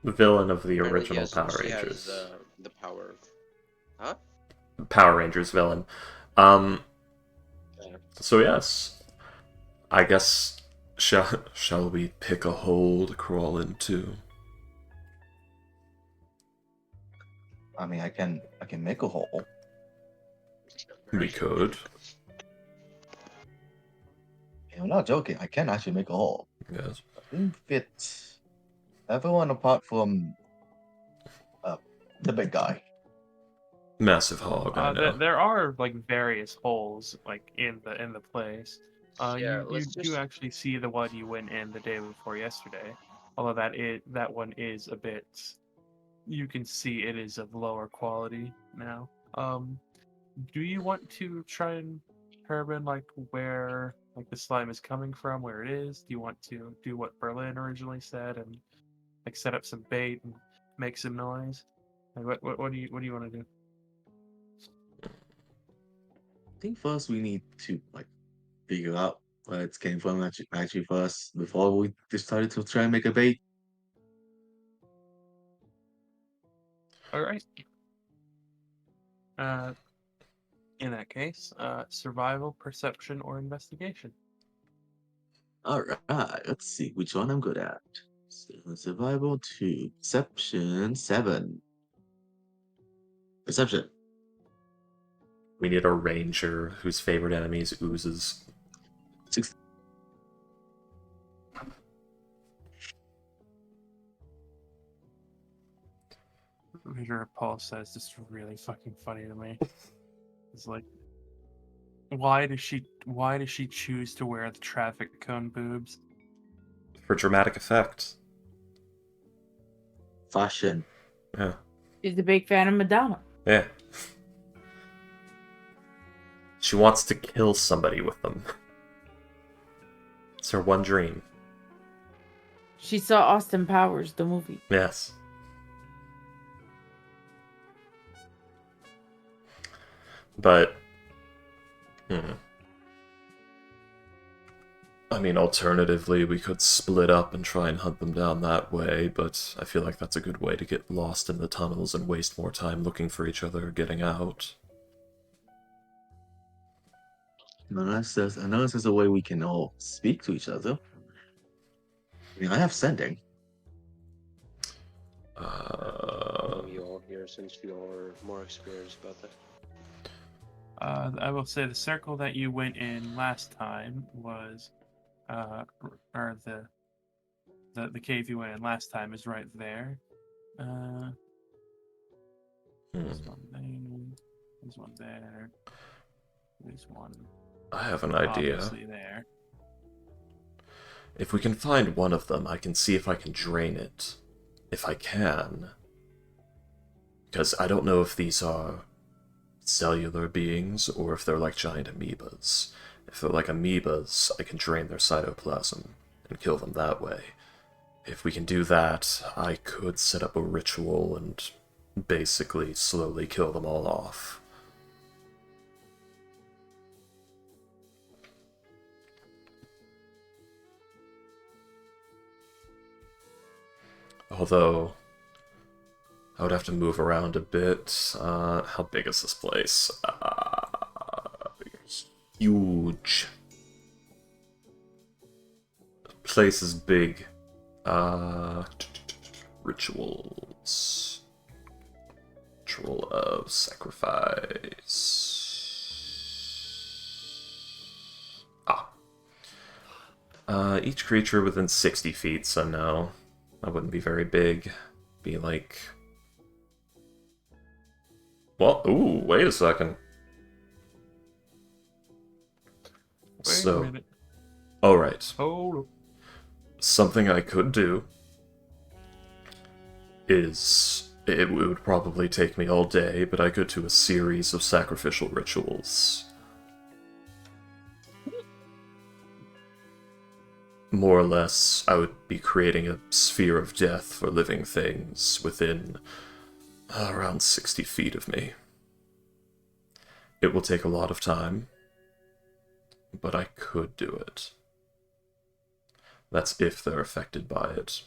The villain of the Apparently original Power she Rangers. has the power. Huh? Power Rangers villain. Yeah. So yes. I guess shall we pick a hole to crawl into? I mean, I can make a hole. We could. I'm not joking. I can actually make a hole. Yes. I can fit everyone apart from the big guy. Massive hog, I know. there are like various holes like in the place. Yeah, You let's do just- actually see the one you went in the day before yesterday. Although that one is a bit, you can see it is of lower quality now. Do you want to try and determine like where like the slime is coming from, where it is? Do you want to do what Berlin originally said and like set up some bait and make some noise? Like, what do you want to do? I think first we need to figure out where it's came from actually first before we decided to try and make a bait. All right. In that case, survival, perception, or investigation. All right, let's see which one I'm good at. Survival 2, perception 7. Perception. We need a ranger whose favorite enemy is oozes. 6. Reader Paul says this is really fucking funny to me. It's like, why does she choose to wear the traffic cone boobs? For dramatic effect. Fashion. Yeah. She's a big fan of Madonna. Yeah. She wants to kill somebody with them. It's her one dream. She saw Austin Powers, the movie. Yes. But, I mean, alternatively, we could split up and try and hunt them down that way, but I feel like that's a good way to get lost in the tunnels and waste more time looking for each other getting out. Unless there's a way we can all speak to each other. I mean, I have sending. You all here since you're more experienced about that. I will say the circle that you went in last time was, or the cave you went in last time is right there. There's one there. There's one there. There's one. I have an idea. Obviously there. If we can find one of them, I can see if I can drain it. If I can. Because I don't know if these are cellular beings or if they're like giant amoebas. If they're like amoebas, I can drain their cytoplasm and kill them that way. If we can do that, I could set up a ritual and basically slowly kill them all off. Although, I would have to move around a bit. How big is this place? Huge. The place is big. Rituals. Ritual of sacrifice. Each creature within 60 feet, so no. That wouldn't be very big. Be like... Well, ooh, wait a second. Wait a minute. Alright. Hold up. Something I could do is... It would probably take me all day, but I could do a series of sacrificial rituals. More or less, I would be creating a sphere of death for living things within around 60 feet of me. It will take a lot of time, but I could do it. That's if they're affected by it.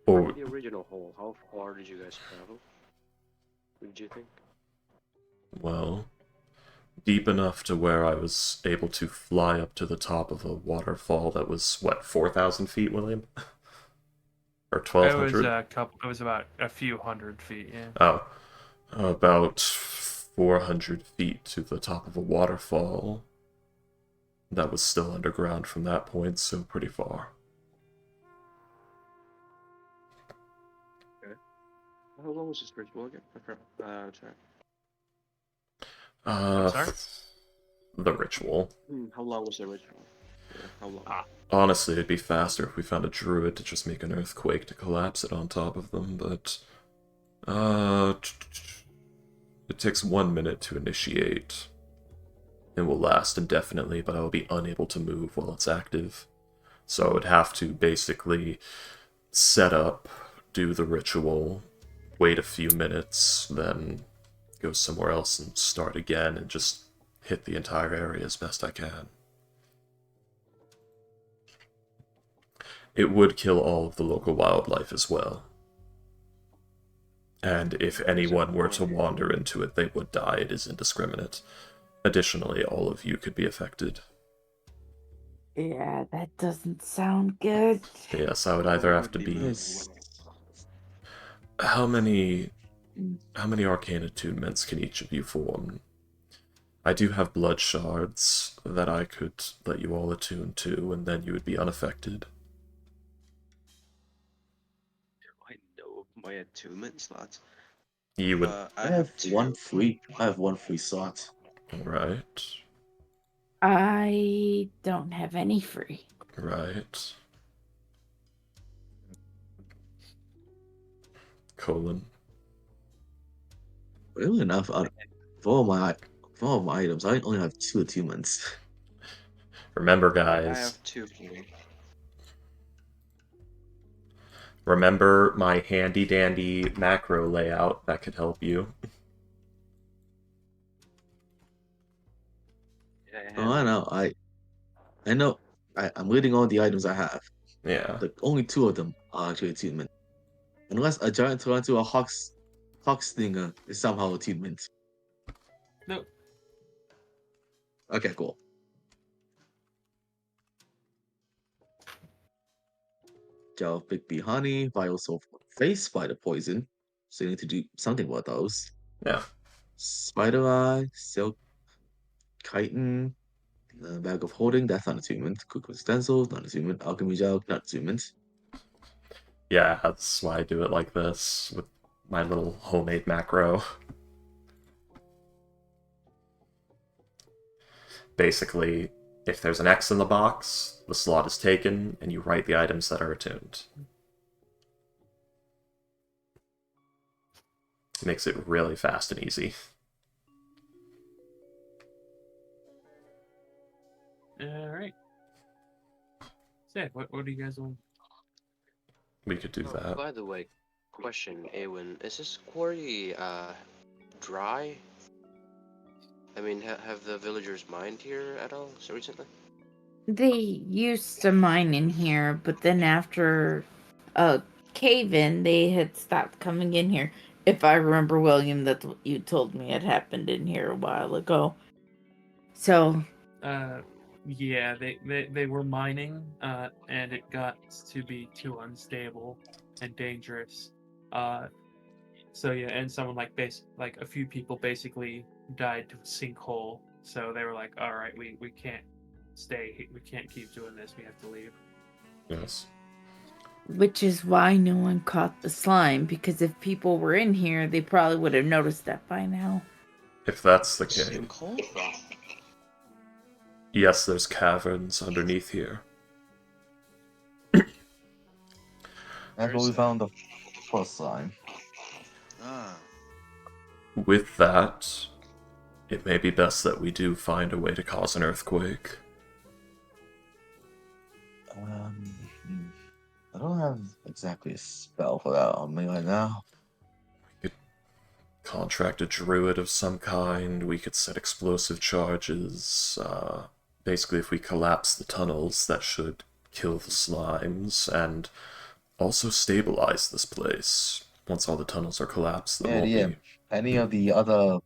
Or The original hole, how far did you guys travel? What did you think? well, deep enough to where I was able to fly up to the top of a waterfall that was, what, 4,000 feet, William? Or It 1,200? it was about a few hundred feet. Yeah. Oh, about 400 feet to the top of a waterfall that was still underground from that point, so pretty far. How long was this ritual again? Sorry. Sorry? The ritual. How long was the ritual? Yeah, how long? Honestly, it'd be faster if we found a druid to just make an earthquake to collapse it on top of them, but... It takes 1 minute to initiate. It will last indefinitely, but I will be unable to move while it's active. So I would have to basically set up, do the ritual, wait a few minutes, then go somewhere else and start again and just hit the entire area as best I can. It would kill all of the local wildlife as well. And if anyone were to wander into it, they would die. It is indiscriminate. Additionally, all of you could be affected. Yeah, that doesn't sound good. Yes, I would either have to be... Yes. How many arcane attunements can each of you form? I do have blood shards that I could let you all attune to, and then you would be unaffected. I know my attunement slots. You would... I have two. one free. I have one free slot. Right. I don't have any free. Right. Colon. Really enough, out of all my items, I only have 2 attunements. Remember, I guys. have 2 here. Remember my handy-dandy macro layout that could help you. Oh, I know. I know. I'm reading all the items I have. Yeah. Only 2 of them are actually attunement. Unless a giant tarantula hawk's stinger is somehow attunement. Nope. Okay, cool. Gel Big Bee Honey, Vial Sulfur Face Spider Poison. So you need to do something about those. Yeah. Spider Eye, Silk Chitin, Bag of Holding, that's not attunement. Cook with Stencils, not attunement. Alchemy Gel, not attunement. Yeah, that's why I do it like this, with my little homemade macro. Basically, if there's an X in the box, the slot is taken, and you write the items that are attuned. It makes it really fast and easy. Alright. So, what do you guys want? We could do that. By the way, question, Awen, is this quarry dry? I mean, have the villagers mined here at all so recently? They used to mine in here, but then after a cave-in, they had stopped coming in here. If I remember, William, that's what you told me had happened in here a while ago. So, Yeah, they were mining, and it got to be too unstable and dangerous. So yeah, and someone like a few people basically died to a sinkhole. So they were like, "All right, we can't stay. We can't keep doing this. We have to leave." Yes. Which is why no one caught the slime, because if people were in here, they probably would have noticed that by now. If that's the case. Sinkhole? Yes, there's caverns underneath here. That's where we found the first slime. Ah. With that, it may be best that we do find a way to cause an earthquake. I don't have exactly a spell for that on me right now. We could contract a druid of some kind, we could set explosive charges. Basically, if we collapse the tunnels, that should kill the slimes, and also stabilize this place. Once all the tunnels are collapsed, there won't be... Any of the other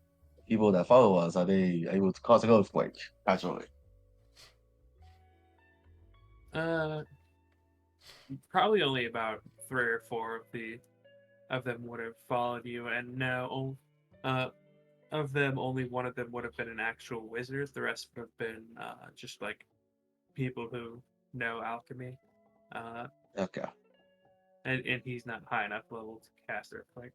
people that follow us, are they able to cause an earthquake? Actually. Probably only about 3 or 4 of them would have followed you, and no, of them, only one of them would have been an actual wizard. The rest would have been just like people who know alchemy. Okay. And he's not high enough level to cast earthquake.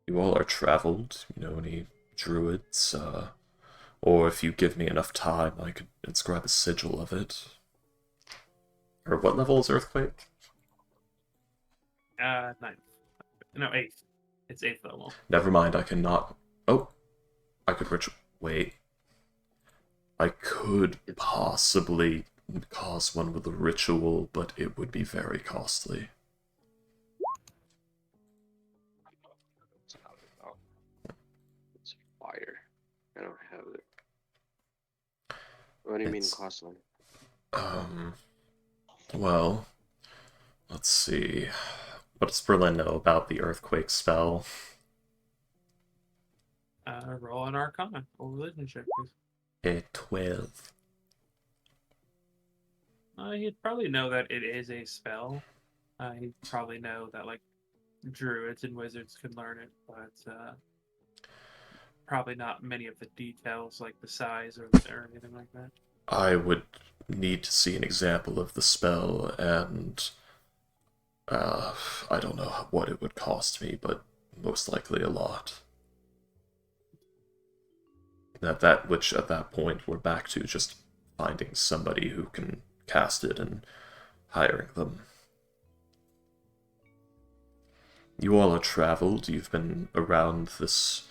You all are traveled, you know, any druids, or if you give me enough time, I could inscribe a sigil of it. Or what level is earthquake? 9th. No, 8th. It's 8th level. Never mind, I cannot... Oh! I could wait. I could possibly cause one with a ritual, but it would be very costly. It's fire. I don't have it. What do you mean costly? Well, let's see. What does Berlin know about the earthquake spell? Roll an Arcana or religion check, please. A 12. He'd probably know that it is a spell. He'd probably know that like druids and wizards can learn it, but probably not many of the details like the size or anything like that. I would need to see an example of the spell, and I don't know what it would cost me, but most likely a lot. Which at that point we're back to just finding somebody who can cast it and hiring them. You all are traveled, you've been around this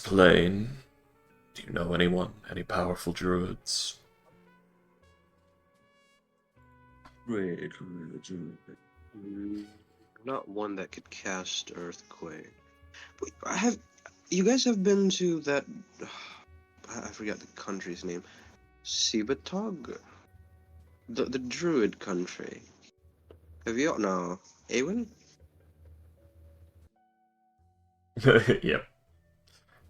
plane. Do you know anyone? Any powerful druids? Not one that could cast earthquake. But you guys have been to that? I forgot the country's name. Sibatog, the druid country. Have you? No, Awen. Yep.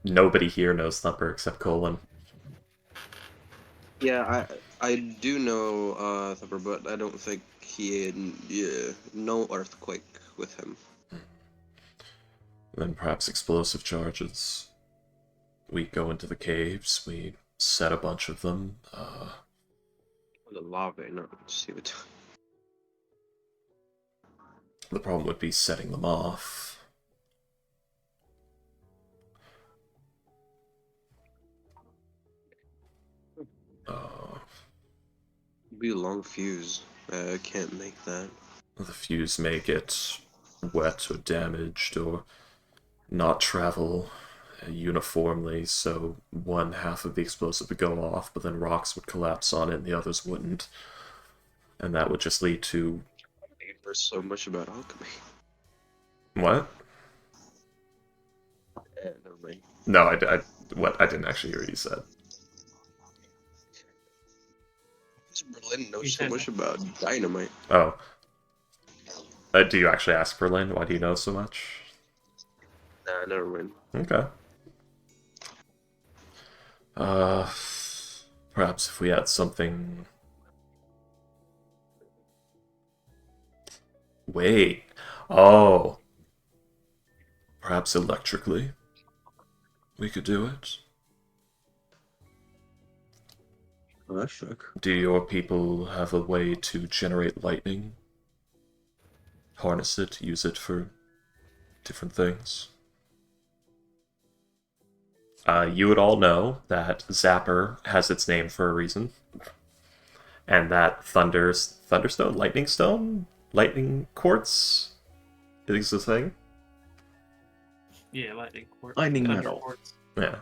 Nobody here knows Thumper except Colin. Yeah, I do know Thumper, but I don't think he had no earthquake with him. Then perhaps explosive charges. We go into the caves, we set a bunch of them. The lava, not Sibatog. The problem would be setting them off. Be a long fuse. I can't make that. The fuse may get wet or damaged or not travel uniformly, so one half of the explosive would go off, but then rocks would collapse on it and the others wouldn't. And that would just lead to... There's so much about alchemy. What? Never mind. No, I didn't actually hear what you said. Berlin knows so much about dynamite. Oh. Do you actually ask Berlin? Why do you know so much? Nah, never mind. Okay. Perhaps if we had something... Wait. Oh. Perhaps electrically. We could do it. Electric. Do your people have a way to generate lightning? Harness it, use it for different things? You would all know that Zapper has its name for a reason. And that Thunderstone? Lightning Stone? Lightning Quartz? Is a thing? Yeah, lightning quartz. Lightning thunder metal. quartz. Yeah.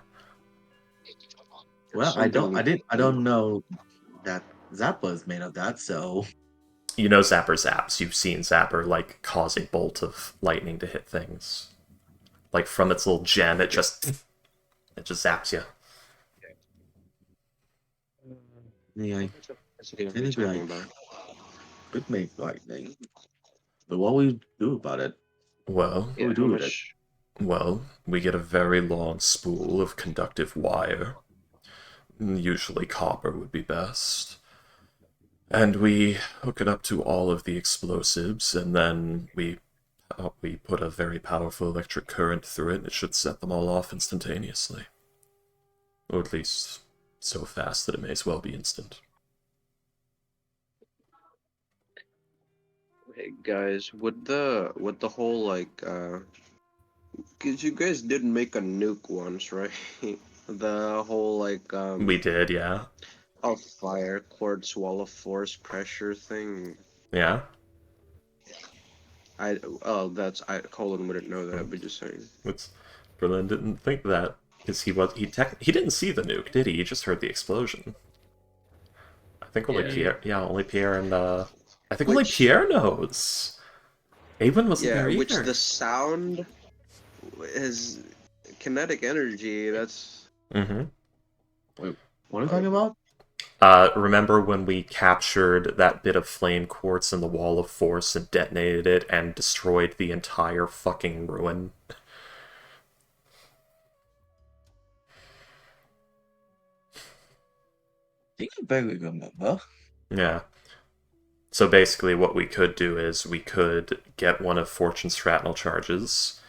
Well, I don't know that Zappa is made of that, so You know Zapper zaps. You've seen Zapper, like, cause a bolt of lightning to hit things. Like, from its little gem, it just zaps you. yeah, I That's what think we're we talking about. could make lightning. But what we do about it? Well, What we How do with it? much? well, we get a very long spool of conductive wire. Usually copper would be best. And we hook it up to all of the explosives, and then we put a very powerful electric current through it, and it should set them all off instantaneously. Or at least so fast that it may as well be instant. Hey guys, would the whole like cause you guys did make a nuke once, right? The whole like We did, yeah. oh, fire quartz wall of force pressure thing. Yeah? Colin wouldn't know that, but just saying. It's, Berlin didn't think that, because he didn't see the nuke, did he? He just heard the explosion. I think only Yeah. Pierre and, I think only Pierre knows. Awen wasn't there either. Which the sound is kinetic energy, that's... Mm-hmm. Wait, what are you talking about? Remember when we captured that bit of flame quartz in the wall of force and detonated it and destroyed the entire fucking ruin? I think I barely remember. Yeah. So basically what we could do is we could get one of Fortune's shrapnel charges,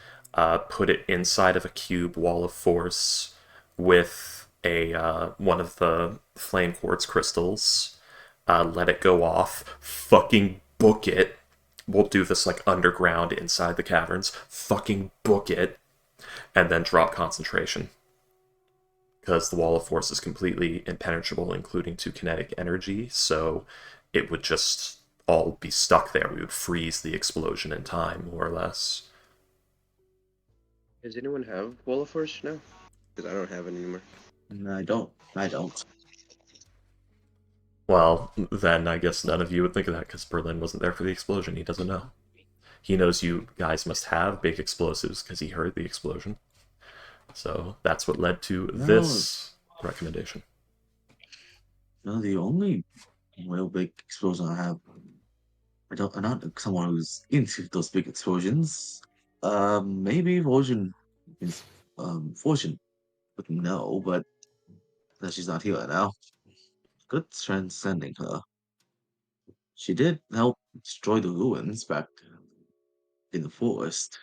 put it inside of a cube wall of force with one of the flame quartz crystals, let it go off, fucking book it. We'll do this like underground inside the caverns, fucking book it, and then drop concentration. Because the wall of force is completely impenetrable, including to kinetic energy, so it would just all be stuck there. We would freeze the explosion in time, more or less. Does anyone have wall of force now? Because I don't have it anymore. No, I don't. Well, then I guess none of you would think of that, because Berlin wasn't there for the explosion. He doesn't know. He knows you guys must have big explosives, because he heard the explosion. So that's what led to this recommendation. No, the only real big explosion I have. I'm not someone who's into those big explosions. Maybe Fortune is Fortune would know, but that she's not here right now. Good transcending her. She did help destroy the ruins back in the forest.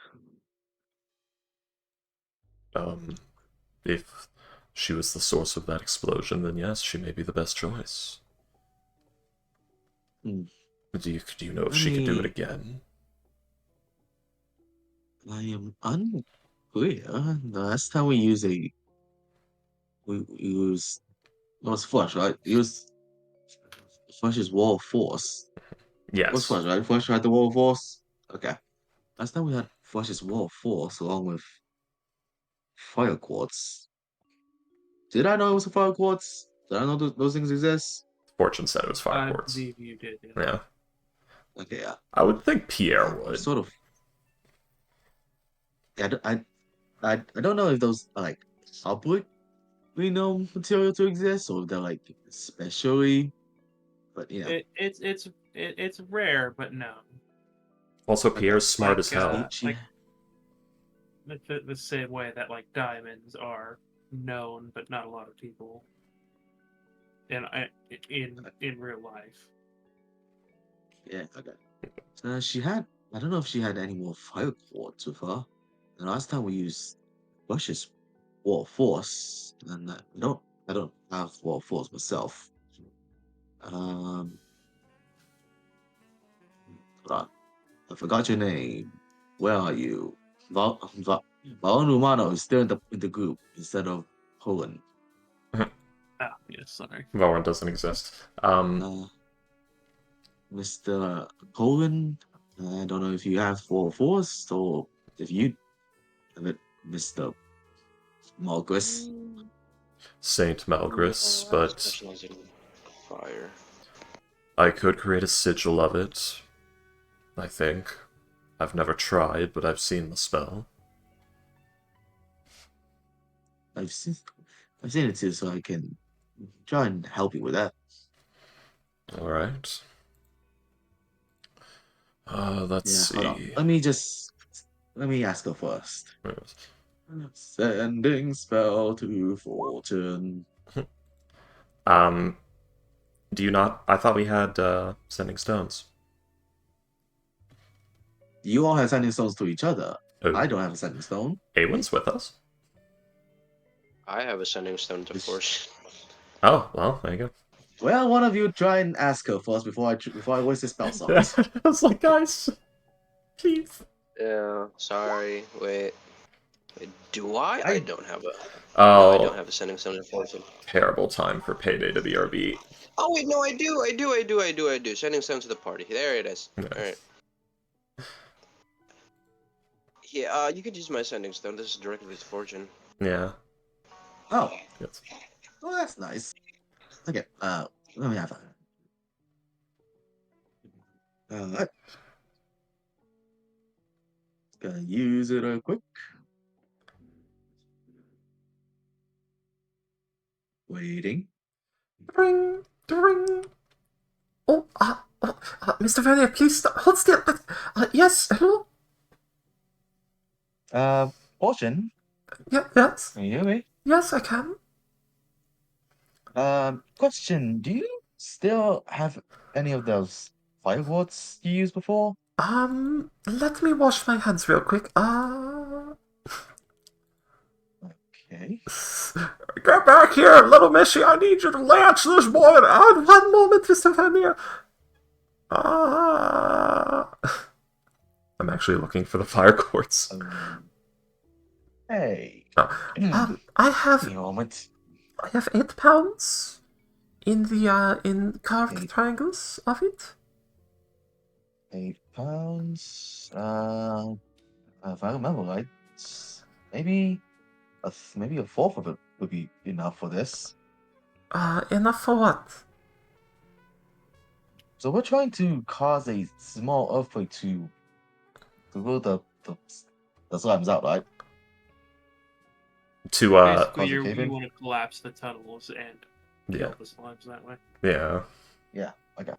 If she was the source of that explosion, then yes, she may be the best choice. Hmm. Do you know if she could do it again? I am unclear. The last time we used we used it was Flush, right? We used Flush's wall of force. Yes. What's Flush, right? Flush had the wall of force? Okay. Last time we had Flush's wall of force along with fire quartz. Did I know it was a fire quartz? Did I know those things exist? Fortune said it was fire I quartz. believe you did. Yeah. Okay, yeah. I would think Pierre would. Sort of. Yeah, I don't know if those are like publicly known material to exist or if they're like especially, but yeah. It's rare, but known. Also, Pierre's smart Like, as hell. The same way that like diamonds are known, but not a lot of people. in real life. Yeah, okay. She had. I don't know if she had any more fire quartz with her. The last time we used Bush's War Force, and I don't have War Force myself. Hold on. I forgot your name. Where are you? Valon Romano is still in the group instead of Hogan. Ah, yes, sorry. Valorant doesn't exist. Mr. Hogan, I don't know if you have War Force or if you have it, Mr. Malgris. Saint Malgris, I but specialize in fire. I could create a sigil of it. I think. I've never tried, but I've seen the spell. I've seen it too, so I can try and help you with that. Alright. Let's Hold on. see. Let me ask her first. Sending spell to Fortune. Do you not? I thought we had sending stones. You all have sending stones to each other. Oh. I don't have a sending stone. Awen's with us. I have a sending stone to force. Oh, well, there you go. Well, one of you try and ask her first before I waste a spell slot. I was like, guys, please. Yeah, sorry. Wait, do I? I don't have a. Oh, No, I don't have a sending stone to fortune. Terrible time for payday to BRB. Oh wait, no, I do. Sending stone to the party. There it is. Nice. All right. Yeah, you could use my sending stone. This is directly to fortune. Yeah. Oh. Yes. Well, that's nice. Okay, let me have that. Gonna use it real quick. Waiting. Ring, ring. Oh, Mr. Vernier, please hold still. Yes, hello? Fortune, Yeah, yes. can you hear me? Yes, I can. Question, do you still have any of those fire quartz you used before? Let me wash my hands real quick. Okay. Get back here, little missy. I need you to latch this boy. One moment, Mr. Vernier. I'm actually looking for the fire quartz. Hey. I have Give me a moment. 8 pounds in the in carved triangles of it. 8 pounds. If I remember right, maybe maybe a fourth of it would be enough for this. Enough for what? So we're trying to cause a small earthquake to rule the slimes out, right? To Basically, Cause a cave you in? want to collapse the tunnels and kill the slimes that way. Yeah. Yeah, okay.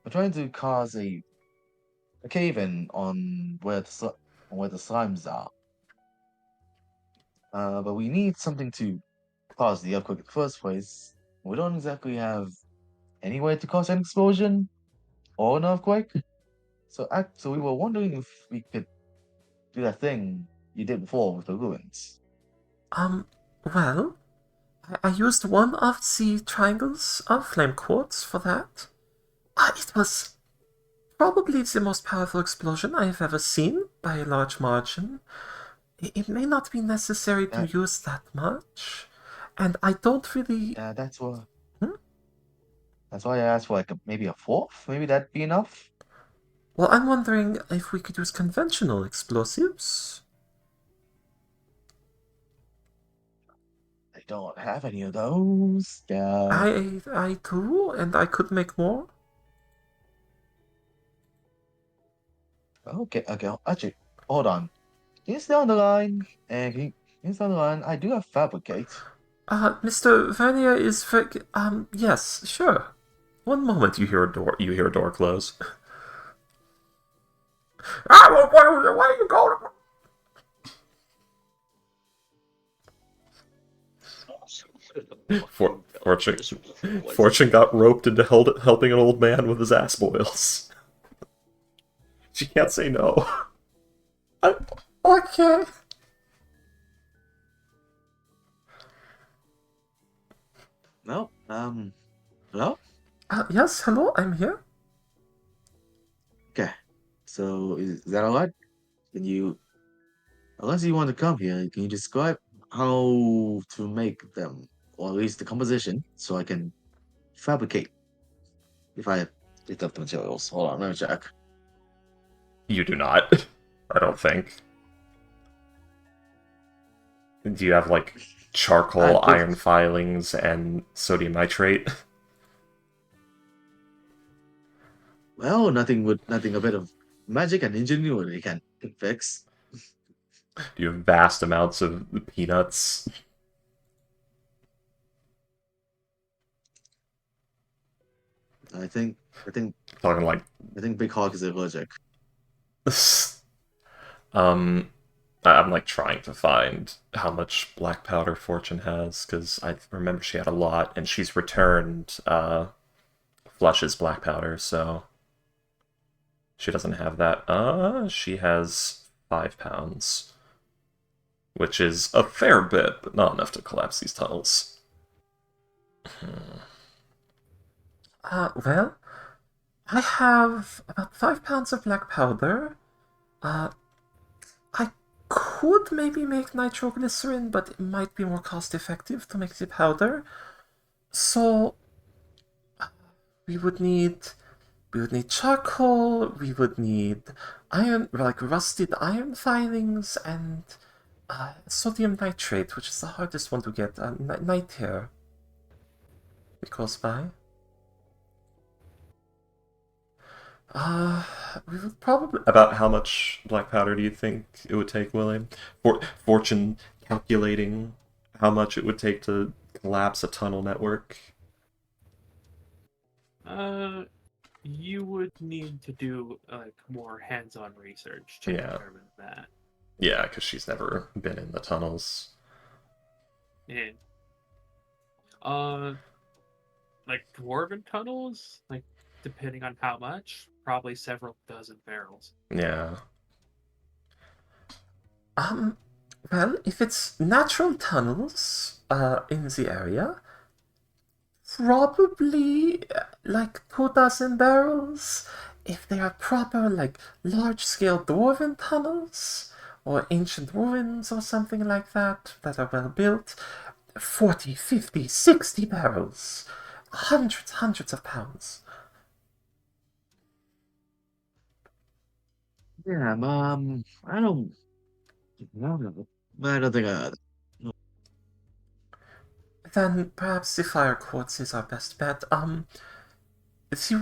We're trying to cause a cave in on where the slimes are. But we need something to cause the earthquake in the first place. We don't exactly have any way to cause an explosion or an earthquake. So we were wondering if we could do that thing you did before with the ruins. Well, I used one of the triangles of flame quartz for that. It was probably the most powerful explosion I have ever seen by a large margin. It may not be necessary to use that much, and I don't really. That's why. That's why I asked for maybe a fourth. Maybe that'd be enough. Well, I'm wondering if we could use conventional explosives. I don't have any of those. I do, and I could make more. Okay. Actually, hold on. Can you stay on the line? And can you stay on the line? I do have fabricate. Mr. Vernier is yes, sure. One moment, you hear a door close. Where are you going? Fortune, Fortune got roped into helping an old man with his ass boils. She can't say no. Okay. No. Hello? Yes, hello, I'm here. Okay. So is that alright? Can you, unless you want to come here, can you describe how to make them, or at least the composition, so I can fabricate if I picked up the materials? Hold on, let me check. You do not. I don't think. Do you have, like, charcoal, I put- iron filings, and sodium nitrate? Well, nothing a bit of magic and ingenuity can fix. Do you have vast amounts of peanuts? I think Talking like Big Hog is allergic. I'm like trying to find how much black powder Fortune has, because I remember she had a lot, and she's returned Flush's black powder, so she doesn't have that. She has 5 pounds, which is a fair bit, but not enough to collapse these tunnels. Well, I have about 5 pounds of black powder. I could maybe make nitroglycerin, but it might be more cost effective to make the powder. So we would need charcoal, we would need iron, like rusted iron filings, and sodium nitrate, which is the hardest one to get. Night hair. It goes by. We would probably. About how much black powder do you think it would take, William? Fortune calculating how much it would take to collapse a tunnel network. You would need to do like more hands-on research to Yeah. determine that. Yeah, because she's never been in the tunnels. And like dwarven tunnels, like depending on how much, probably several dozen barrels. Yeah. Well, if it's natural tunnels, in the area, probably like 2 dozen barrels. If they are proper, like, large-scale dwarven tunnels, or ancient ruins or something like that are well built, 40, 50, 60 barrels. Hundreds of pounds. Yeah, I don't know. I don't think Then perhaps the fire quartz is our best bet. The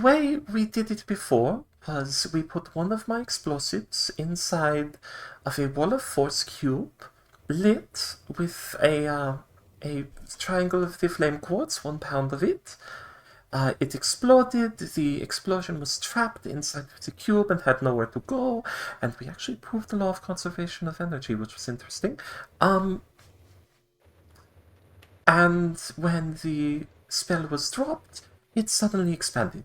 way we did it before was we put one of my explosives inside of a wall of force cube, lit with a triangle of the flame quartz, 1 pound of it. It exploded, the explosion was trapped inside the cube and had nowhere to go, and we actually proved the law of conservation of energy, which was interesting. And when the spell was dropped, it suddenly expanded.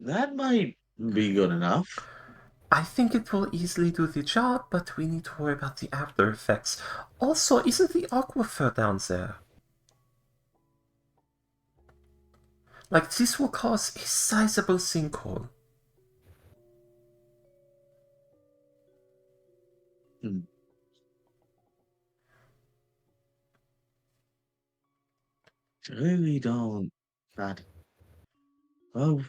that might be good enough. I think it will easily do the job, but we need to worry about the after effects. Also, isn't the aquifer down there? Like, this will cause a sizable sinkhole. Really don't. That. Well,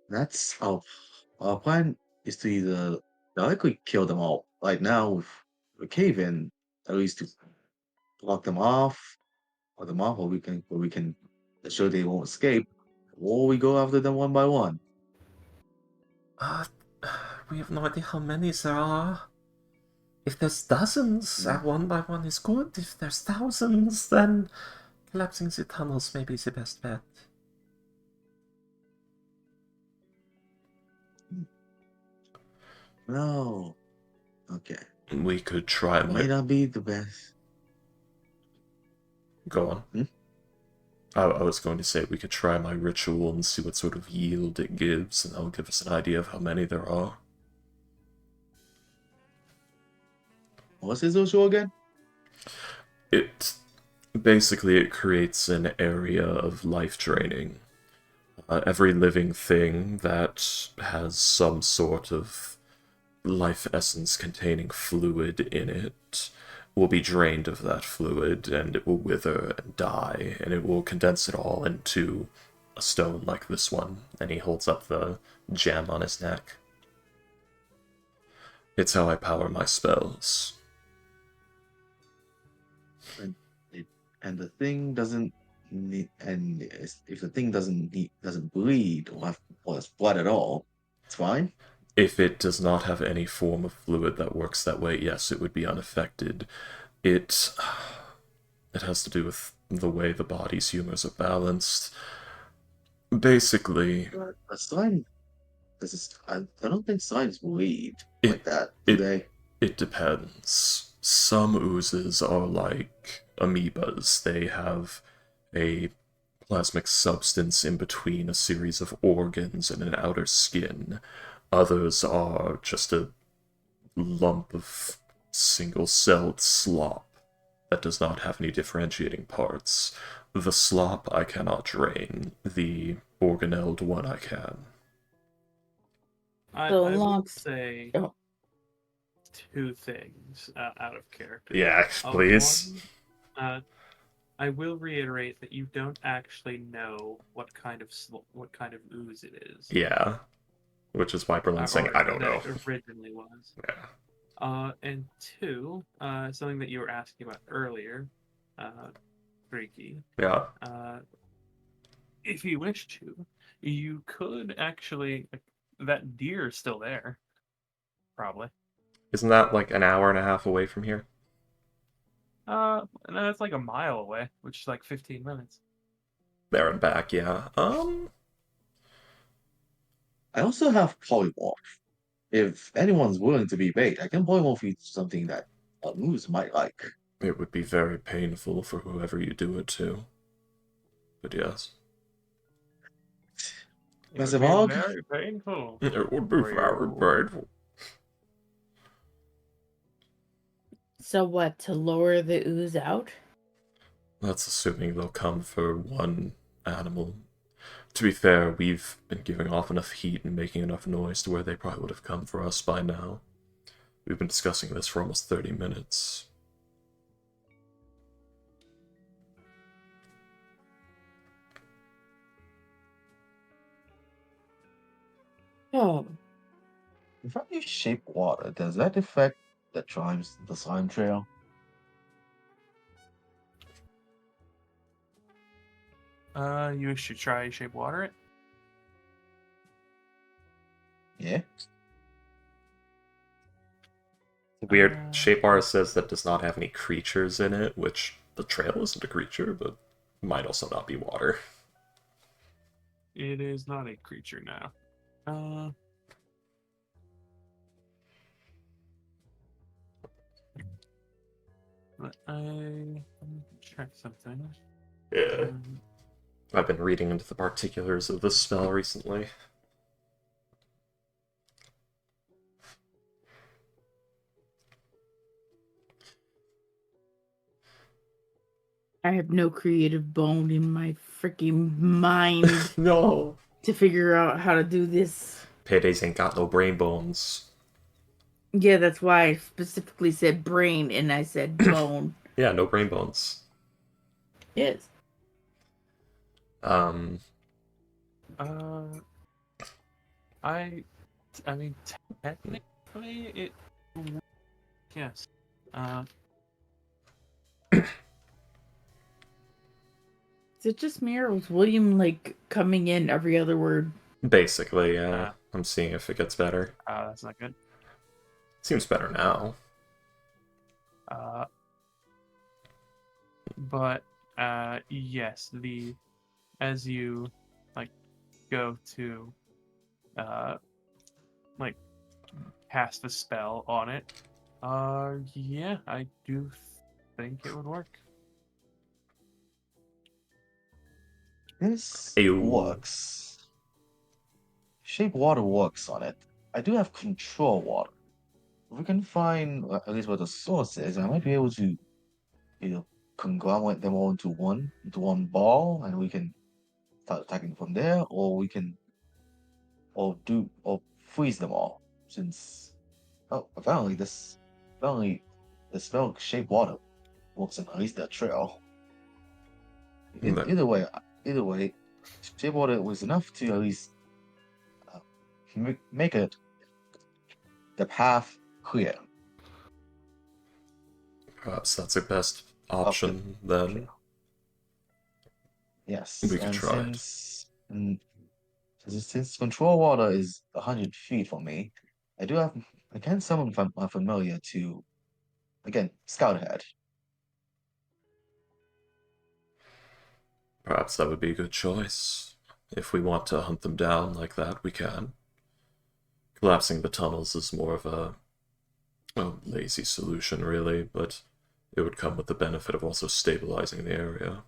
that's our plan is to either directly kill them all. Like now with the cave in, at least to block them off, or we can ensure they won't escape, or we go after them one by one. We have no idea how many there are. If there's dozens, one by one is good. If there's thousands, then collapsing the tunnels may be the best bet. No. Okay. We could try Might not be the best. Go on. Hmm? I was going to say we could try my ritual and see what sort of yield it gives, and that'll give us an idea of how many there are. What's his social again? It basically it creates an area of life draining. Every living thing that has some sort of life essence containing fluid in it will be drained of that fluid, and it will wither and die, and it will condense it all into a stone like this one. And he holds up the gem on his neck. It's how I power my spells. And the thing doesn't need, and if the thing doesn't bleed or have blood at all, it's fine. If it does not have any form of fluid that works that way, yes, it would be unaffected. It has to do with the way the body's humors are balanced. Basically, A slime. I don't think slimes bleed like that, do they? It depends. Some oozes are like amoebas. They have a plasmic substance in between a series of organs and an outer skin. Others are just a lump of single-celled slop that does not have any differentiating parts. The slop I cannot drain. The organelled one I can. I will Lux. say Oh. two things out of character. Yeah, please. One, I will reiterate that you don't actually know what kind of ooze it is. Yeah, which is why Berlin's saying I don't know. It originally was. Yeah. And two, something that you were asking about earlier, Freaky. Yeah. If you wish to, you could actually. That deer is still there. Probably. Isn't that like an hour and a half away from here? No, it's like a mile away, which is like 15 minutes. There and back, yeah. I also have polymorph. If anyone's willing to be bait, I can polymorph you to something that a moose might like. It would be very painful for whoever you do it to. But yes. Massive hog? Very painful. It would be very painful. So what, to lower the ooze out? That's assuming they'll come for one animal. To be fair, we've been giving off enough heat and making enough noise to where they probably would have come for us by now. We've been discussing this for almost 30 minutes. Oh, If you shape water, does that affect the slime trail? You should try shape water it. Yeah. Weird. Shape R says that does not have any creatures in it, which the trail isn't a creature, but might also not be water. It is not a creature now. Let me check something. Yeah. I've been reading into the particulars of this spell recently. I have no creative bone in my freaking mind No! to figure out how to do this. Paydays ain't got no brain bones. Yeah, that's why I specifically said brain and I said bone. Yeah, no brain bones. Yes. I mean, technically, it. Yes. Is it just me or was William like coming in every other word? Basically, yeah. I'm seeing if it gets better. That's not good. Seems better now. But yes, as you like go to like cast a spell on it, yeah, I do think it would work. This Ayo. works. Shape water works on it. I do have control water. If we can find at least what the source is, I might be able to, conglomerate them all into one ball, and we can start attacking from there, or we can, or freeze them all. Since apparently the spell shape water works on at least that trail. That- Either way, shape water was enough to at least make it the path clear. Perhaps that's the best option then. Yes, We could and try it. since control water is 100 feet from me, I can summon my familiar to again scout ahead. Perhaps that would be a good choice. If we want to hunt them down like that, we can. Collapsing the tunnels is more of a lazy solution, really, but it would come with the benefit of also stabilizing the area.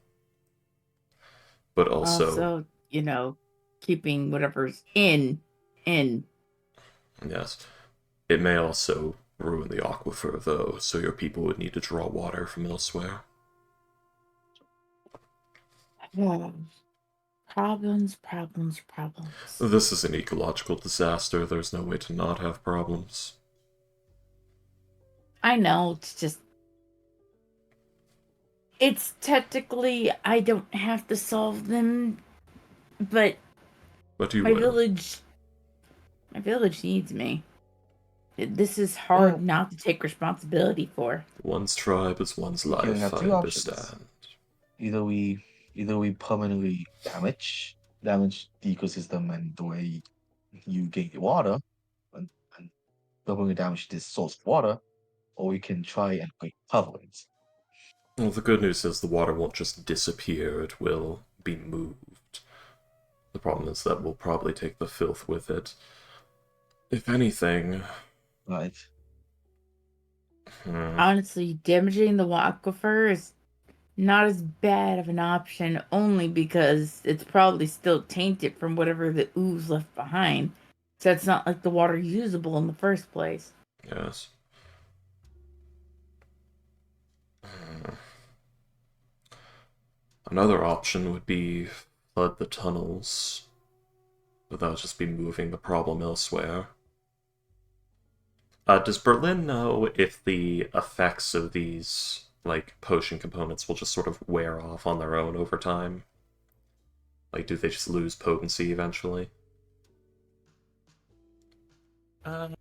But also, keeping whatever's in. Yes, it may also ruin the aquifer, though, so your people would need to draw water from elsewhere. Problems. This is an ecological disaster. There's no way to not have problems. I know, it's technically, I don't have to solve them, but But you my will. village needs me. This is hard not to take responsibility for. One's tribe is one's life, can have I two options. understand. Either we permanently damage the ecosystem and the way you gain your water, and permanently damage this source of water, or we can try and recover it. Well, the good news is the water won't just disappear, it will be moved. The problem is that we'll probably take the filth with it. If anything... Right. Honestly, damaging the aquifer is not as bad of an option, only because it's probably still tainted from whatever the ooze left behind. So it's not like the water usable in the first place. Yes. Another option would be flood the tunnels, but that would just be moving the problem elsewhere. Does Berlin know if the effects of these, potion components will just sort of wear off on their own over time? Like, do they just lose potency eventually? Do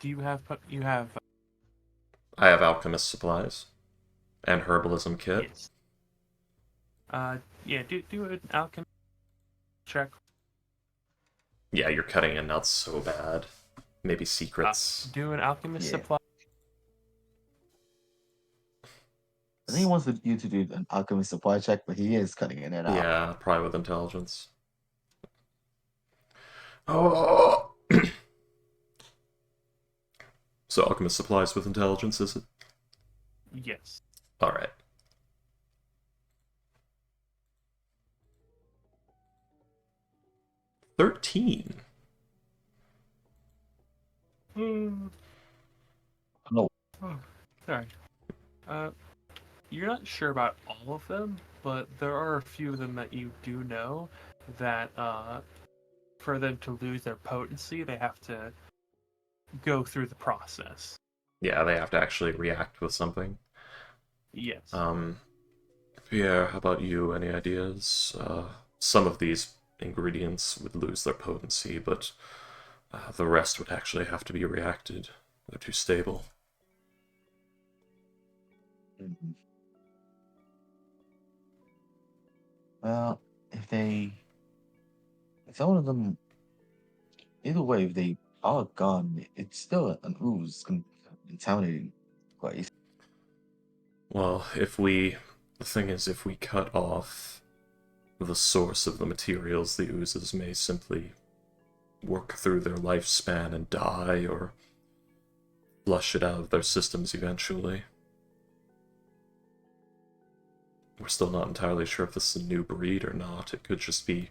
you have I have alchemist supplies and herbalism kit. Yes. Yeah, do an alchemy check. Yeah, you're cutting in nuts so bad. Maybe secrets. Do an alchemist supply. I think he wants you to do an alchemist supply check, but he is cutting in and out. Yeah, probably with intelligence. Oh! So alchemist supplies with intelligence, is it? Yes. Alright. $13. No. Oh, sorry. You're not sure about all of them, but there are a few of them that you do know that for them to lose their potency, they have to go through the process. Yeah, they have to actually react with something. Yes. Pierre, how about you? Any ideas? Some of these ingredients would lose their potency, but the rest would actually have to be reacted. They're too stable. Mm-hmm. Well, if some of them, either way, if they are gone, it's still an ooze contaminating place. Well, the thing is, if we cut off the source of the materials the oozes may simply work through their lifespan and die, or flush it out of their systems eventually. We're still not entirely sure if this is a new breed or not. It could just be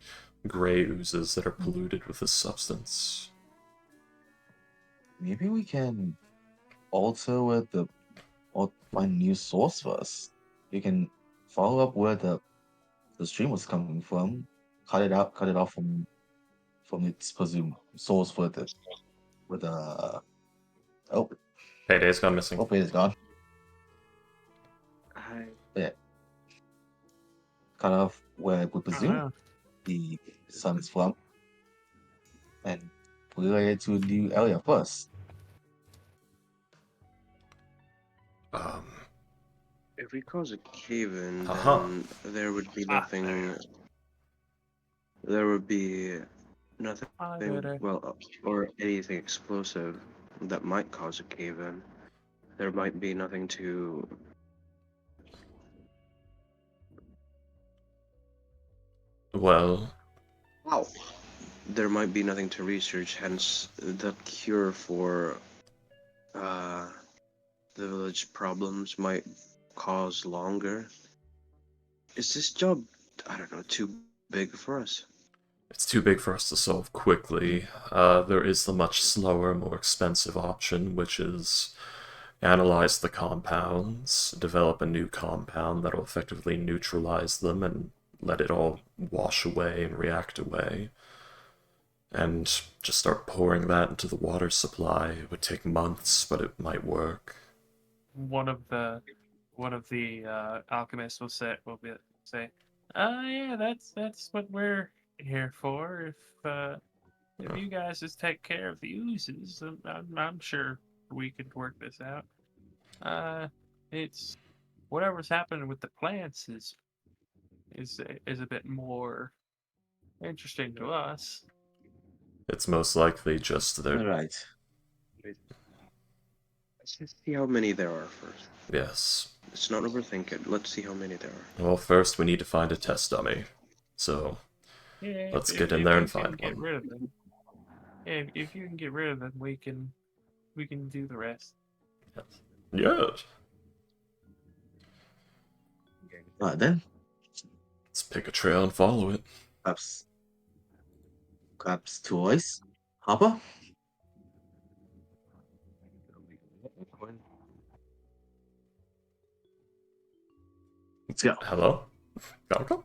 gray oozes that are polluted with this substance. Maybe we can alter where or find a new source for us. We can follow up where the stream was coming from, cut it off from its presumed source with the oh Payday's gone missing. oh it's gone. I Yeah. Cut off where we I presume don't know. the sun is from and relay it to a new area first. if we cause a cave-in, Uh-huh. then there would be Ah, nothing. There would be nothing. Better. Well, or anything explosive that might cause a cave-in. There might be nothing to. Well, Wow. There might be nothing to research. Hence, the cure for the village problems might cause longer. Is this job, I don't know, too big for us? it's too big for us to solve quickly. There is the much slower, more expensive option, which is analyze the compounds, develop a new compound that'll effectively neutralize them and let it all wash away and react away. And just start pouring that into the water supply. It would take months, but it might work. One of the alchemists will say, "Oh yeah, that's what we're here for. If you guys just take care of the oozes, I'm sure we could work this out. It's whatever's happening with the plants is a bit more interesting to us. It's most likely just All their... right. Let's just see how many there are first. Yes. Let's not overthink it. Let's see how many there are. Well, first we need to find a test dummy. So, Yeah, let's if- get in if there you and can find get one. rid of them. Yeah, if you can get rid of them, we can do the rest. Yes. All right then. Let's pick a trail and follow it. Perhaps toys. Hopper. Let's go. Hello? Welcome?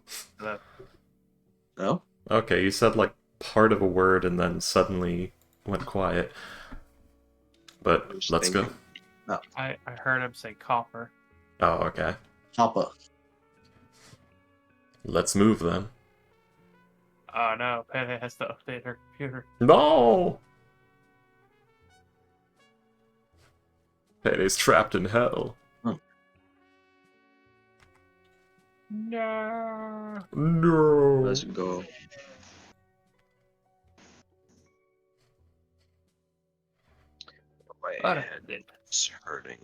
No. Okay, you said like part of a word and then suddenly went quiet. But I was let's go. thinking. I heard him say copper. Oh, okay. Hopper. Let's move then. Oh no, Pele has to update her computer. No! Payday's trapped in hell. No. No! Let's go. My Alright, head then. is hurting.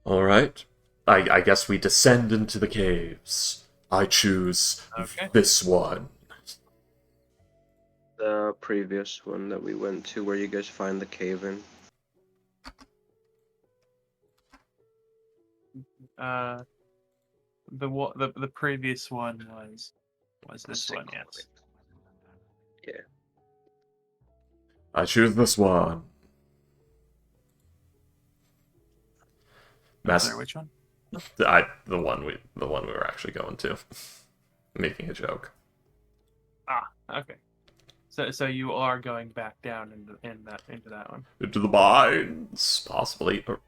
Alright. I guess we descend into the caves. I choose Okay. this one. The previous one that we went to, where you guys find the cave-in. The previous one was The this one, single yes. Yeah. I choose this one. Sorry, which one? The one we were actually going to. Making a joke. Ah, okay. So you are going back down into that one. Into the mines, possibly. Or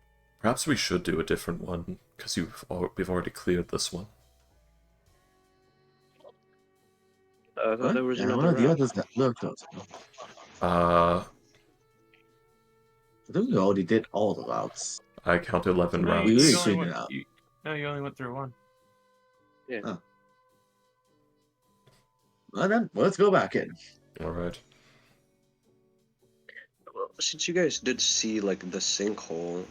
perhaps we should do a different one, because we've already cleared this one. I thought there was And another one of the route. others that looked out. Uh, I think we already did all the routes. I count 11 No, rounds. we really only cleaned went, it out. you only went through one. Yeah. Huh. Well then, let's go back in. Alright. Well, Since you guys did see like the sinkhole,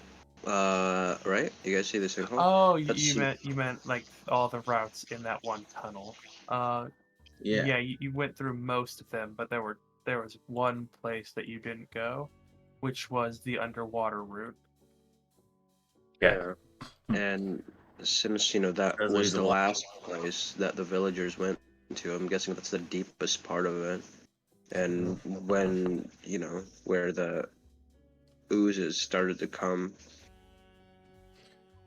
right? You guys see the sinkhole? Oh, That's you meant like all the routes in that one tunnel. Yeah. Yeah, you went through most of them, but there was one place that you didn't go, which was the underwater route. Yeah. And since you know that That's was the reasonable. last place that the villagers went to, I'm guessing that's the deepest part of it. And when you know where the oozes started to come,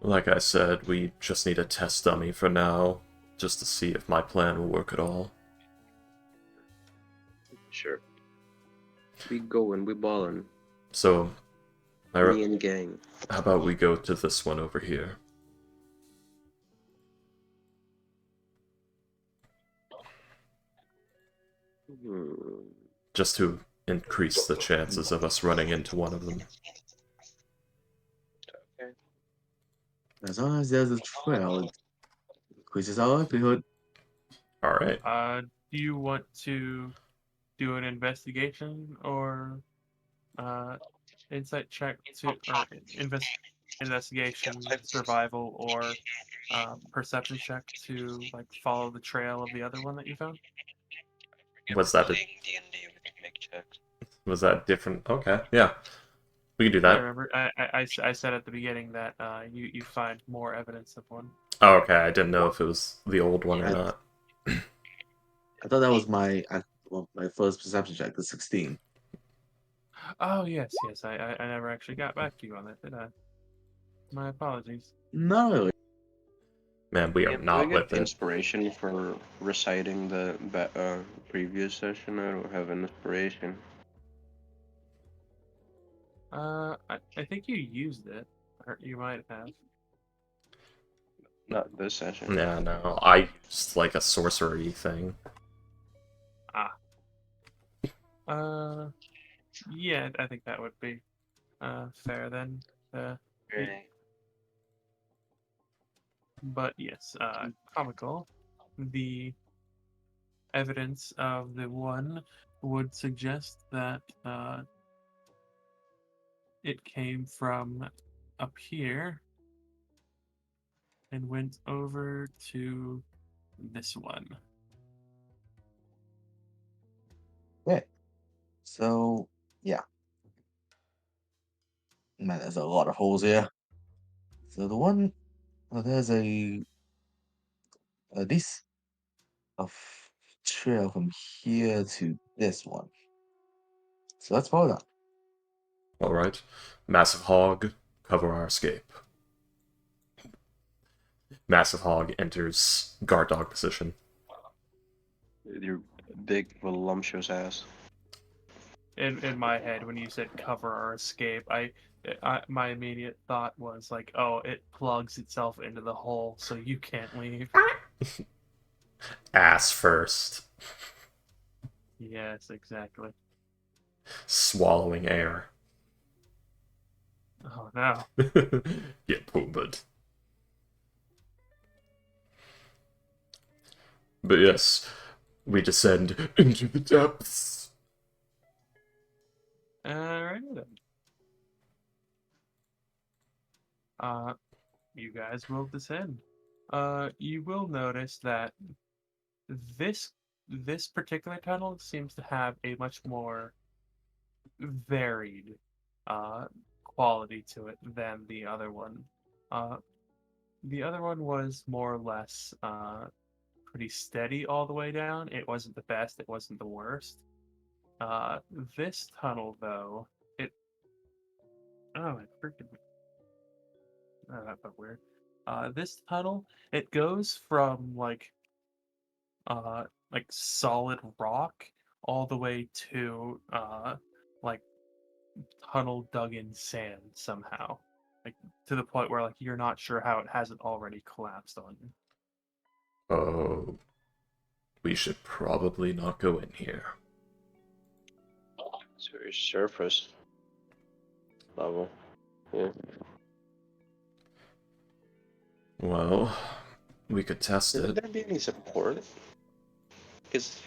Like I said, we just need a test dummy for now, just to see if my plan will work at all. sure, we going, we ballin', So, me and gang. how about we go to this one over here? Hmm. Just to increase the chances of us running into one of them. As long as there's a trail, it increases our likelihood. Alright. Do you want to do an investigation or insight check to or investigation, survival, or perception check to like follow the trail of the other one that you found? Was that Playing D&D, we can make checks. was that different? Okay, yeah. We can do I that. remember I said at the beginning that you find more evidence of one. Oh, okay, I didn't know if it was the old one or not. I thought that was my my first perception check, the 16. Oh yes, I never actually got back to you on that, did I? My apologies. No, really. Man, we are Yeah, do I not get with it. inspiration for reciting the previous session? I don't have an inspiration. I think you used it, or you might have. Not this session. Yeah, no. I used like a sorcery thing. Yeah, I think that would be fair then. Right. But yes, comical. The evidence of the one would suggest that it came from up here and went over to this one. So, yeah. Man, there's a lot of holes here. So the one, there's this of trail from here to this one. So let's follow that. Alright. Massive Hog, cover our escape. Massive Hog enters guard dog position. Your big voluptuous ass. In my head, when you said cover or escape, my immediate thought was like, oh, it plugs itself into the hole, so you can't leave. Ass first. Yes, exactly. Swallowing air. Oh no. Get poopered. But yes, we descend into the depths. Alright then. You guys will descend. You will notice that this particular tunnel seems to have a much more varied quality to it than the other one. The other one was more or less pretty steady all the way down. It wasn't the best, it wasn't the worst. This tunnel, though, oh, it freaking. Oh, that felt weird. This tunnel, it goes from like solid rock all the way to like tunnel dug in sand somehow. Like to the point where like you're not sure how it hasn't already collapsed on you. Oh, we should probably not go in here. It's very surface level. Yeah. Well, we could test Would it. there be any support? Because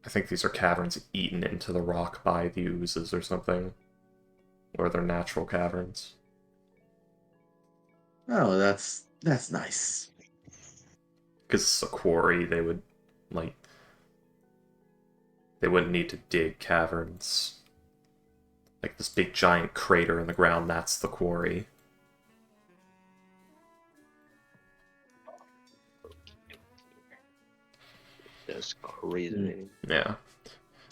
I think these are caverns eaten into the rock by the oozes or something. Or they're natural caverns. Oh, that's nice. Because it's a quarry, they would, like... They wouldn't need to dig caverns. Like this big giant crater in the ground, that's the quarry. That's crazy. Yeah.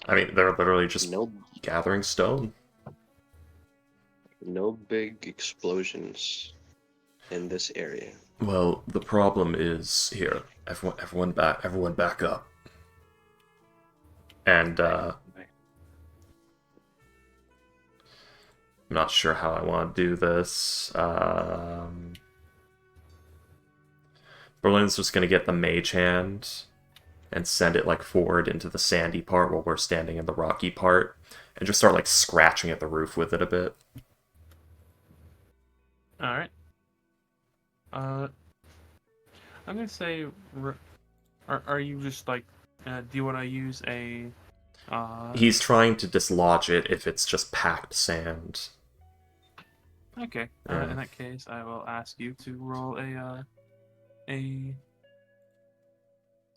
I mean, they're literally just No, gathering stone. no big explosions in this area. Well, the problem is here. Everyone back up. And I'm not sure how I want to do this. Berlin's just gonna get the mage hand and send it like forward into the sandy part while we're standing in the rocky part, and just start like scratching at the roof with it a bit. All right. I'm gonna say, are you just like, do you want to use a? He's trying to dislodge it if it's just packed sand. Okay. Yeah. In that case, I will ask you to roll a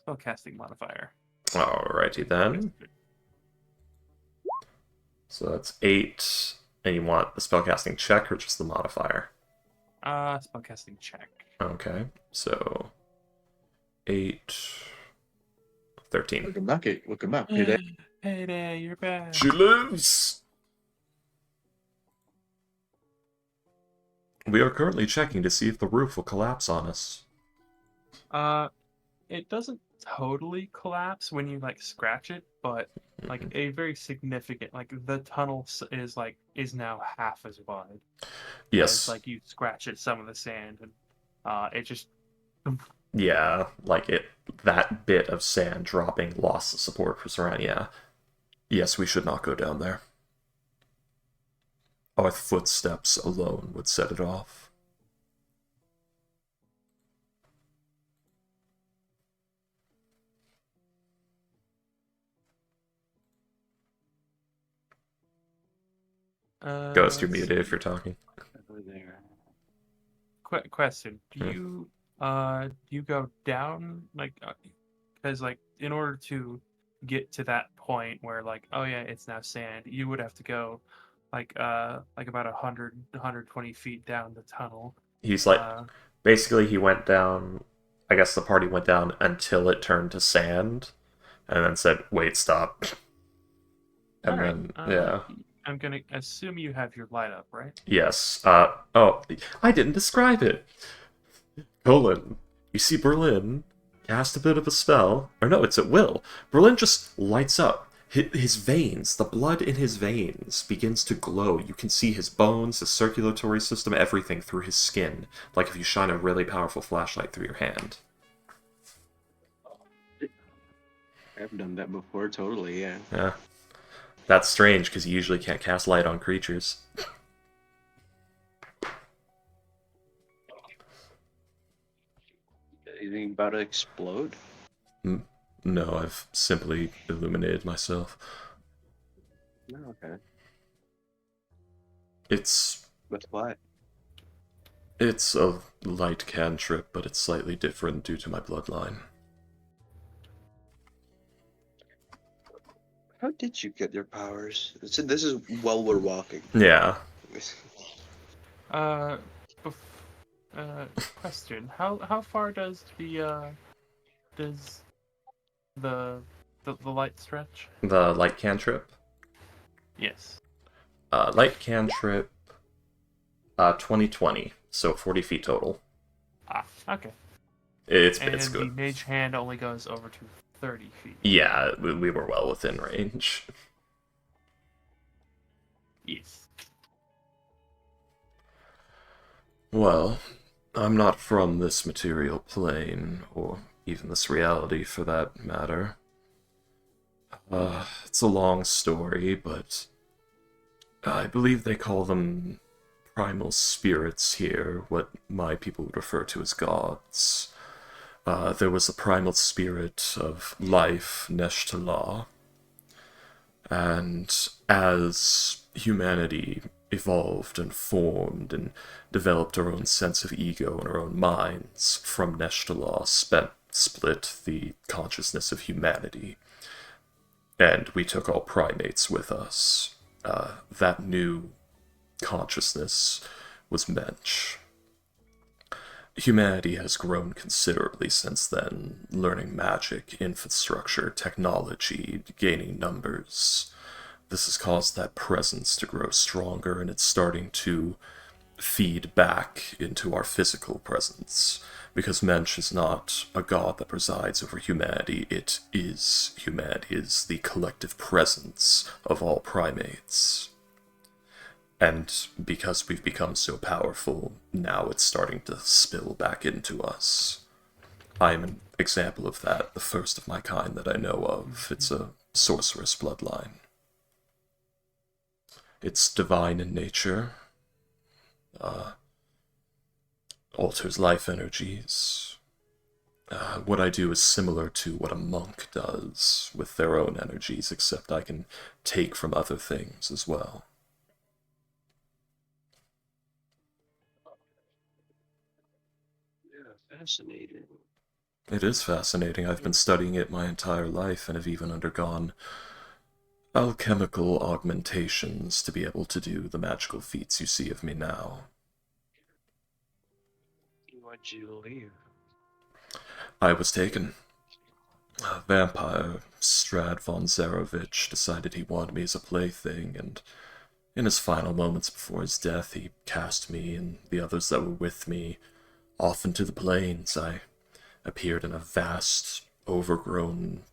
spellcasting modifier. Alrighty then. So that's 8, and you want the spellcasting check or just the modifier? Spellcasting check. Okay, so 8, 13. Welcome back. Payday. Payday, you're back. She lives! We are currently checking to see if the roof will collapse on us. It doesn't totally collapse when you like scratch it, but like a very significant, like the tunnel is now half as wide. Yes. As, like you scratch at some of the sand, and it just. Yeah, like that bit of sand dropping lost the support for surrounding. Yeah. Yes, we should not go down there. Our footsteps alone would set it off. Ghost, you're muted if you're talking. Question: Do you go down like because like in order to get to that point where like, oh yeah, it's now sand, you would have to go like about 120 feet down the tunnel. He's like, basically he went down, I guess the party went down until it turned to sand, and then said, wait, stop. And then, yeah. I'm gonna assume you have your light up, right? Yes. Oh, I didn't describe it. Colon, you see Berlin cast a bit of a spell, or no, it's at will. Berlin just lights up. His veins, the blood in his veins begins to glow. You can see his bones, his circulatory system, everything through his skin. Like if you shine a really powerful flashlight through your hand. I've done that before, totally, yeah. Yeah. That's strange, because you usually can't cast light on creatures. Anything about to explode? No, I've simply illuminated myself. No, okay. It's... But why? It's a light cantrip, but it's slightly different due to my bloodline. How did you get your powers? This is while we're walking. Yeah. Question: How far does the light stretch? The light cantrip? Yes. Light cantrip, 2020, so 40 feet total. Okay. It's and good. The mage hand only goes over to 30 feet. Yeah, we were well within range. Yes. Well, I'm not from this material plane, or even this reality for that matter. It's a long story, but I believe they call them primal spirits here, what my people would refer to as gods. There was a primal spirit of life, Neshtalah, And as humanity evolved and formed and developed our own sense of ego in our own minds, from Neshtalar split the consciousness of humanity. And we took all primates with us. That new consciousness was Mensch. Humanity has grown considerably since then, learning magic, infrastructure, technology, gaining numbers. This has caused that presence to grow stronger, and it's starting to feed back into our physical presence. Because Mensch is not a god that presides over humanity, it is humanity, it is the collective presence of all primates. And because we've become so powerful, now it's starting to spill back into us. I'm an example of that, the first of my kind that I know of. It's a sorceress bloodline. It's divine in nature, alters life energies. What I do is similar to what a monk does with their own energies, except I can take from other things as well. Fascinating. It is fascinating. I've been studying it my entire life and have even undergone alchemical augmentations to be able to do the magical feats you see of me now. Why'd you leave? I was taken. A vampire, Strad von Zarovich, decided he wanted me as a plaything, and in his final moments before his death, he cast me and the others that were with me off into the plains. I appeared in a vast, overgrown,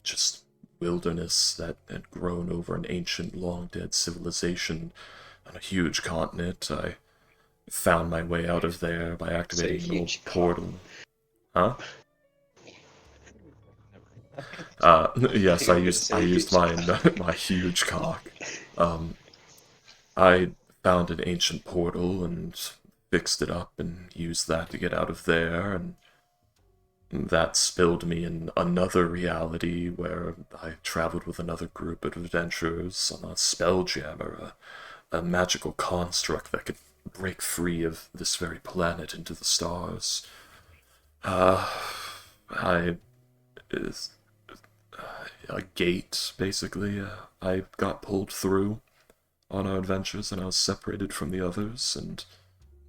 just wilderness that had grown over an ancient, long-dead civilization on a huge continent. I found my way out of there by activating an old portal. Huh? Yes, I used my huge cock. I found an ancient portal and fixed it up and used that to get out of there, and that spilled me in another reality where I traveled with another group of adventurers on a spelljammer, a magical construct that could break free of this very planet into the stars. A gate, basically. I got pulled through on our adventures, and I was separated from the others, and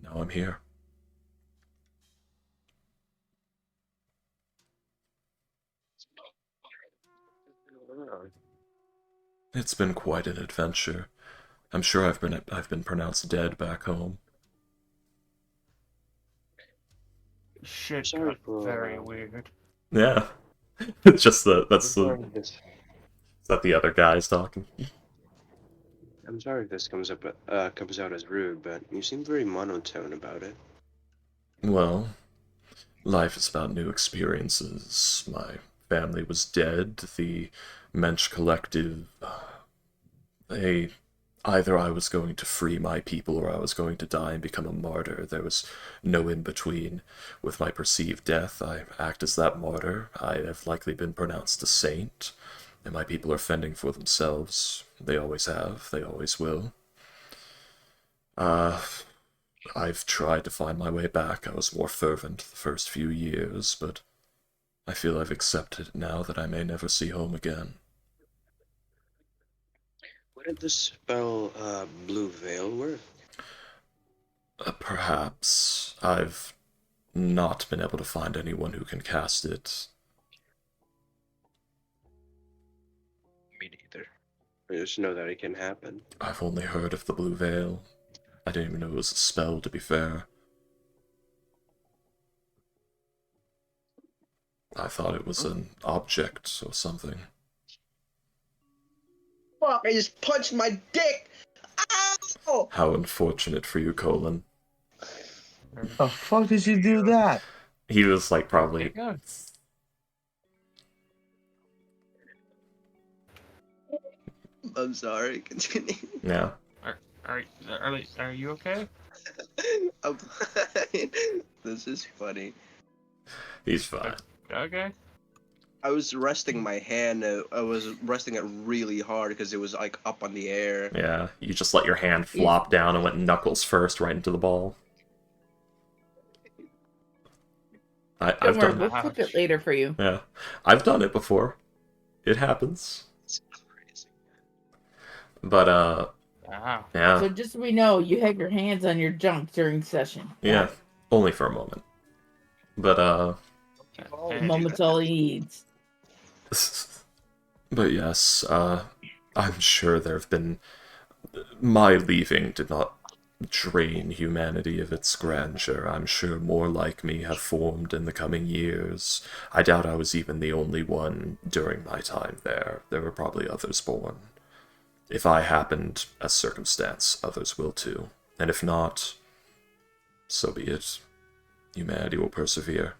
now I'm here. It's been quite an adventure. I'm sure I've been pronounced dead back home. Shit Sorry got for, very weird. Yeah. It's just is This. that the other guys talking? I'm sorry if this comes out as rude, but you seem very monotone about it. Well, life is about new experiences. My family was dead. The Mensch Collective, either I was going to free my people or I was going to die and become a martyr. There was no in between. With my perceived death, I act as that martyr. I have likely been pronounced a saint, and my people are fending for themselves. They always have. They always will. I've tried to find my way back. I was more fervent the first few years, but I feel I've accepted now that I may never see home again. What did the spell Blue Veil work? Perhaps. I've not been able to find anyone who can cast it. Me neither. I just know that it can happen. I've only heard of the Blue Veil. I didn't even know it was a spell, to be fair. I thought it was an object or something. Fuck, I just punched my dick! Ow! How unfortunate for you, Colin. The fuck did you do that? He was like probably... I'm sorry, continue. Yeah. Are you okay? I'm fine. This is funny. He's fine. Okay. I was resting my hand. I was resting it really hard because it was like up on the air. Yeah, you just let your hand flop down and went knuckles first right into the ball. I've Don't worry, done we'll flip it later for you. Yeah, I've done it before. It happens. It's crazy. But Wow. yeah, So just so we know, you have your hands on your junk during session. yeah, only for a moment. But A moment's all he needs. but yes, I'm sure there have been. My leaving did not drain humanity of its grandeur. I'm sure more like me have formed in the coming years. I doubt I was even the only one during my time there. There were probably others born. If I happened as circumstance, others will too. And if not, so be it. Humanity will persevere.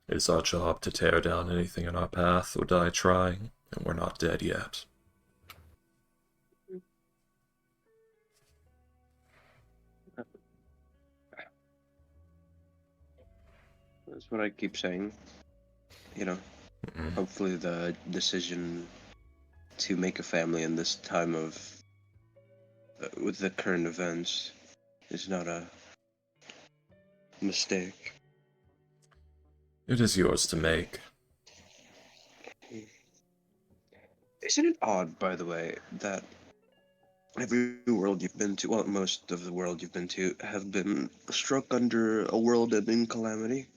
It is our job to tear down anything in our path or die trying, and we're not dead yet. That's what I keep saying. You know, hopefully the decision to make a family in this time of with the current events is not a mistake. It is yours to make. Isn't it odd, by the way, that every world you've been to, well, most of the world you've been to, have been struck under a world-ending calamity?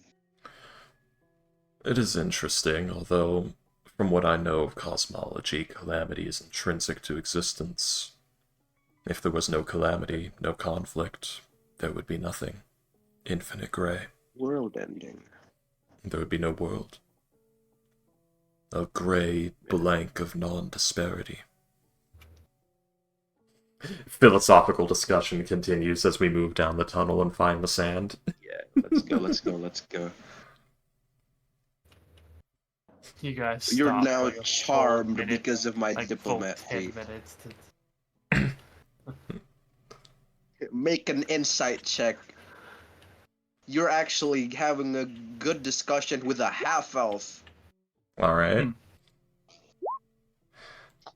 It is interesting, although, from what I know of cosmology, calamity is intrinsic to existence. If there was no calamity, no conflict, there would be nothing. Infinite gray. World-ending. There would be no world. A gray blank of non-disparity. Philosophical discussion continues as we move down the tunnel and find the sand. Yeah, let's go. You guys You're stop now like a full charmed minute, because of my like diplomat full 10 feat. minutes to... Make an insight check. You're actually having a good discussion with a half-elf. Alright.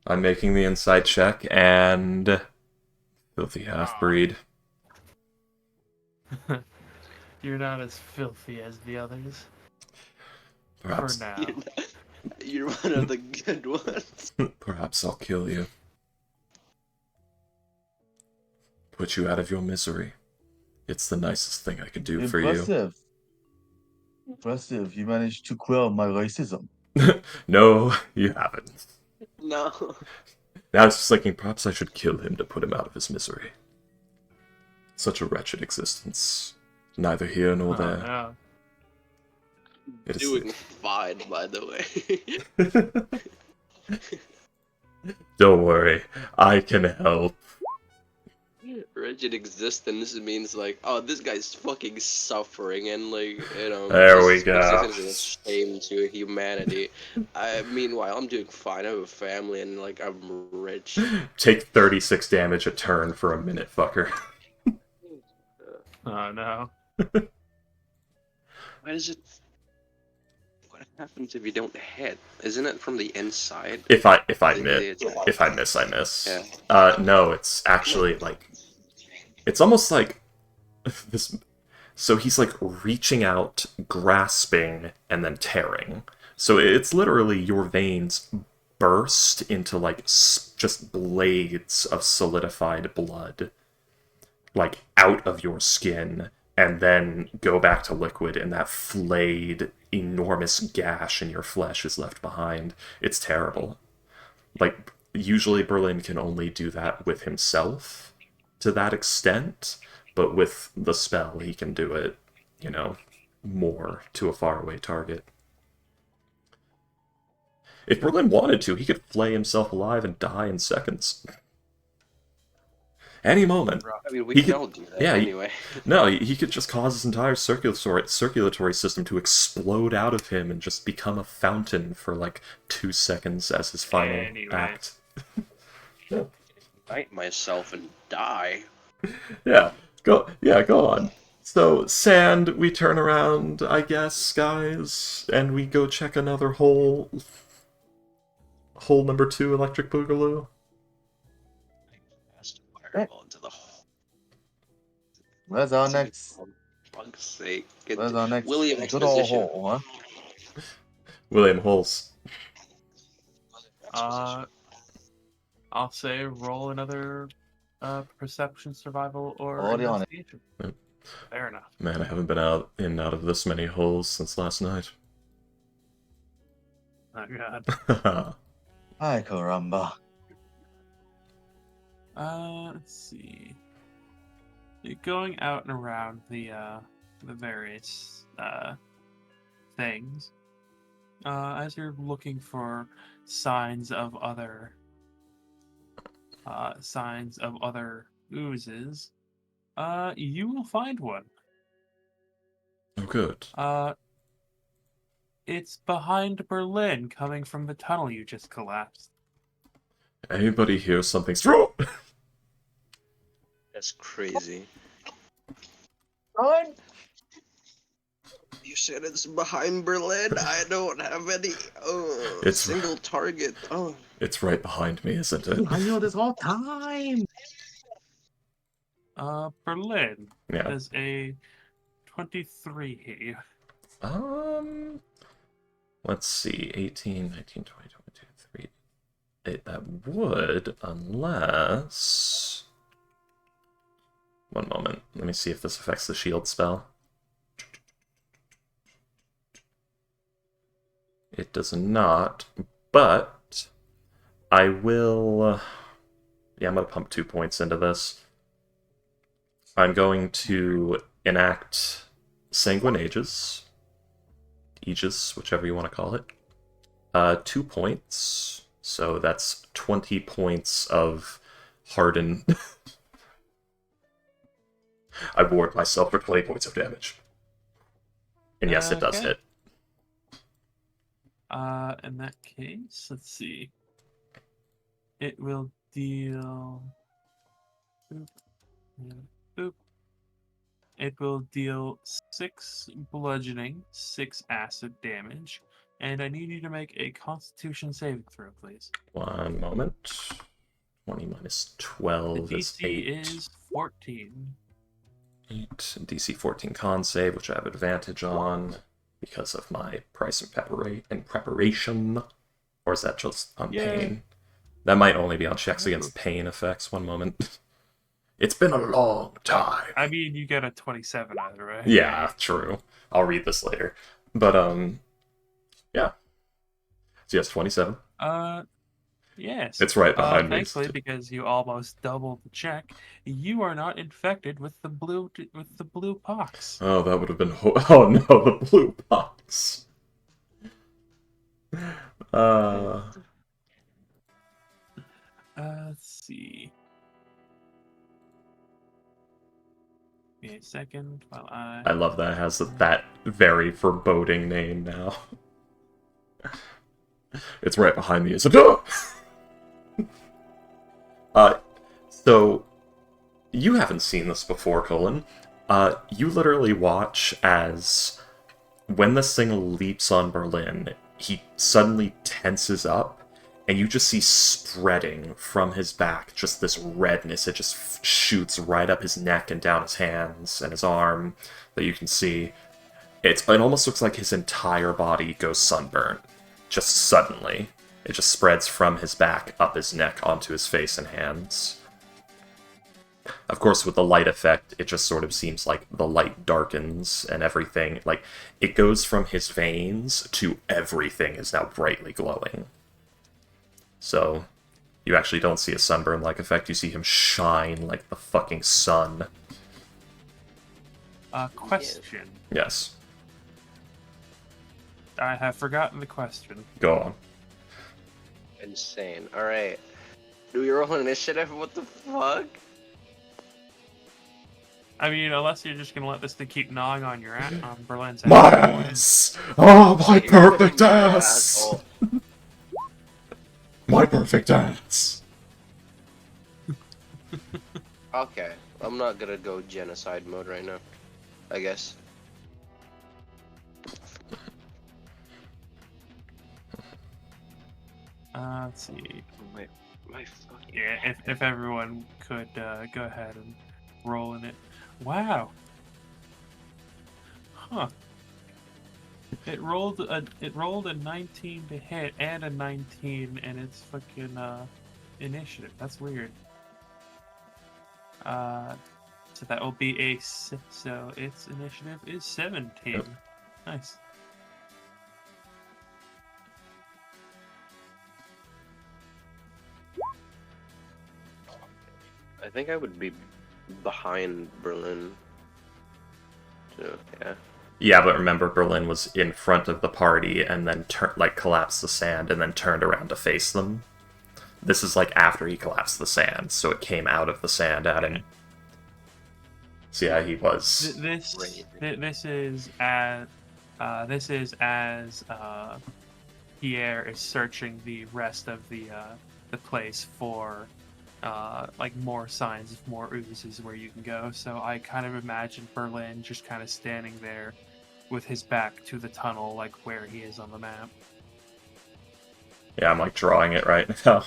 I'm making the insight check, and... Filthy half-breed. You're not as filthy as the others. Perhaps, For now. You're one of the good ones. perhaps I'll kill you. Put you out of your misery. It's the nicest thing I could do for you. Impressive. Impressive. You managed to quell my racism. No, you haven't. No. Now it's just thinking, perhaps I should kill him to put him out of his misery. Such a wretched existence. Neither here nor there. No. It is Doing fine, by the way. Don't worry, I can help. Wretched existence means like, oh, this guy's fucking suffering, and like, you know, There we his go. existence is a shame to humanity. Meanwhile, I'm doing fine. I have a family, and like, I'm rich. Take 36 damage a turn for a minute, fucker. Oh no. Why does it... What happens if you don't hit? Isn't it from the inside? If I miss, I miss. Yeah. No, it's actually like, it's almost like this. So he's like reaching out, grasping, and then tearing. So it's literally your veins burst into like just blades of solidified blood, like out of your skin, and then go back to liquid, and that flayed, enormous gash in your flesh is left behind. It's terrible. Like, usually Berlin can only do that with himself to that extent, but with the spell he can do it, you know, more to a faraway target. If Berlin wanted to, he could flay himself alive and die in seconds. Any moment. I mean, we He can could- all do that yeah, anyway. No, he could just cause his entire circulatory system to explode out of him and just become a fountain for like 2 seconds as his final Anyway. act. Bite myself and die. Yeah. Go on. So, sand, we turn around, I guess, guys, and we go check another hole. Hole number 2, Electric Boogaloo. Cast a fireball into the hole. Where's our next? For fuck's sake. Where's our next William good old exposition. hole, huh? William Holes. I'll say roll another perception, survival, or Already on it. investigation. Yep. Fair enough. Man, I haven't been out of this many holes since last night. Oh god. Hi, caramba. Let's see. You're going out and around the various things. As you're looking for signs of other oozes, you will find one. Oh, good. It's behind Berlin, coming from the tunnel you just collapsed. Anybody hear something's wrong? That's crazy. Run! You said it's behind Berlin? I don't have any It's- single target. Oh. It's right behind me, isn't it? I know this whole time. Berlin Yeah. does a 23 hit you. Let's see. 18, 19, 20, 22, 3. That would, unless... One moment. Let me see if this affects the shield spell. It does not, but I will... Yeah, I'm going to pump 2 points into this. I'm going to enact Sanguine Aegis, whichever you want to call it. 2 points, so that's 20 points of harden. I ward myself for 20 points of damage. And yes, it does Okay. hit. In that case, let's see. It will deal... Boop. And boop. It will deal 6 bludgeoning, 6 acid damage, and I need you to make a Constitution saving throw, please. 1 moment. 20 minus 12 The is DC 8. is 14. 8. DC 14 con save, which I have advantage on because of my price and preparation. Or is that just on Yay. pain? That might only be on checks against pain effects. 1 moment. It's been a long time. I mean, you get a 27 either way. Yeah, true. I'll read this later. But, yeah. So yes, 27. Yes. It's right behind me. Thankfully, because you almost doubled the check, you are not infected with the blue pox. Oh, that would have been... Oh no, the blue box. Let's see. Give me a second while I love that it has that very foreboding name now. It's right behind me. It's a... So, you haven't seen this before, Colin. You literally watch as, when this thing leaps on Berlin, he suddenly tenses up, and you just see spreading from his back just this redness. It just shoots right up his neck and down his hands and his arm that you can see. It almost looks like his entire body goes sunburnt. Just suddenly. It just spreads from his back up his neck onto his face and hands. Of course, with the light effect, it just sort of seems like the light darkens and everything. Like, it goes from his veins to everything is now brightly glowing. So, you actually don't see a sunburn-like effect, you see him shine like the fucking sun. question. Yes. I have forgotten the question. Go on. Insane. Alright. Do we roll initiative? What the fuck? I mean, unless you're just gonna let this thing keep gnawing on your ass, on Berlin's My ass. ass! Oh, my You're perfect an ass! asshole. My perfect ass! Okay, I'm not gonna go genocide mode right now, I guess. Let's see. Wait, my fucking. Yeah, if everyone could go ahead and roll in it. Wow. Huh. It rolled a 19 to hit and a 19, and it's fucking initiative. That's weird. So that will be a so its initiative is 17. Yep. Nice. I think I would be behind Berlin. So, yeah. Yeah, but remember, Berlin was in front of the party and then collapsed the sand and then turned around to face them. This is like after he collapsed the sand, so it came out of the sand at him. So yeah, he was. This is as Pierre is searching the rest of the place for like more signs of more oozes where you can go. So I kind of imagine Berlin just kind of standing there with his back to the tunnel, like where he is on the map. Yeah, I'm like drawing it right now.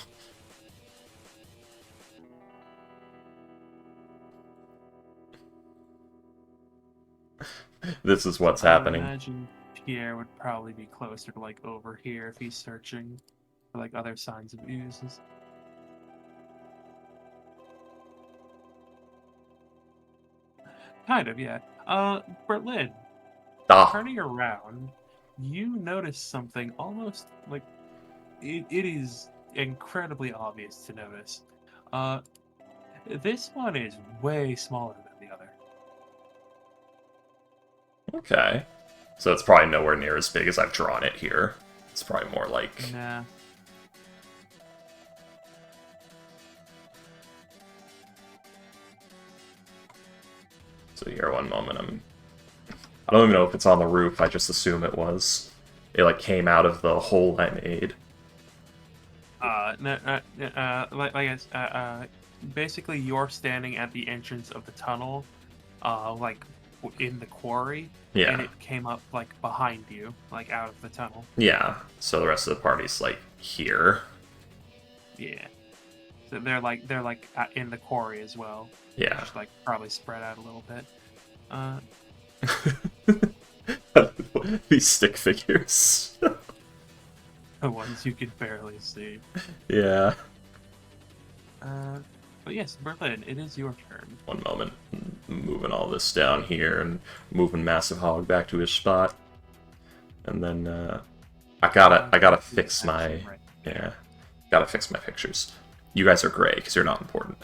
This is what's happening. I imagine Pierre would probably be closer to like over here if he's searching for like other signs of oozes. Kind of, yeah. Berlin, turning around, you notice something almost like it is incredibly obvious to notice. This one is way smaller than the other. Okay. So it's probably nowhere near as big as I've drawn it here. It's probably more like... Nah. So here, one moment, I don't even know if it's on the roof, I just assume it was. It like came out of the hole I made. Basically you're standing at the entrance of the tunnel, like in the quarry, Yeah. and it came up like behind you, like out of the tunnel. Yeah, so the rest of the party's like here. Yeah. So they're like in the quarry as well. Yeah. Just like probably spread out a little bit. These stick figures. The ones you can barely see. Yeah. But yes, Berlin, it is your turn. One moment. Moving all this down here and moving Massive Hog back to his spot. And then I gotta fix my gotta fix my pictures. You guys are gray because you're not important.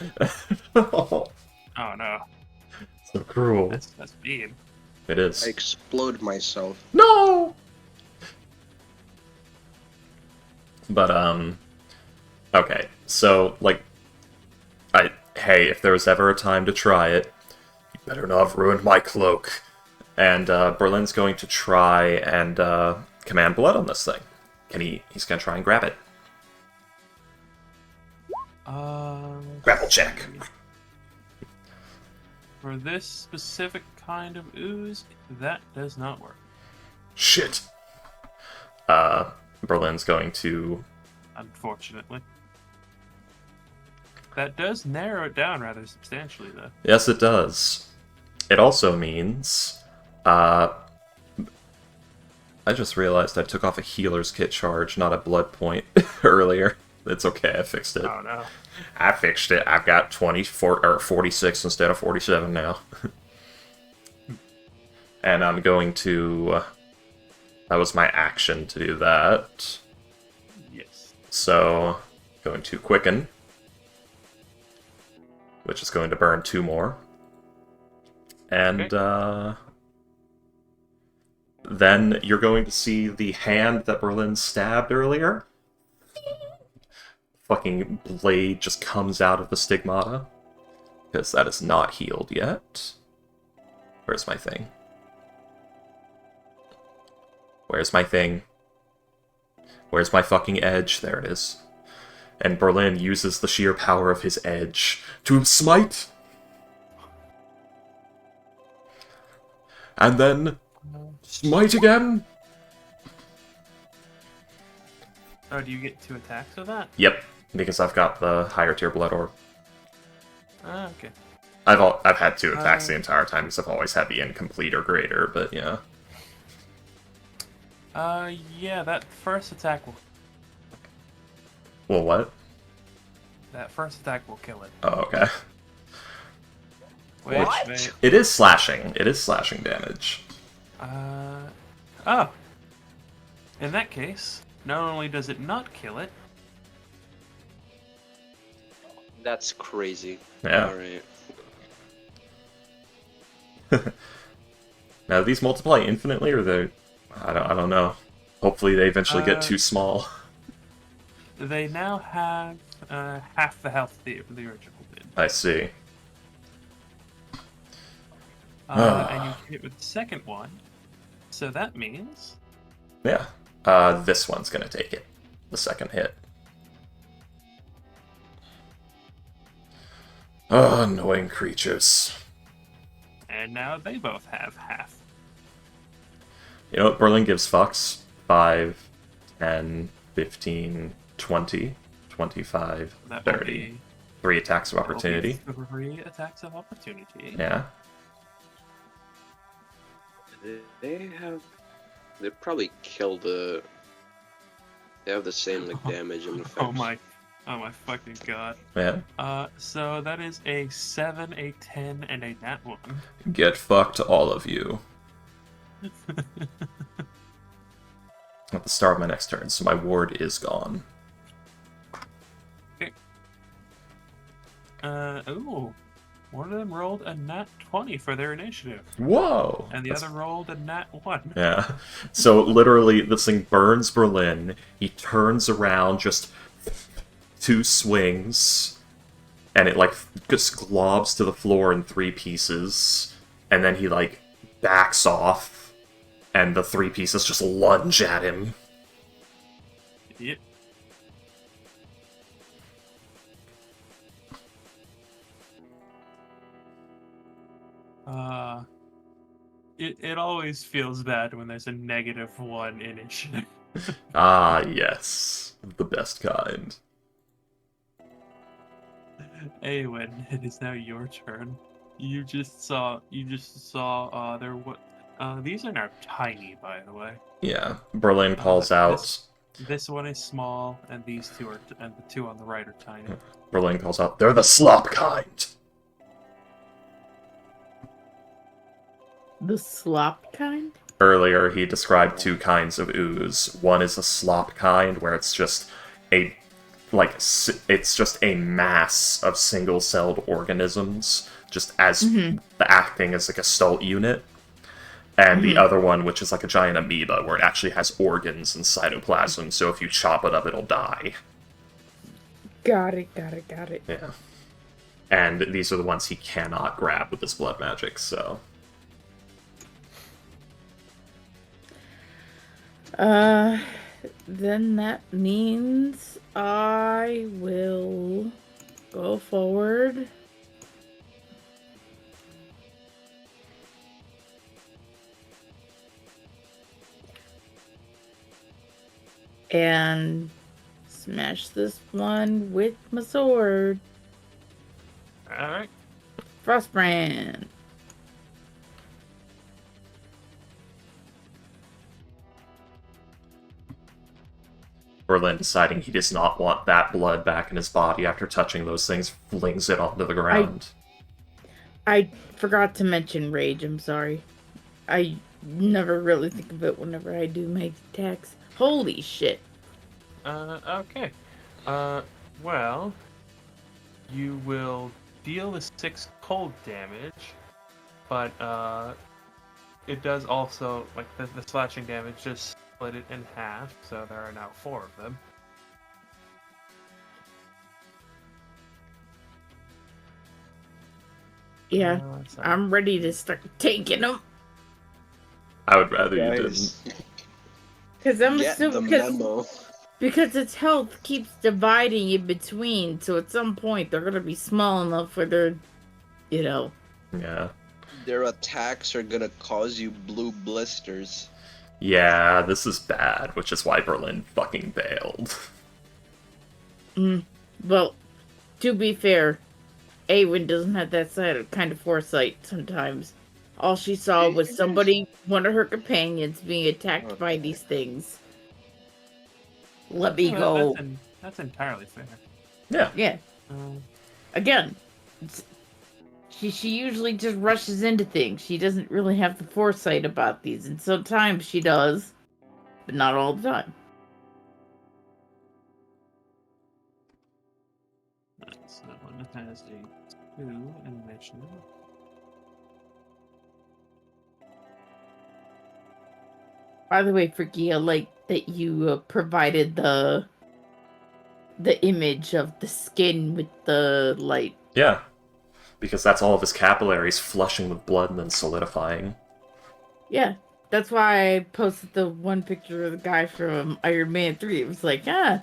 Oh no. So cruel. That's mean. It is. I explode myself. No. But okay. So like, hey, if there was ever a time to try it, you better not have ruined my cloak. And Berlin's going to try and command blood on this thing. He's gonna try and grab it. Grapple check. For this specific kind of ooze, that does not work. Shit. Berlin's going to... Unfortunately. That does narrow it down rather substantially, though. Yes, it does. It also means... I just realized I took off a healer's kit charge, not a blood point, earlier. It's okay, I fixed it. Oh no. I fixed it. I've got 24 or 46 instead of 47 now. And I'm going to... that was my action to do that. Yes. So, going to quicken, which is going to burn 2 more. And then you're going to see the hand that Berlin stabbed earlier. Fucking blade just comes out of the stigmata. Because that is not healed yet. Where's my thing? Where's my thing? Where's my fucking edge? There it is. And Berlin uses the sheer power of his edge to smite And then smite again. Oh, do you get 2 attacks with that? Yep, because I've got the higher tier blood orb. Ah, okay. I've had 2 attacks the entire time because I've always had the incomplete or greater, but yeah. Yeah, that first attack will. Well, what? That first attack will kill it. Oh, okay. Which What? may- It is slashing. It is slashing damage. Oh. In that case, not only does it not kill it, That's crazy. Yeah. Alright. Now, do these multiply infinitely, or they? I don't know. Hopefully, they eventually get too small. they now have half the health the original did. I see. And you hit with the second one, so that means Yeah. This one's gonna take it. The second hit. Oh, annoying creatures. and now they both have half. You know what Berlin gives fucks? 5, 10, 15, 20, 25, That will 30. be 3 attacks of that will be opportunity. 3 attacks of opportunity. Yeah. They probably kill the. They have the same like damage and effects. Oh my fucking god. Yeah. So that is a 7, a 10, and a nat 1. Get fucked, all of you. At the start of my next turn, so my ward is gone. Ooh. One of them rolled a nat 20 for their initiative. Whoa! And the other rolled a nat 1. Yeah. So literally, this thing burns Berlin. He turns around, just 2 swings, and it like just globs to the floor in 3 pieces, and then he like backs off, and the 3 pieces just lunge at him. Yep. It always feels bad when there's a -1 initiative. Ah, yes. The best kind. Awen, it is now your turn. You just saw there what these are now tiny, by the way. Yeah. Berlin calls out. This one is small, and these 2 are and the 2 on the right are tiny. Berlin calls out, they're the slop kind! The slop kind? Earlier, he described 2 kinds of ooze. One is a slop kind, where it's just a it's just a mass of single-celled organisms, just as acting as like a stult unit. And the other one, which is like a giant amoeba, where it actually has organs and cytoplasm, so if you chop it up, it'll die. Got it. Yeah. And these are the ones he cannot grab with his blood magic, so... Then that means I will go forward. And smash this one with my sword. Alright. Frostbrand. Berlin, deciding he does not want that blood back in his body after touching those things, flings it onto the ground. I forgot to mention rage, I'm sorry. I never really think of it whenever I do my attacks. Holy shit. Okay. Well, you will deal the 6 cold damage, but, it does also, like, the slashing damage just split it in half, so there are now 4 of them. Yeah, So- I'm ready to start taking them. I would rather you Guys, didn't. Because I'm get the assuming memo. because its health keeps dividing in between, so at some point they're gonna be small enough where they're, Yeah. Their attacks are gonna cause you blue blisters. Yeah, this is bad, which is why Berlin fucking bailed. Well, to be fair, Awen doesn't have that kind of foresight sometimes. All she saw was one of her companions, being attacked by these things. Let me go. That's entirely fair. Yeah. Yeah. Again, she usually just rushes into things. She doesn't really have the foresight about these, and sometimes she does, but not all the time. So one has a 2 in initiative. By the way, Freaky, I like that you provided the image of the skin with the light. Yeah. Because that's all of his capillaries flushing with blood and then solidifying. Yeah. That's why I posted the one picture of the guy from Iron Man 3. It was like, Yeah.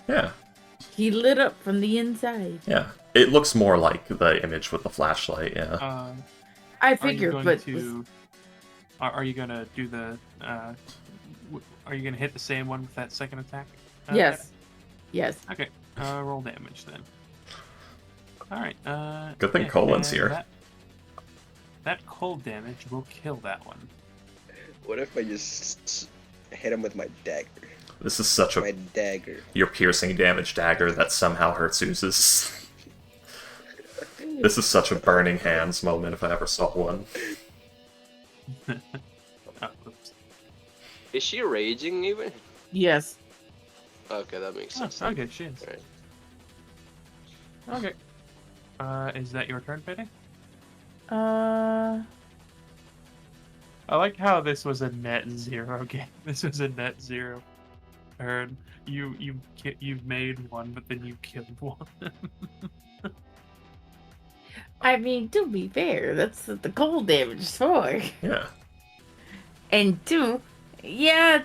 He lit up from the inside. Yeah. It looks more like the image with the flashlight, yeah. I figured, Are you gonna do the... are you gonna hit the same one with that second attack? Yes. Yes. Okay. Roll damage then. Alright, Good thing Colin's here. That cold damage will kill that one. What if I just hit him with my dagger? This is such My dagger. your piercing damage dagger that somehow hurts Oozes. This is such a burning hands moment if I ever saw one. Oops. Is she raging even? Yes. Okay, that makes sense. Okay, she is. Right. Okay. Is that your turn, Petty? Uh, I like how this was a net zero game. This was a net zero turn. You've made one, but then you killed one. I mean, to be fair, that's what the cold damage is for. Yeah. And two, yeah,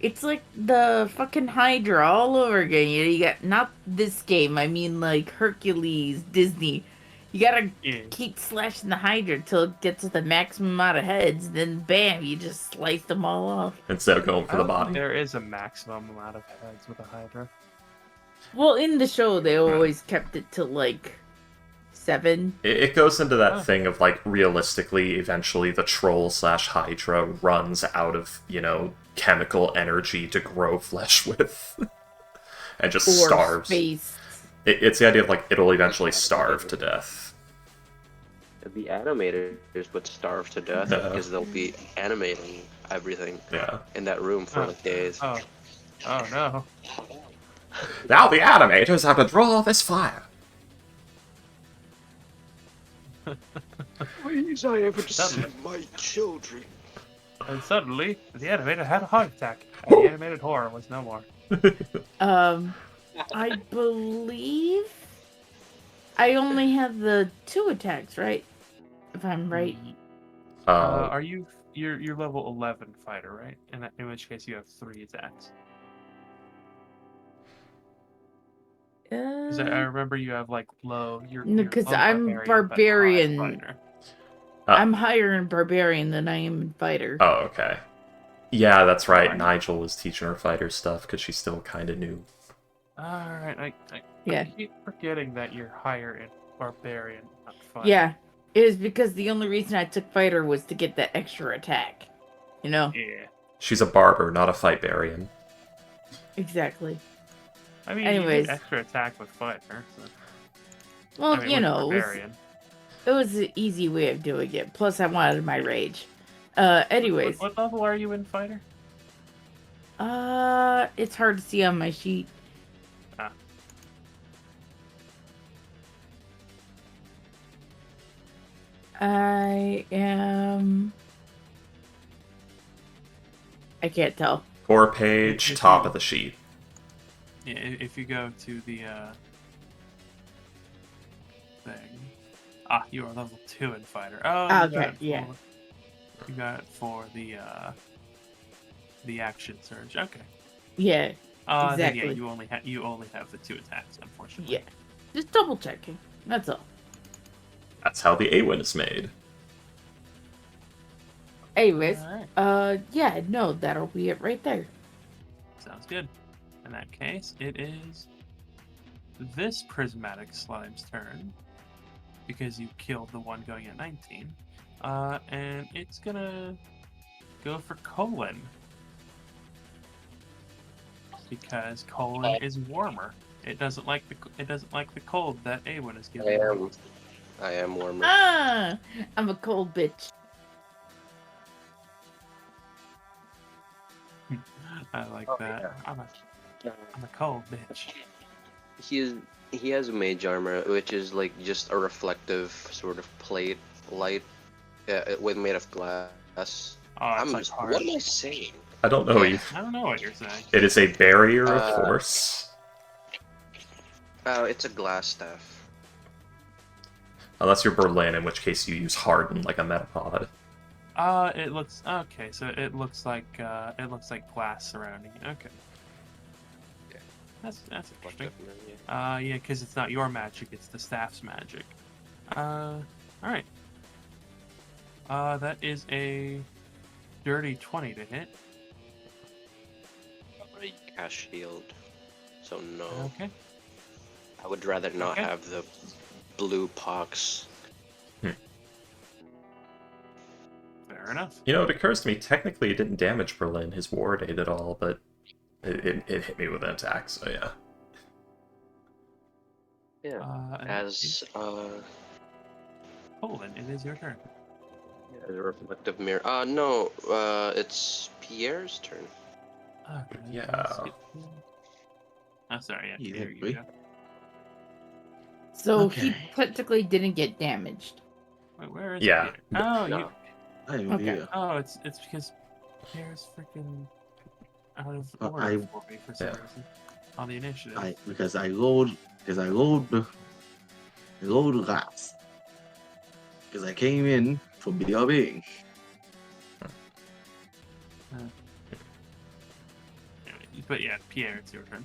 it's like the fucking Hydra all over again. You got not this game. I mean, like Hercules, Disney. You gotta keep slashing the Hydra till it gets to the maximum amount of heads. Then bam, you just slice them all off. Instead of going for the body. There is a maximum amount of heads with a Hydra. Well, in the show, they always kept it to like 7. It goes into that thing of, like, realistically, eventually the troll/Hydra runs out of, chemical energy to grow flesh with. And just starves. Space. It's the idea of, like, it'll eventually starve to death. The animators would starve to death because they'll be animating everything in that room for like days. Oh no. Now the animators have to draw this fire. Please, I haven't seen my children. And suddenly, the animator had a heart attack, and the animated horror was no more. I believe I only have the 2 attacks, right? If I'm right. Are you're level 11 fighter, right? In which case you have 3 attacks. Because I remember you have like low. Because I'm barbarian. I'm higher in barbarian than I am in fighter. Oh, okay. Yeah, that's right. Nigel was teaching her fighter stuff because she's still kind of new. Alright, Yeah. I keep forgetting that you're higher in barbarian, not fighter. Yeah, it is because the only reason I took fighter was to get that extra attack. Yeah. She's a barber, not a fightbarian. Exactly. I mean, anyways, you get extra attack with fighter. So. Well, I mean, it was an easy way of doing it. Plus, I wanted my rage. Anyways. What level are you in fighter? It's hard to see on my sheet. I can't tell. 4-page, top of the sheet. Yeah, if you go to the thing. You are level 2 in fighter. Oh, okay, yeah. You got it for the action surge. Okay. Yeah. Exactly. Then, yeah, you only have the 2 attacks, unfortunately. Yeah. Just double checking. That's all. That's how the A-Win is made. Anyways, Alright. yeah, no, that'll be it right there. Sounds good. In that case, it is this prismatic slime's turn because you killed the one going at 19. And it's gonna go for Colon because Colon is warmer. It doesn't like the cold that Awen is giving. I am warmer. Ah, I'm a cold bitch. I like Oh, that. yeah. I'm a cold bitch. He has mage armor, which is like just a reflective sort of plate, light, with made of glass. Oh, it's like hard. What am I saying? I don't know. Yeah. I don't know what you're saying. It is a barrier of force. Oh, it's a glass staff. Unless you're Berlin, in which case you use harden like a metapod. It looks okay. So it looks like glass surrounding it. Okay. Yeah. That's interesting. Yeah, because it's not your magic; it's the staff's magic. All right. That is a dirty 20 to hit. Already cast shield, so no. Okay. I would rather not Okay. have the blue pox. Fair enough. You know, it occurs to me, technically it didn't damage Berlin, his ward aid at all, but it hit me with an attack, so yeah. Yeah. And As Colin, it is your turn. as a reflective mirror. No. It's Pierre's turn. Okay, Yeah. Oh, sorry. Yeah, You there hit you me. go. So he Okay. practically didn't get damaged. Wait, where is Yeah. Pierre? Oh, No. you. I'm Okay. here. Oh, it's because Pierre's freaking out of But order I- for me for some Yeah. reason on the initiative. I rolled last. Because I came in from BRB. But yeah, Pierre, it's your turn.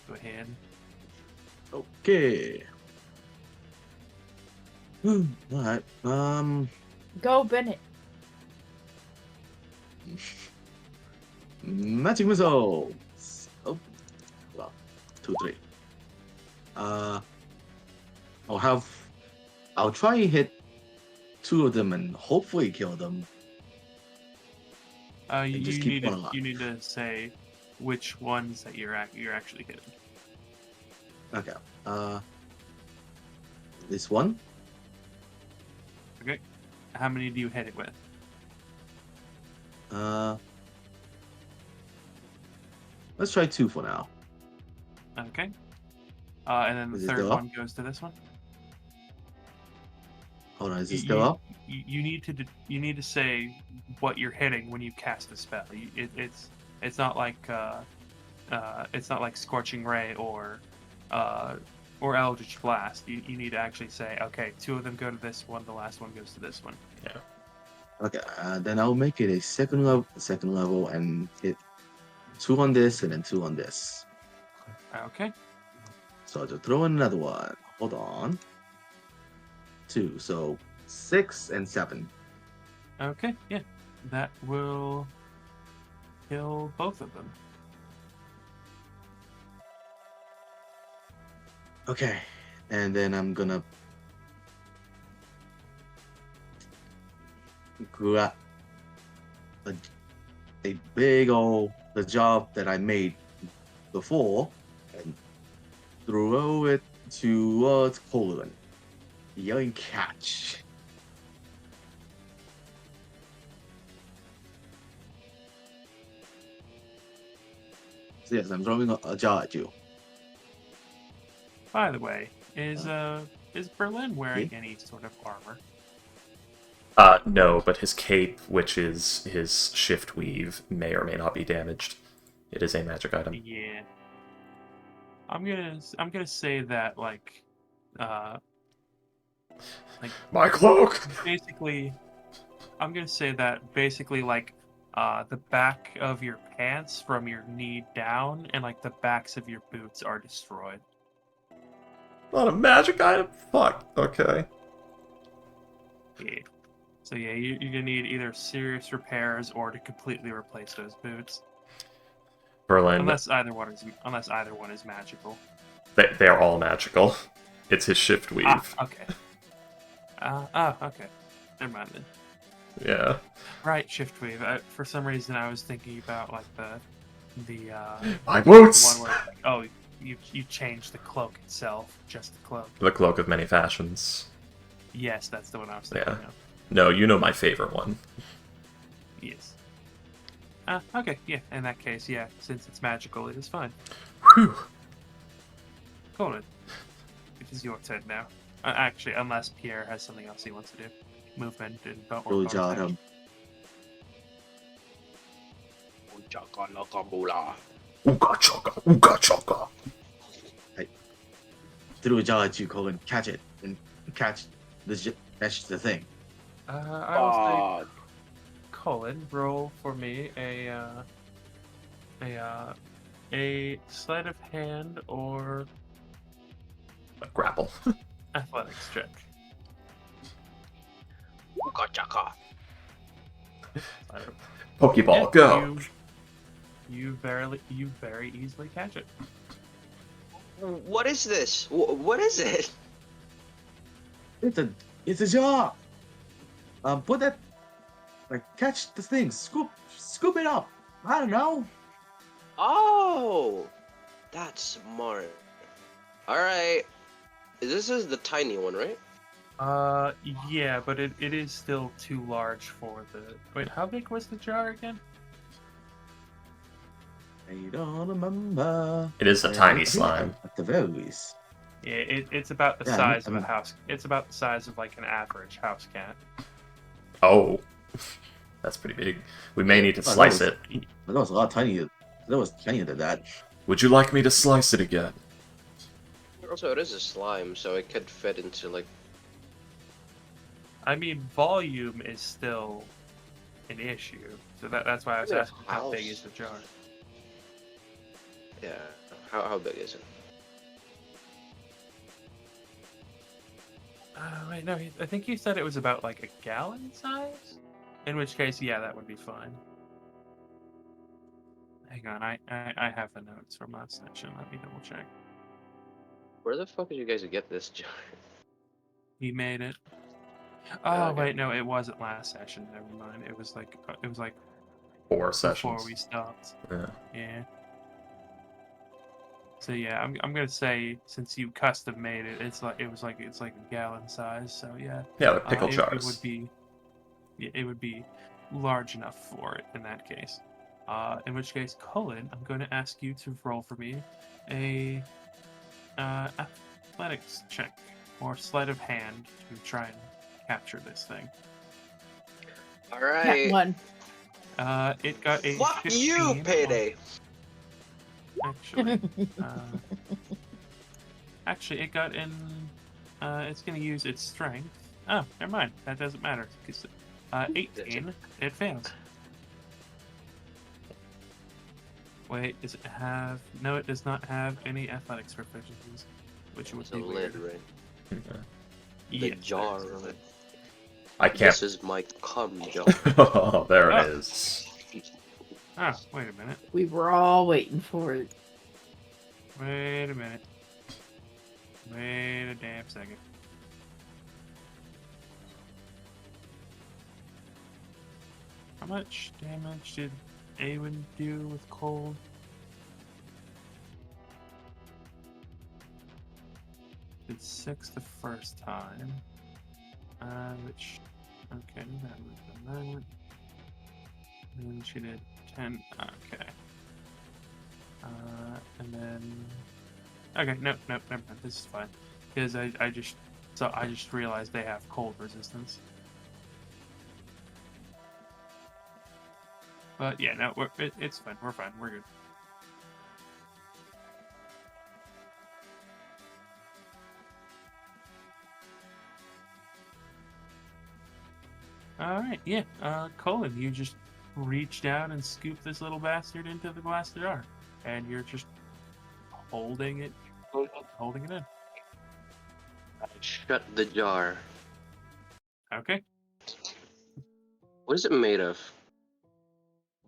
Go ahead. Okay. Alright. Go, Bennett. Magic missiles. Oh, well, 2, 3. I'll try and hit 2 of them and hopefully kill them. You, just you keep need one to alive. you need to say which ones that you're actually hitting. Okay. This one. Okay. How many do you hit it with? Let's try 2 for now. Okay. And then the Is it third still up? one goes to this one. Hold on, is it You- still you- up? You need to say what you're hitting when you cast a spell. It's not like Scorching Ray or Eldritch Blast. You need to actually say, okay, 2 of them go to this one, the last one goes to this one. Okay, then I'll make it a second level and hit 2 on this and then 2 on this. Okay. So I'll just throw in another one. Hold on. 2, so 6 and 7. Okay, yeah. That will kill both of them. Okay, and then I'm gonna grab a big old the job that I made before and throw it towards Colin, yelling catch. So yes, I'm throwing a jar at you. By the way, is Berlin wearing any sort of armor? No, but his cape, which is his shift weave, may or may not be damaged. It is a magic item. Yeah. I'm gonna say that like My cloak! basically I'm gonna say that basically like the back of your pants from your knee down and like the backs of your boots are destroyed. Not a magic item? Fuck, okay. Yeah. So yeah, you're gonna need either serious repairs or to completely replace those boots. Berlin, Unless either one is magical. they're all magical. It's his shift weave. Okay. Okay. Never mind then. Yeah. Right, shift weave. For some reason, I was thinking about like the My boots! one where like, oh, you change the cloak itself, just the cloak. The cloak of many fashions. Yes, that's the one I was thinking Yeah. of. No, you know my favorite one. Yes. Okay, yeah. In that case, yeah. Since it's magical, it is fine. Whew. Conan, it is your turn now. Actually, unless Pierre has something else he wants to do. Movement and or Throw bonus jar at action. him. Ooga chugga, ooga chugga. Throw a jar at you, Colin. Catch it and catch the thing. I will say, Colin, roll for me a sleight of hand or Grapple. athletics check. Pokeball, Yeah, go! You very easily catch it. What is this? What is it? It's a jar. Put that, like, catch the thing. Scoop it up. I don't know. Oh, that's smart. All right. This is the tiny one, right? Yeah, but it is still too large for the. Wait, how big was the jar again? I don't remember. It is a I tiny think slime. At the very least. Yeah, it's about the Yeah, size I of a mean- house. It's about the size of like an average house cat. Oh. That's pretty big. We may need to Oh, slice that it. But that was a lot tinier. That was tinier than that. Would you like me to slice it again? Also, it is a slime, so it could fit into like. I mean, volume is still an issue, so that's why I was Yeah, asking how big house. is the jar. Yeah. How big is it? Wait, no, I think he said it was about like a gallon size. In which case, yeah, that would be fine. Hang on, I have the notes from last session. Let me double check. Where the fuck did you guys get this jar? He made it. Oh Okay. wait, no, it wasn't last session. Never mind. It was like 4 before sessions. we stopped. Yeah. Yeah. So yeah, I'm gonna say since you custom made it, it's like a gallon size. So yeah. Yeah, like pickle It jars. would be large enough for it in that case. In which case, Cullen, I'm going to ask you to roll for me a athletics check or sleight of hand to try and capture this thing. All Cat right. one. It got a Fuck 15 you, on- Payday. Actually, it got in. It's going to use its strength. Oh, never mind. That doesn't matter. 'Cause, 18. It fails. Wait, does it have? No, it does not have any athletics proficiencies, which would It's be a lid, weird. right? The Yes, jar. there's a lid. I This can't. is my cum jar. Oh, there Oh. it is. Ah, wait a minute. We were all waiting for it. Wait a minute. Wait a damn second. How much damage did Awen do with cold? Did 6 the first time. Which, okay, that would have been that. And then she did 10, okay. And then, okay, nope, never mind, this is fine. Because I just realized they have cold resistance. But yeah, no, it's fine. We're fine. We're good. All right, yeah. Colin, you just reach down and scoop this little bastard into the glass jar, and you're just holding it in. Shut the jar. Okay. What is it made of?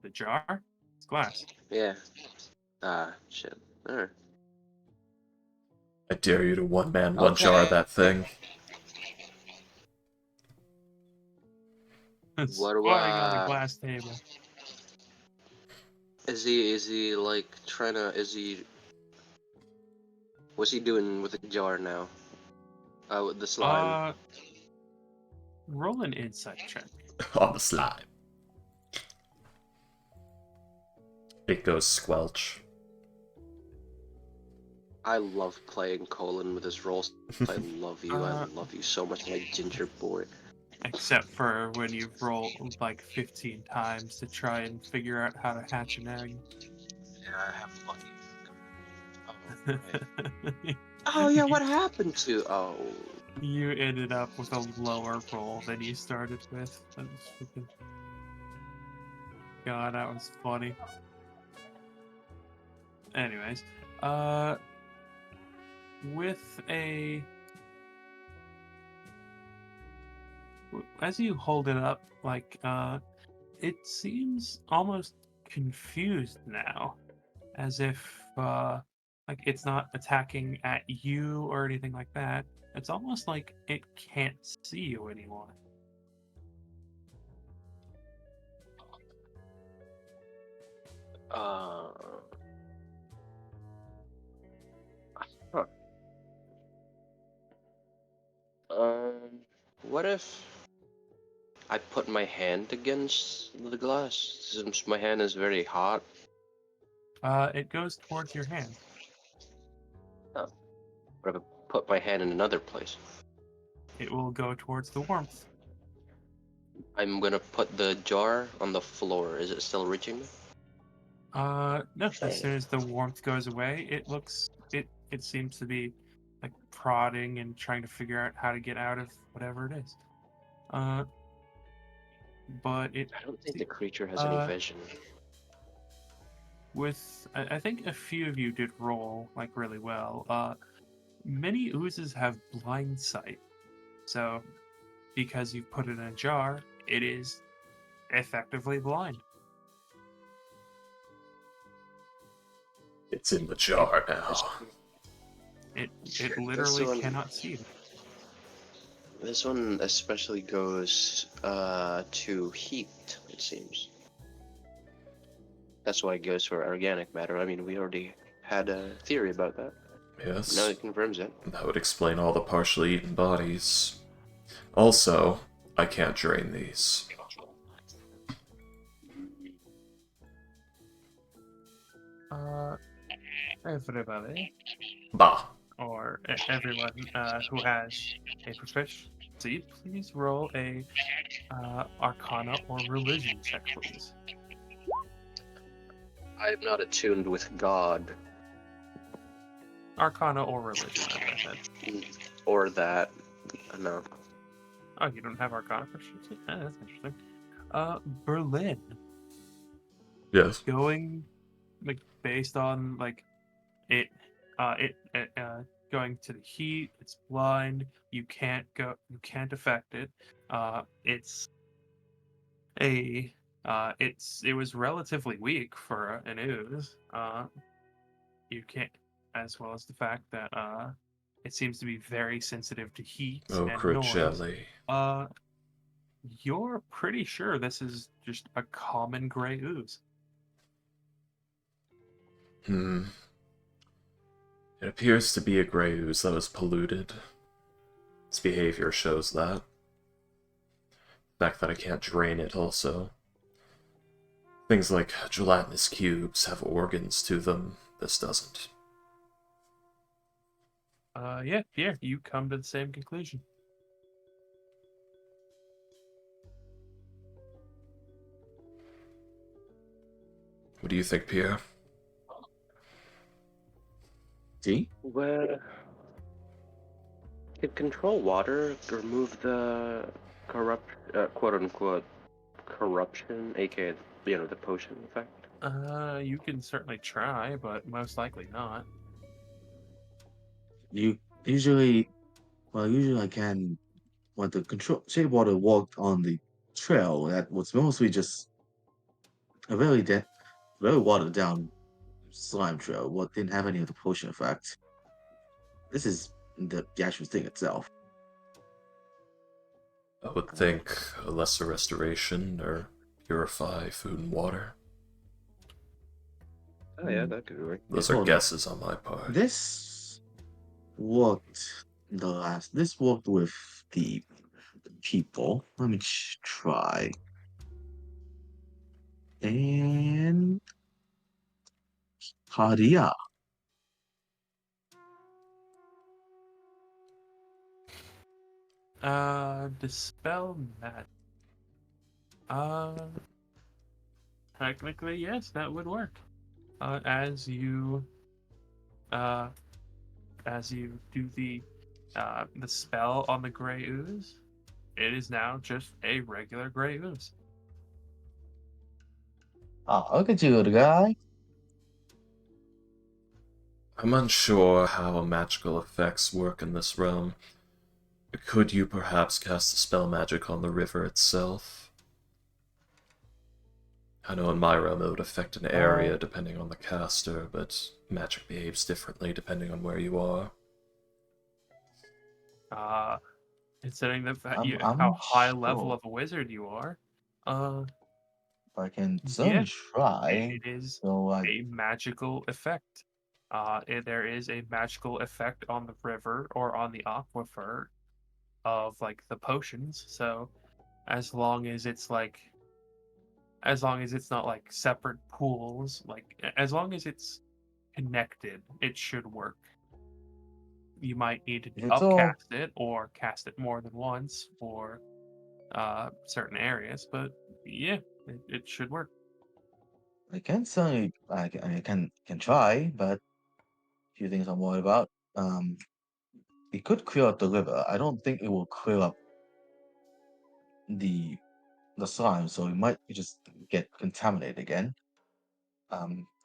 The jar? It's glass. Yeah. Ah, shit. Alright. I dare you to one-man, one-jar that thing. It's What do flying on a glass table. Is he like trying to, what's he doing with the jar now? With the slime. Roll an insight check. On the slime. It goes squelch. I love playing Colin with his rolls. I love you. I love you so much, my ginger boy. Except for when you've rolled like 15 times to try and figure out how to hatch an egg. Yeah, I have lucky. Oh, yeah, what happened to... Oh. You ended up with a lower roll than you started with. God, that was funny. Anyways, with a... As you hold it up, like, it seems almost confused now. As if, like, it's not attacking at you or anything like that. It's almost like it can't see you anymore. Huh. What if I put my hand against the glass, since my hand is very hot? It goes towards your hand. Oh. What if I put my hand in another place? It will go towards the warmth. I'm gonna put the jar on the floor. Is it still reaching me? No, as soon as the warmth goes away, it seems to be like prodding and trying to figure out how to get out of whatever it is. But it... I don't think the creature has any vision. I think a few of you did roll like really well. Many oozes have blind sight, so because you've put it in a jar, it is effectively blind. It's in the jar now. It literally cannot see it. This one especially goes to heat, it seems. That's why it goes for organic matter. I mean, we already had a theory about that. Yes. Now it confirms it. That would explain all the partially eaten bodies. Also, I can't drain these. Everybody, Bah. or everyone who has a proficiency, please roll a Arcana or Religion check, please. I am not attuned with God. Arcana or Religion, as I said. Or that. No. Oh, you don't have Arcana proficiency? That's interesting. Berlin. Yes. Going, like, based on, like, it going to the heat, it's blind, you can't affect it. It was relatively weak for an ooze. You can't, as well as the fact that it seems to be very sensitive to heat Oh, and Crucelli. noise. You're pretty sure this is just a common gray ooze. It appears to be a gray ooze that was polluted. Its behavior shows that. The fact that I can't drain it also. Things like gelatinous cubes have organs to them. This doesn't. Yeah, Pierre, you come to the same conclusion. What do you think, Pierre? See? Well, could control water remove the quote-unquote corruption, aka, the potion effect? You can certainly try, but most likely not. Usually I can, when the control shade water walked on the trail that was mostly just a very watered down slime trail. What didn't have any of the potion effect. This is the actual thing itself. I would think a lesser restoration or purify food and water. Oh yeah, that could work. Those are Hold on. guesses on my part. This worked This worked with the people. Let me try. And Hadia. Dispel magic. Technically, yes, that would work. As you do the spell on the gray ooze, it is now just a regular gray ooze. Oh, look at you, the guy. I'm unsure how magical effects work in this realm. Could you perhaps cast a spell magic on the river itself? I know in my realm it would affect an area depending on the caster, but magic behaves differently depending on where you are. Considering the fact I'm how high level sure. of a wizard you are, I can yeah, certainly try. it is So I a magical effect. There is a magical effect on the river or on the aquifer of like the potions. So as long as it's not like separate pools, as long as it's connected, it should work. You might need to if it's all upcast it or cast it more than once for certain areas, but yeah, it should work. I can certainly I can try, but a few things I'm worried about. Um it could clear up the river. I don't think it will clear up the slime, so it might just get contaminated again.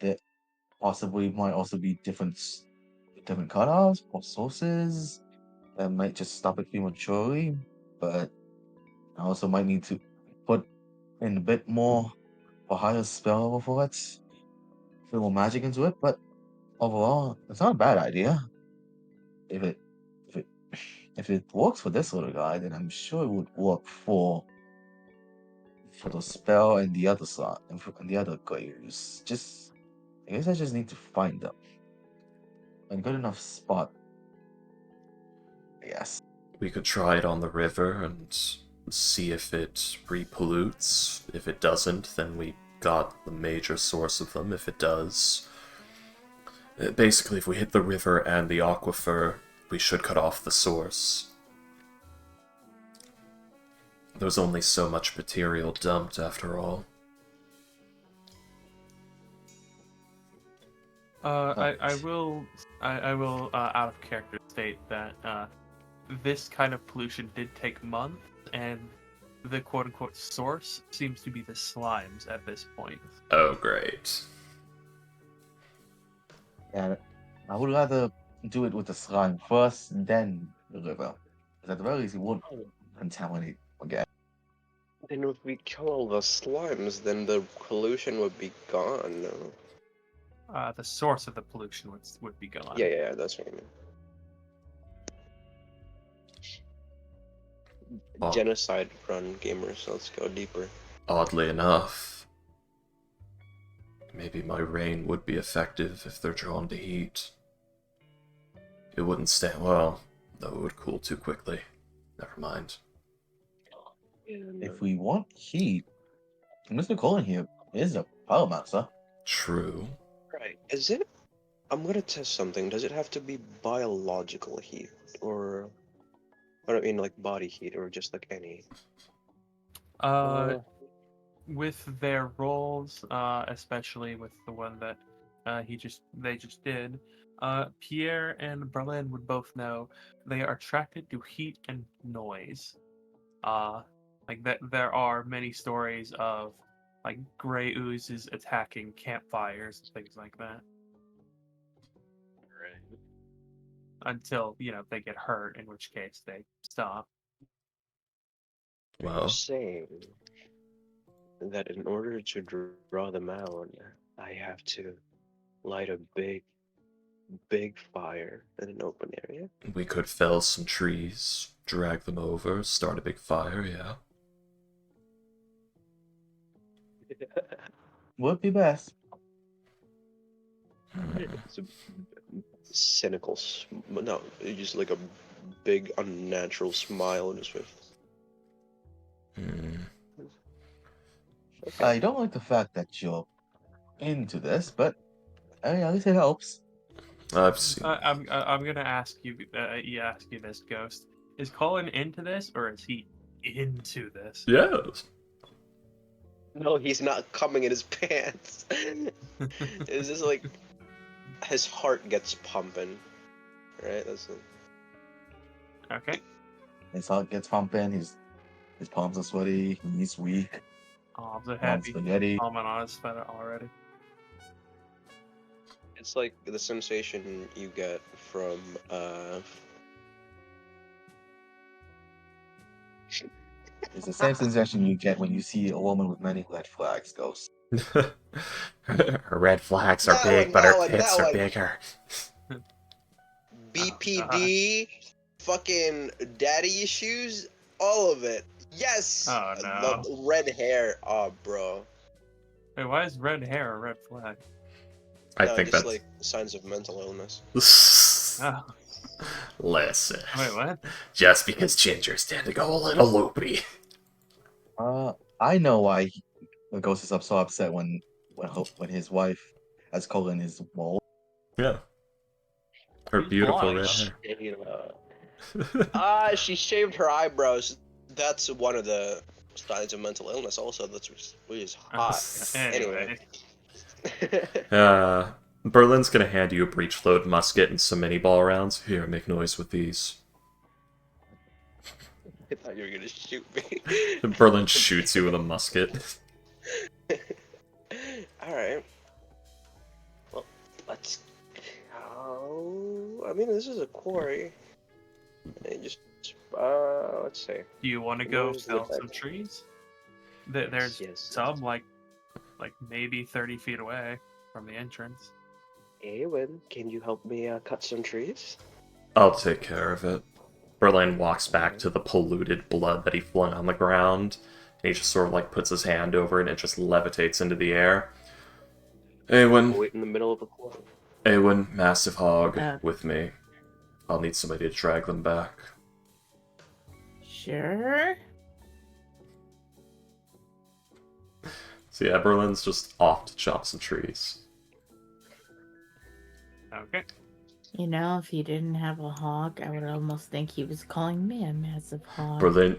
There possibly might also be different cutoffs or sources that might just stop it prematurely, but I also might need to put in a bit more or higher spell level for it, put more magic into it, but overall, it's not a bad idea. If it if it if it works for this little guy, then I'm sure it would work for the spell and the other slot and the other glaives. I guess I just need to find them. A good enough spot. Yes. We could try it on the river and see if it repollutes. If it doesn't, then we got the major source of them. If it does, basically, if we hit the river and the aquifer, we should cut off the source. There's only so much material dumped after all. I will out of character state that this kind of pollution did take months, and the quote-unquote source seems to be the slimes at this point. Oh, great. Yeah, I would rather do it with the slime first, then the river. Because at the very least, it won't contaminate again. Then if we kill all the slimes, then the pollution would be gone. No? The source of the pollution would be gone. Yeah, that's what I mean. Oh. Genocide run, gamers. Let's go deeper. Oddly enough, maybe my rain would be effective if they're drawn to heat. It wouldn't stand well, though it would cool too quickly. Never mind. If we want heat, Mr. Colin here is a pyromancer. True. Right. I'm gonna test something. Does it have to be biological heat? Or... I don't mean like body heat, or just like any? With their roles, especially with the one that they just did, Pierre and Berlin would both know they are attracted to heat and noise. Like that, there are many stories of like gray oozes attacking campfires and things like that. Right. Until they get hurt, in which case they stop. Well, saying that in order to draw them out, I have to light a big fire in an open area. we could fell some trees, drag them over, start a big fire, yeah. Would be best. It's a cynical, no, just like a big unnatural smile on his face. Hmm. Okay. I don't like the fact that you're into this, but at least it helps. I've seen. I'm gonna ask you this, Ghost. Is Colin into this or is he into this? Yes. No, he's not coming in his pants. It's just like his heart gets pumping, right? That's it. Okay. His heart gets pumping. His palms are sweaty. He's weak. Arms are Palms heavy. spaghetti. Comment on his feather already. It's like the sensation you get from It's the same sensation you get when you see a woman with many red flags, Ghost. Her red flags are That big, one, but that her one, tits that are one. bigger. BPD, fucking daddy issues, all of it. Yes. Oh, no. The red hair. Oh, bro. Wait, why is red hair a red flag? I No, think just that's. like signs of mental illness. Oh, Listen, wait, what? just because gingers tend to go a little loopy. I know why Ghost is so upset when his wife has Colin his mole. Yeah. Her She's beautiful blonde. red Hair. She shaved her eyebrows. That's one of the signs of mental illness. Also, that's which is hot. Anyway. hair. Berlin's gonna hand you a breech-load musket and some mini ball rounds. Here, make noise with these. I thought you were gonna shoot me. Berlin shoots you with a musket. Alright. Well, let's go. I mean, this is a quarry. And just, let's see. Do you want to go Where's the fell bed? some trees? There's Yes. some like maybe 30 feet away from the entrance. Awen, can you help me cut some trees? I'll take care of it. Berlin walks back to the polluted blood that he flung on the ground, and he just sort of like puts his hand over it and it just levitates into the air. Awen, Wait in the middle of a quarry. Awen, massive hog, Uh. with me. I'll need somebody to drag them back. Sure. So yeah, Berlin's just off to chop some trees. Okay. You know, if he didn't have a hog, I would almost think he was calling me a massive hog. Berlin,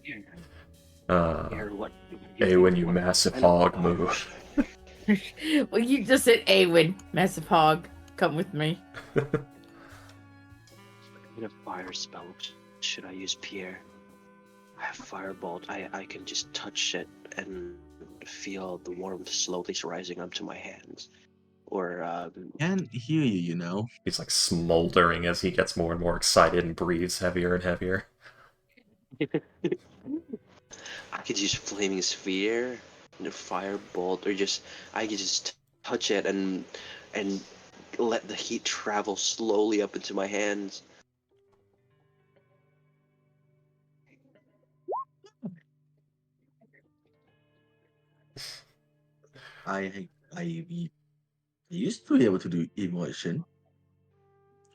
Here, what? Awen, you massive hog, move. Well, you just said, Awen, massive hog, come with me. I need a fire spell. Should I use Pierre? I have Firebolt. I can just touch it and feel the warmth slowly rising up to my hands. Or, Can't hear you, you know. He's like smoldering as he gets more and more excited and breathes heavier and heavier. I could use Flaming Sphere, and a Firebolt, or I could just touch it and let the heat travel slowly up into my hands. I used to be able to do immersion.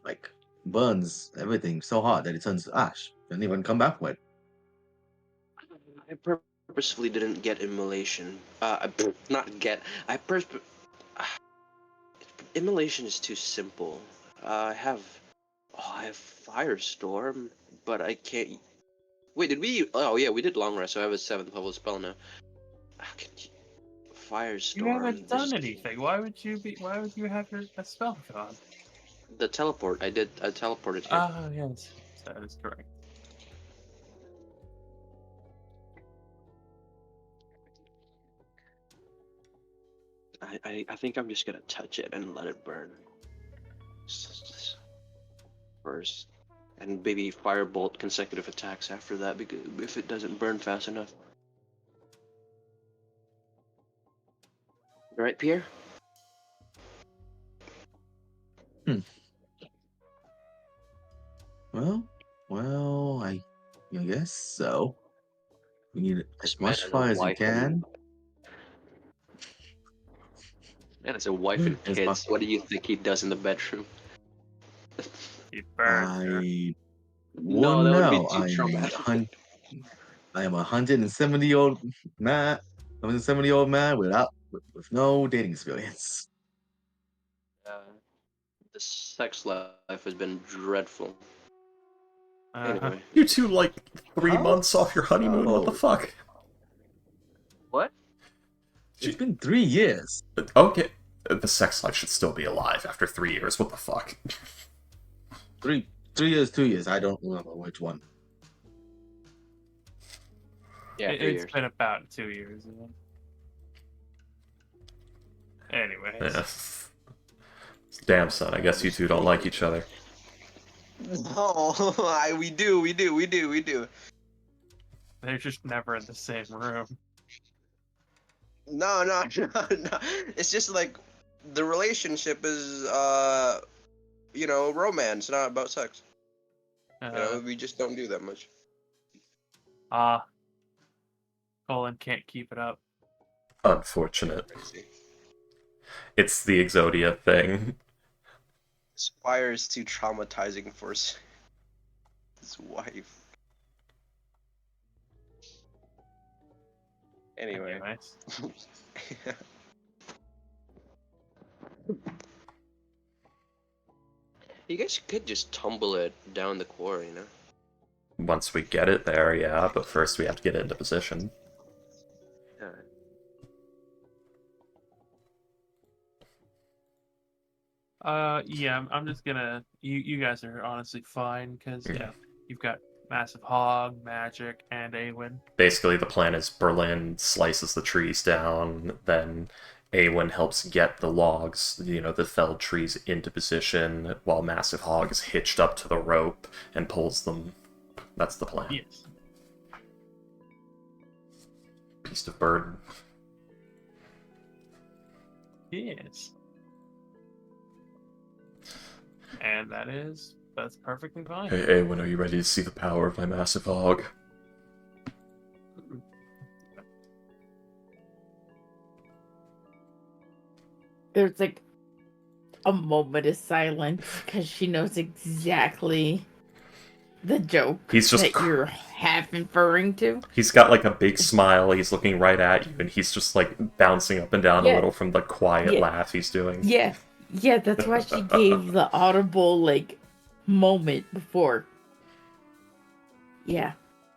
Like, burns everything so hard that it turns to ash. Don't even come back with. I purposefully didn't get immolation. Not get. Immolation is too simple. I have Firestorm, but I can't. Wait, did we? Oh yeah, we did Long Rest, so I have a 7th level spell now. How can you... Firestorm. You haven't done anything. Why would you have your spell gone? The teleport. I teleported here. Oh yes, that is correct. I think I'm just gonna touch it and let it burn. First, and maybe firebolt consecutive attacks after that because if it doesn't burn fast enough. Right, Pierre? Well, I guess so. We need as This man much has a fire as we wife and can. man has a wife and As mu- kids. What do you think he does in the bedroom? He burns her. I No, wouldn't that would be know. too traumatic. I am a 170-year-old man. I'm a 70-year-old man with no dating experience. The sex life has been dreadful. Uh-huh. Anyway, You two, like, 3 months How off your honeymoon? What the so? fuck? what? It's been 3 years. Okay. The sex life should still be alive after 3 years. What the fuck? 3 years, 2 years. I don't remember which one. Yeah, It's 3 years. been about 2 years. Anyways. Yeah. Damn, son. I guess you two don't like each other. No, we do. They're just never in the same room. No. It's just like the relationship is, romance, not about sex. We just don't do that much. Colin can't keep it up. Unfortunate. Crazy. It's the Exodia thing. This fire is too traumatizing for his wife. Anyway. Anyways. You guys could just tumble it down the quarry, Once we get it there, yeah, but first we have to get it into position. Yeah, I'm just gonna. You guys are honestly fine because you've got Massive Hog, Magic, and Awen. Basically, the plan is Berlin slices the trees down, then Awen helps get the logs, the felled trees into position, while Massive Hog is hitched up to the rope and pulls them. That's the plan. Yes. Beast of burden. Yes. And that's perfectly fine. Hey, Awen, are you ready to see the power of my Massive Hog? There's like a moment of silence because she knows exactly the joke He's just that you're half inferring to. He's got like a big smile, he's looking right at you, and he's just like bouncing up and down a little from the quiet laugh he's doing. Yeah, that's why she gave the audible like moment before. Yeah,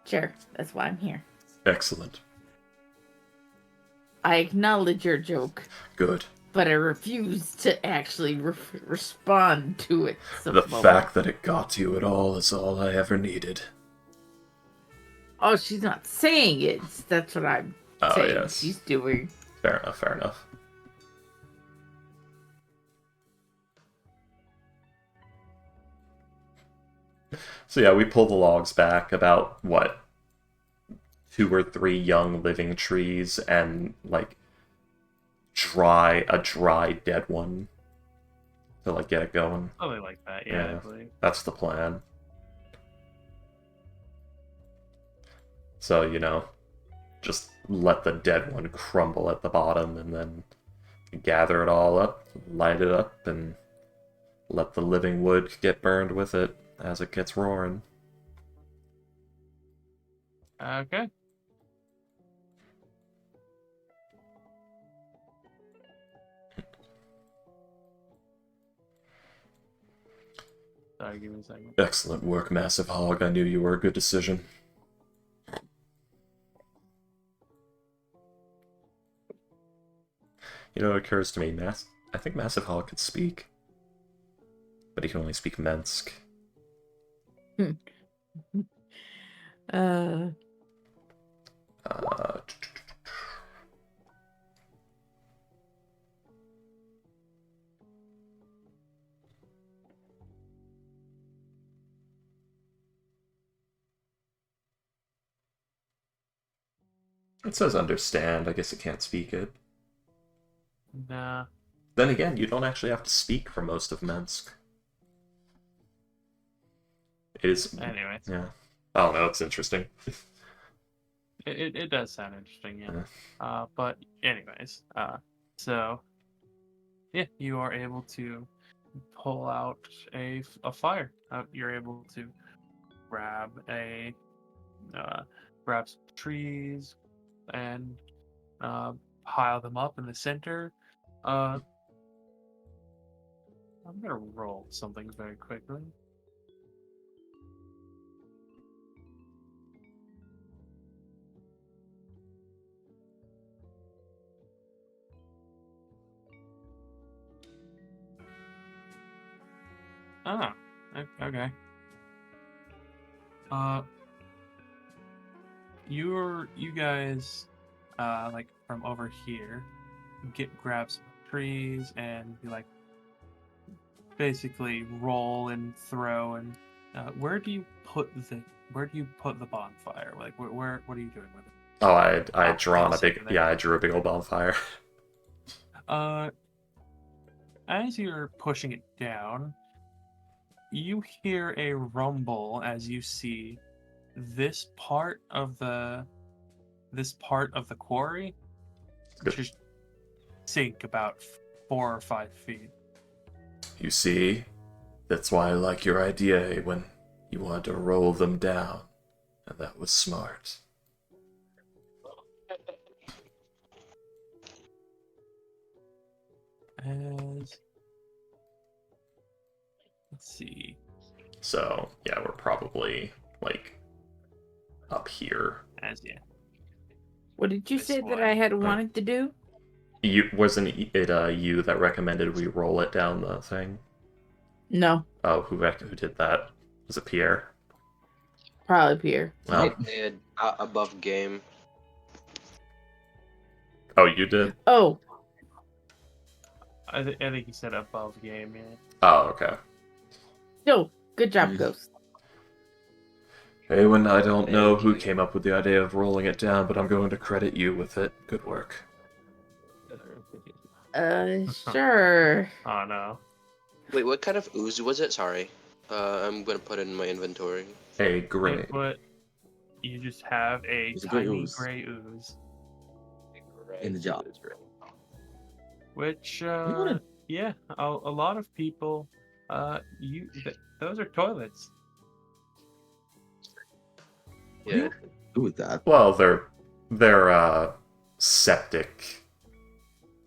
sure, that's why I'm here. Excellent. I acknowledge your joke. Good. But I refuse to actually respond to it. The fact that it got to you at all is all I ever needed. Oh, she's not saying it. That's what I'm saying. Yes. She's doing. Fair enough. So yeah, we pull the logs back about, 2 or 3 young living trees and, like, a dry dead one to, like, get it going. Something like that, yeah. I believe. That's the plan. So, just let the dead one crumble at the bottom and then gather it all up, light it up, and let the living wood get burned with it as it gets roaring. Okay. Sorry, give me a second. Excellent work, Massive Hog. I knew you were a good decision. It occurs to me, I think Massive Hog could speak. But he can only speak Mensk. It says understand. I guess it can't speak it. Nah. Then again, you don't actually have to speak for most of Minsk. It is. Anyway. Yeah. I don't know. It's interesting. It does sound interesting, yeah. Yeah. But anyways, so yeah, you are able to pull out a fire. You're able to grab grab some trees and pile them up in the center. I'm gonna roll something very quickly. Ah, okay. You guys, like from over here, grab some trees and you like basically roll and throw and where do you put the bonfire? Like what are you doing with it? Oh, I had drawn a sitting big. there. Yeah, I drew a big old bonfire. As you're pushing it down, you hear a rumble as you see this part of the quarry just sink about 4 or 5 feet. You see, that's why I like your idea when you wanted to roll them down, and that was smart. Let's see. So yeah, we're probably like up here. What did you This say that one. I had wanted to do? Wasn't it you that recommended we roll it down the thing? No, Oh, who did that? Was it Pierre? probably Pierre. Oh. I did above game. Oh, you did? Oh, I think he said above game, yeah. Oh, okay. no, good job, Ghost. Hey, when I don't know who came up with the idea of rolling it down, but I'm going to credit you with it. Good work. Sure. Oh no. Wait, what kind of ooze was it? Sorry. I'm gonna put it in my inventory. A gray. But you just have a It's a gray tiny ooze. gray ooze. In the job. Which, wanna- yeah, a lot of people, those are toilets. Yeah. Do with that. Well, they're septic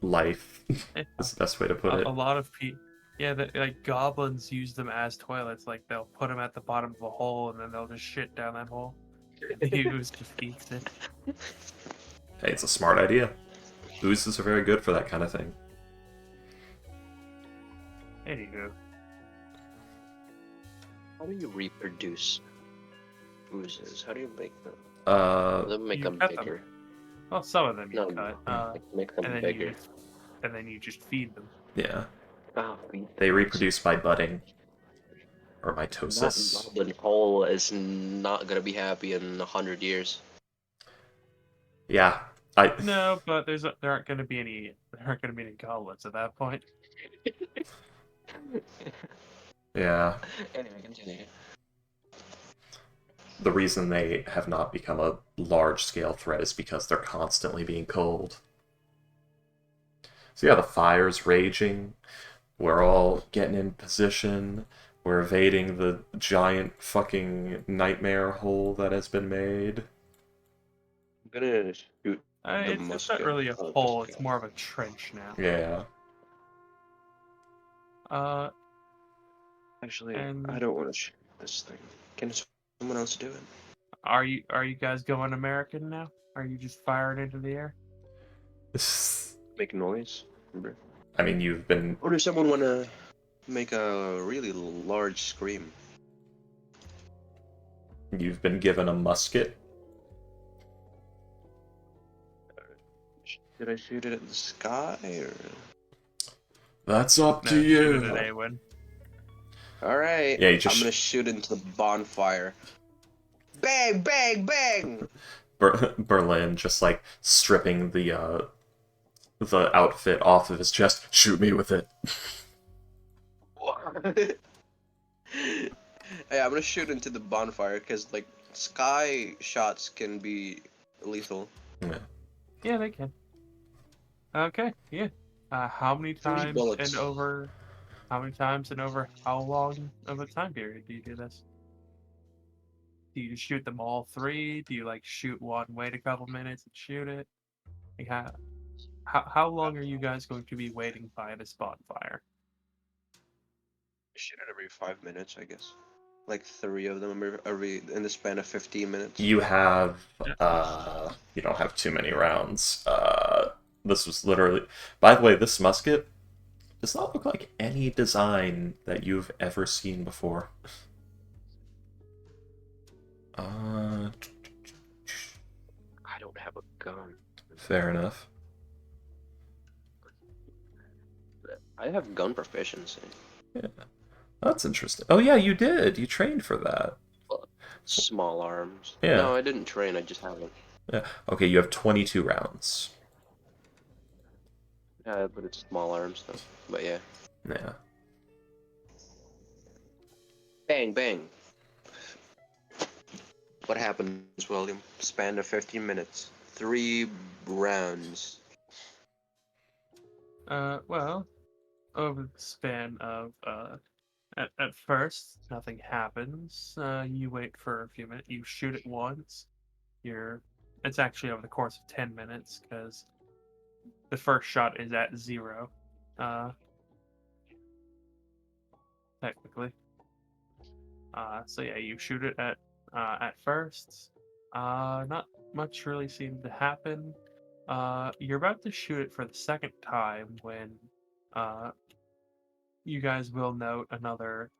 life is the best way to put it. A lot of people, yeah, like goblins use them as toilets. Like they'll put them at the bottom of a hole and then they'll just shit down that hole. The ooze just eats it. Hey, it's a smart idea. Oozes are very good for that kind of thing. Anywho. How do you reproduce oozes? How do you make them? Make You them cut bigger. Well, some of them you No, cut, make them and then bigger. you just feed them. Yeah. Oh, They reproduce by budding. Or that mitosis. goblin hole is not gonna be happy in 100 years. Yeah. No, but there aren't going to be any goblins at that point. Yeah. Anyway, continue. The reason they have not become a large-scale threat is because they're constantly being culled. So yeah, the fire's raging. We're all getting in position. We're evading the giant fucking nightmare hole that has been made. I'm gonna shoot. It's not really a hole, it's more of a trench now. Yeah. Actually, And- I don't want to shoot this thing. Can someone else do it? Are you guys going American now? Are you just firing into the air? Make noise? Remember? I mean, you've been... Or does someone want to make a really large scream? You've been given a musket. Did I shoot it at the sky or? That's up No, to shoot it you. at Awen. All right. Yeah, you just I'm gonna shoot into the bonfire. Bang! Bang! Bang! Berlin just like stripping the outfit off of his chest. Shoot me with it. Hey, I'm gonna shoot into the bonfire because like sky shots can be lethal. Yeah. Yeah, they can. Okay, yeah. How many 3 times bullets. and over? How many times and over how long of a time period do you do this? Do you shoot them all 3? Do you like shoot one, wait a couple minutes and shoot it? Like, how long are you guys going to be waiting by this bonfire? Shoot it every 5 minutes, I guess. Like 3 of them every in the span of 15 minutes. You have you don't have too many rounds. This was literally, by the way, this musket does not look like any design that you've ever seen before. I don't have a gun. Fair enough. I have gun proficiency. Yeah. That's interesting. Oh yeah, you did. You trained for that. Small arms. Yeah. No, I didn't train. I just haven't. Yeah. Okay, you have 22 rounds. Yeah, but it's small arms though. But yeah. Yeah. Bang, bang. What happens, William? Span of 15 minutes. 3 rounds. Well, over the span of at first nothing happens. You wait for a few minutes. You shoot it once. It's actually over the course of 10 minutes because the first shot is at 0. Technically. So yeah, you shoot it at first. Not much really seemed to happen. You're about to shoot it for the second time when you guys will note another.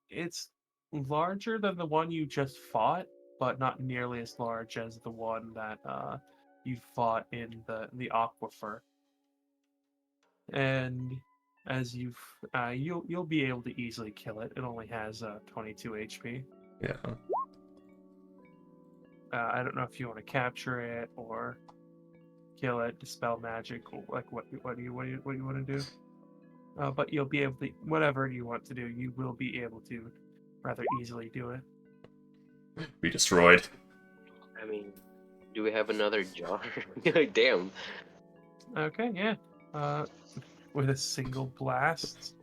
It's larger than the one you just fought, but not nearly as large as the one that you fought in the aquifer. And as you'll be able to easily kill it. It only has 22 HP. Yeah. I don't know if you want to capture it or kill it, dispel magic, or like what do you want to do? But you'll be able to, whatever you want to do, you will be able to rather easily do it. Be destroyed. I mean, do we have another jar? Damn. Okay, yeah. With a single blast.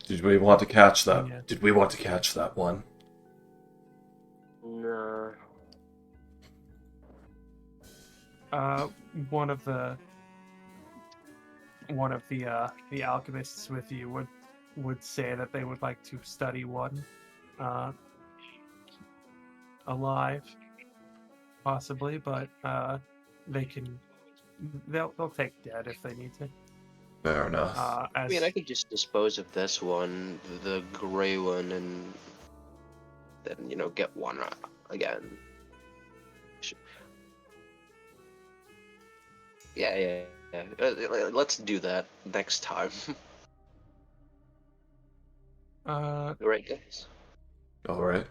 Did we want to catch that? Yeah. Did we want to catch that one? No. One of the alchemists with you would say that they would like to study one alive, possibly, but they'll take dead if they need to. Fair enough. I mean, I could just dispose of this one, the gray one, and then, get one again. Yeah. Let's do that next time. Right, guys? Alright.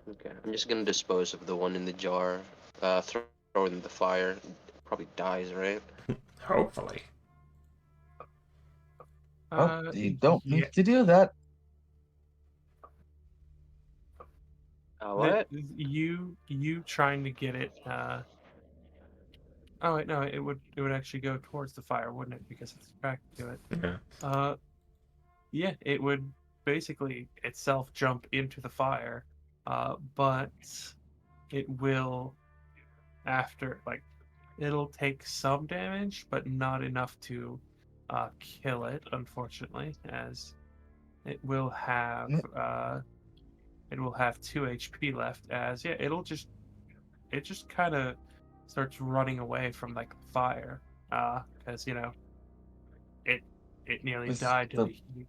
Okay, I'm just gonna dispose of the one in the jar, throw it in the fire. It probably dies, right? Hopefully. You don't yeah. need to do that. What? You trying to get it? Oh wait, no, it would actually go towards the fire, wouldn't it? Because it's attracted to it. Yeah. Yeah, it would basically itself jump into the fire, but it will it'll take some damage, but not enough to kill it, unfortunately, as it will have 2 HP left. As yeah, it just kind of starts running away from like the fire, because it nearly It's died to the- the heat.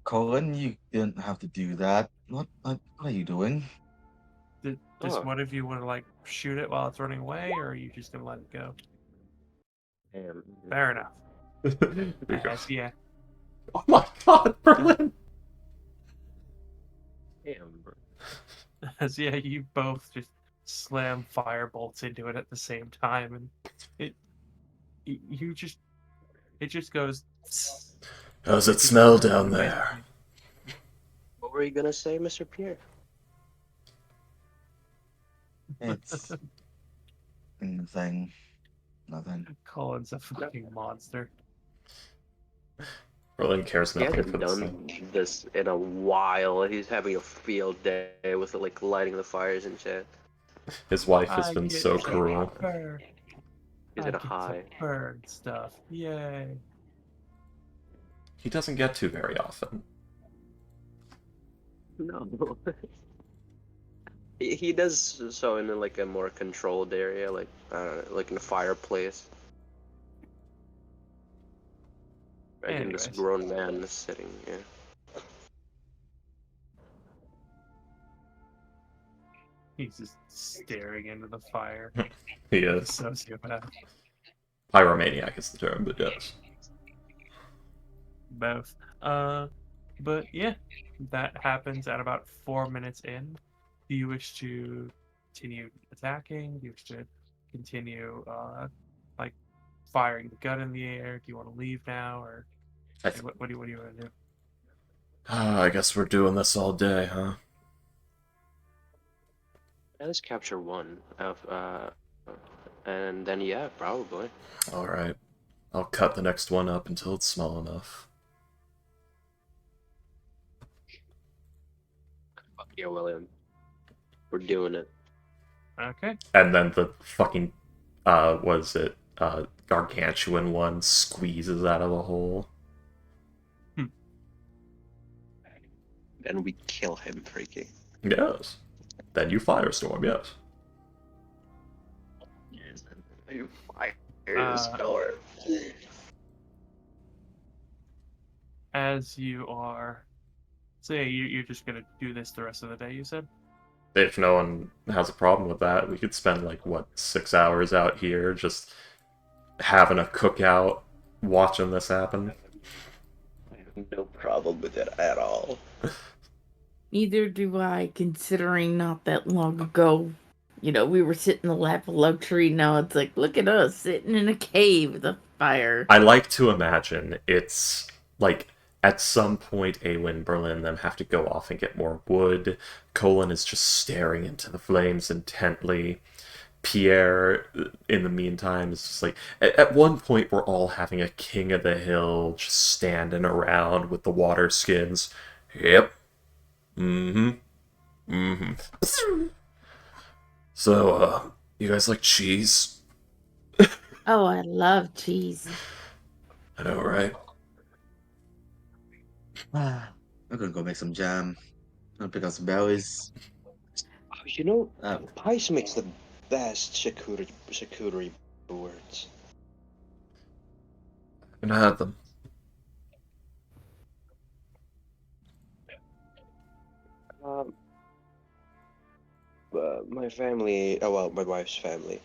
Colin, you didn't have to do that. What are you doing? Does Oh. one of you want to like shoot it while it's running away, or are you just gonna let it go? Damn. Fair enough. There you go. Yeah. Oh my god, Berlin! Damn, bro. As yeah, you both just slam fire bolts into it at the same time, and it you just it just goes. How's It it just smell burns down away there? the paint. What were you gonna say, Mr. Pierre? It's nothing. Nothing. Colin's a fucking monster. Roland cares He nothing hasn't for the sun. done this in a while. He's having a field day with like lighting the fires and shit. His wife has I been get so to cruel. burn. He's I in a get to high. burn stuff. Yay. He doesn't get to very often. No. He does so in like a more controlled area, like like in a fireplace. Imagine this Anyways. grown man is sitting here. He's just staring into the fire. He Like a is. sociopath. Pyromaniac is the term, but yes. Both. But yeah, that happens at about 4 minutes in. Do you wish to continue attacking? Do you wish to continue, like, firing the gun in the air? Do you want to leave now, or what do you want to do? I guess we're doing this all day, huh? Let's capture one of and then yeah, probably. Alright. I'll cut the next one up until it's small enough. Fuck yeah, William. We're doing it. Okay. And then the fucking, gargantuan one squeezes out of the hole. Then we kill him, freaky. Yes. Then you firestorm, yes. You firestorm. As you are... So yeah, you're just going to do this the rest of the day, you said? If no one has a problem with that, we could spend, 6 hours out here just having a cookout, watching this happen. I have no problem with it at all. Neither do I, considering not that long ago, we were sitting in the lap of luxury. Now it's like, look at us sitting in a cave with a fire. I like to imagine it's at some point Awen, Berlin, and them have to go off and get more wood. Colin is just staring into the flames intently. Pierre, in the meantime, is just at one point we're all having a king of the hill, just standing around with the water skins. Yep. So, you guys like cheese? Oh, I love cheese. I know, right? I'm gonna go make some jam. I'll pick out some berries. Pice makes the best charcuterie boards. And I had them. My family, my wife's family.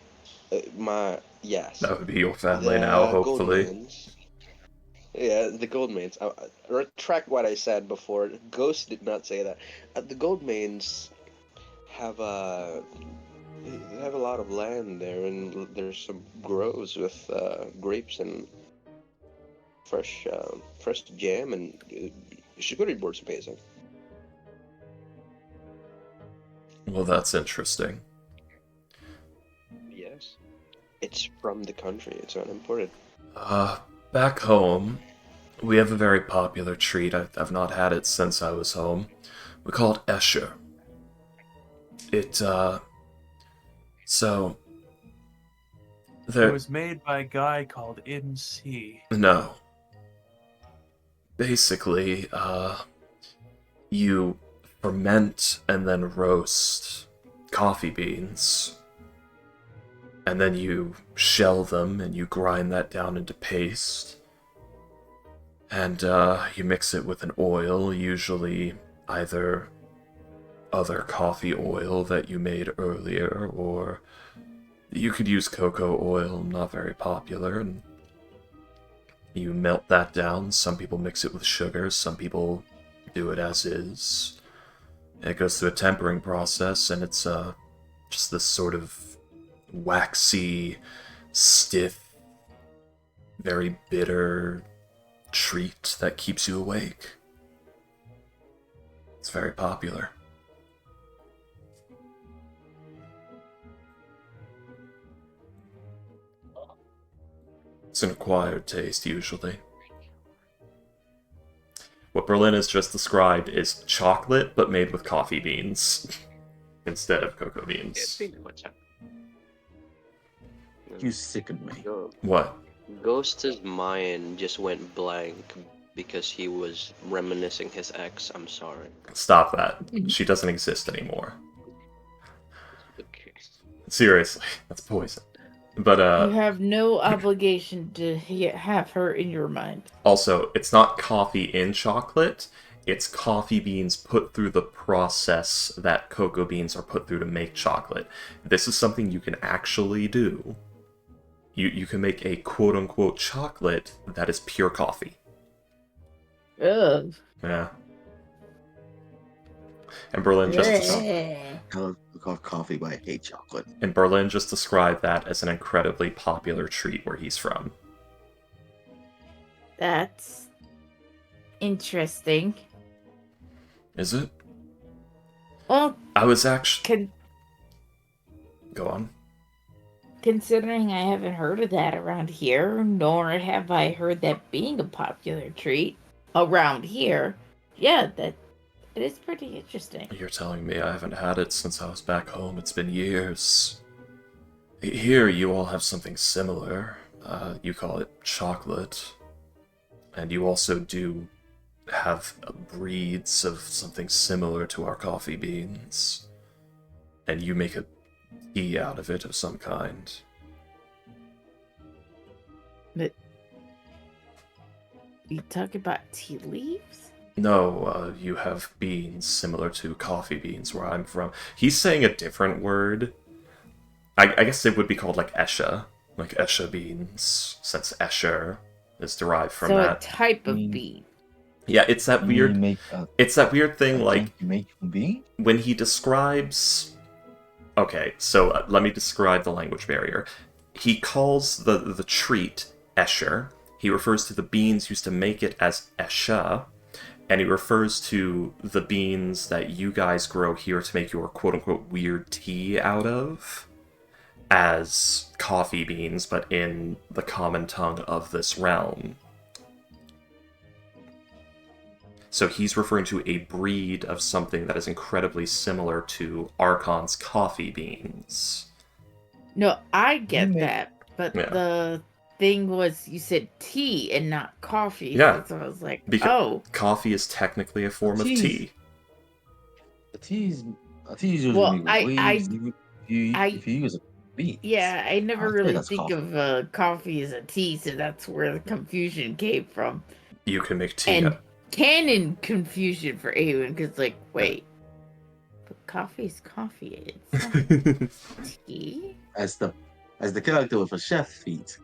Yes. That would be your family now, hopefully. Goldmans, yeah, the Goldmains. I retract what I said before. Ghost did not say that. The Goldmains have they have a lot of land there, and there's some groves with grapes and fresh jam, and charcuterie board's amazing. Well, that's interesting. Yes, it's from the country. It's not imported. Back home, we have a very popular treat. I've not had it since I was home. We call it Escher. It It was made by a guy called MC. No. Basically, you ferment and then roast coffee beans. And then you shell them and you grind that down into paste. And you mix it with an oil, usually either other coffee oil that you made earlier, or you could use cocoa oil, not very popular, and you melt that down. Some people mix it with sugar, some people do it as is. It goes through a tempering process, and it's just this sort of waxy, stiff, very bitter treat that keeps you awake. It's very popular. It's an acquired taste, usually. What Berlin has just described is chocolate, but made with coffee beans instead of cocoa Yeah, beans. speaking of which, You sicken me. What? Ghost's mind just went blank because he was reminiscing his ex. I'm sorry. Stop that. She doesn't exist anymore. Okay. Seriously, that's poison. But You have no obligation to have her in your mind. also, it's not coffee in chocolate. It's coffee beans put through the process that cocoa beans are put through to make chocolate. This is something you can actually do. You can make a quote-unquote chocolate that is pure coffee. Ugh. Yeah. And Berlin just I love coffee, but I hate chocolate. and Berlin just described that as an incredibly popular treat where he's from. That's interesting. Is it? Well, I was actually Go on. considering I haven't heard of that around here, nor have I heard that being a popular treat around here, yeah, that it is pretty interesting. You're telling me I haven't had it since I was back home. It's been years. Here, you all have something similar. You call it chocolate. And you also do have breeds of something similar to our coffee beans. And you make a tea out of it of some kind. But you talk about tea leaves? No, you have beans similar to coffee beans where I'm from. He's saying a different word. I guess it would be called like Esha. Like Esha beans, since Escher is derived from So that. a type of Mm. bean. Yeah, it's that You weird. make It's that weird thing, like you make from bean? when he describes. Okay, so let me describe the language barrier. He calls the treat Escher. He refers to the beans used to make it as Esha, and he refers to the beans that you guys grow here to make your quote-unquote weird tea out of as coffee beans, but in the common tongue of this realm. So he's referring to a breed of something that is incredibly similar to Archon's coffee beans. No, I get make- that, but Yeah. the thing was you said tea and not coffee. Yeah. So I was like, Because oh. coffee is technically a form of Jeez. tea. The tea's usually Well, made with I- leaves. If you use a bean. Yeah, I never I'd say really that's think coffee. of coffee as a tea, so that's where the confusion came from. You can make tea. And canon confusion for Awen, because like, wait, but coffee's coffee. It's not tea? As the character with a chef feet.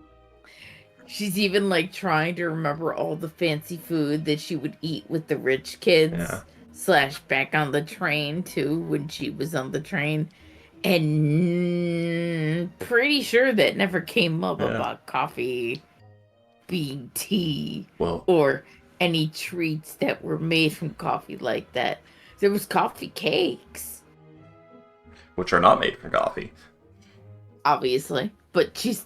She's even like trying to remember all the fancy food that she would eat with the rich kids. Yeah. / back on the train too when she was on the train. And pretty sure that never came up Yeah. about coffee being tea Well, or any treats that were made from coffee like that. There was coffee cakes, which are not made from coffee. obviously, but she's,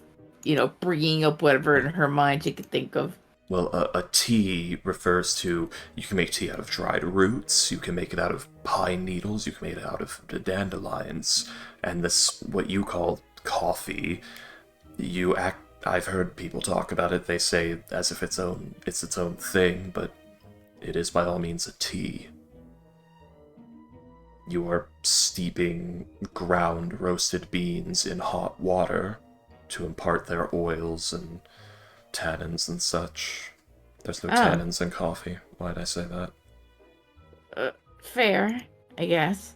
bringing up whatever in her mind she could think of. Well, a tea refers to, you can make tea out of dried roots, you can make it out of pine needles, you can make it out of dandelions, and this, what you call coffee, I've heard people talk about it, they say as if it's its own thing, but it is by all means a tea. You are steeping ground roasted beans in hot water to impart their oils and tannins and such. There's no Oh. tannins in coffee. Why'd I say that? Fair, I guess.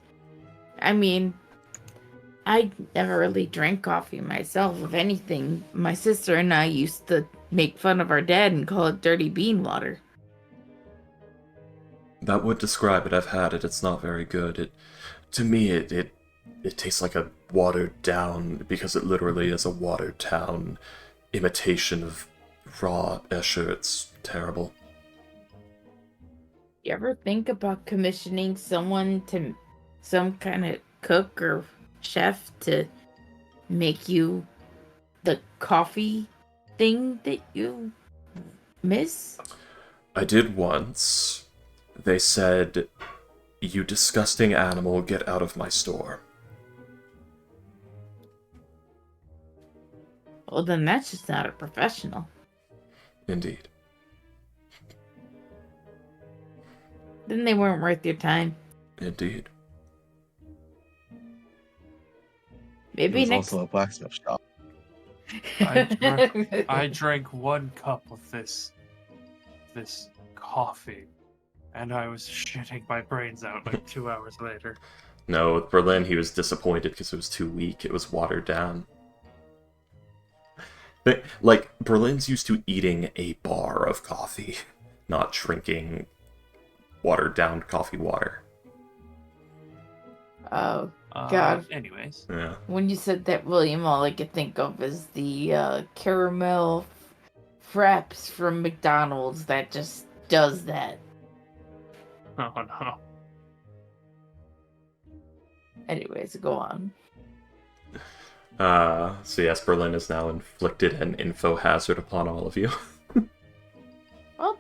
I mean, I never really drank coffee myself. If anything, my sister and I used to make fun of our dad and call it dirty bean water. That would describe it. I've had it. It's not very good. To me, it tastes like a watered down, because it literally is a watered down imitation of raw Escher. It's terrible. You ever think about commissioning someone some kind of cook or chef to make you the coffee thing that you miss? I did once. They said, "You disgusting animal, get out of my store." Well, then that's just not a professional. Indeed. Then they weren't worth your time. Indeed. Maybe It was next. also a blacksmith shop. I drank 1 cup of this coffee, and I was shitting my brains out like 2 hours later. No, with Berlin, he was disappointed because it was too weak. It was watered down. Like, Berlin's used to eating a bar of coffee, not drinking watered down coffee water. Oh, God. Anyways. Yeah. When you said that, William, all I could think of is the caramel fraps from McDonald's that just does that. Oh no. Anyways, go on. So yes, Berlin has now inflicted an info hazard upon all of you. Well,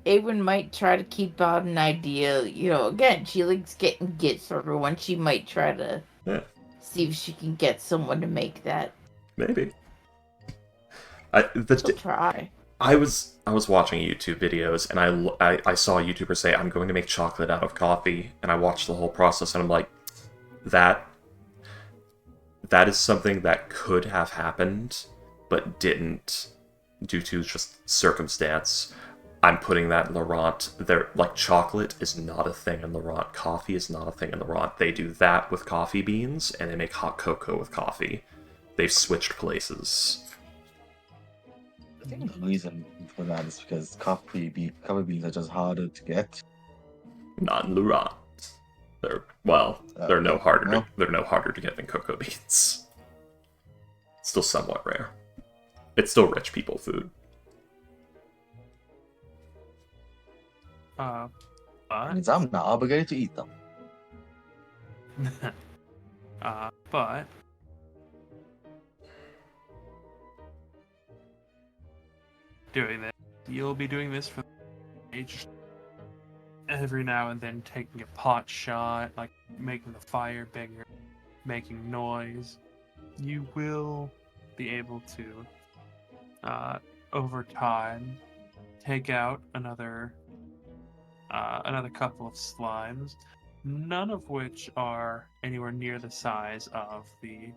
Awen might try to keep out an idea. Again, she likes getting gifts for everyone. She might try to see if she can get someone to make that. Maybe. She'll try. I was watching YouTube videos, and I saw a YouTuber say, "I'm going to make chocolate out of coffee," and I watched the whole process, and I'm like, that is something that could have happened, but didn't, due to just circumstance. I'm putting that in Laurent. Chocolate is not a thing in Laurent. Coffee is not a thing in Laurent. They do that with coffee beans, and they make hot cocoa with coffee. They've switched places. I think the reason for that is because coffee beans are just harder to get. Not in Laurent. They're no harder to get than cocoa beans. Still somewhat rare. It's still rich people food. That means I'm not obligated to eat them. But doing this, you'll be doing this for age. Every now and then taking a pot shot, like making the fire bigger, making noise. You will be able to, over time, take out another couple of slimes, none of which are anywhere near the size of the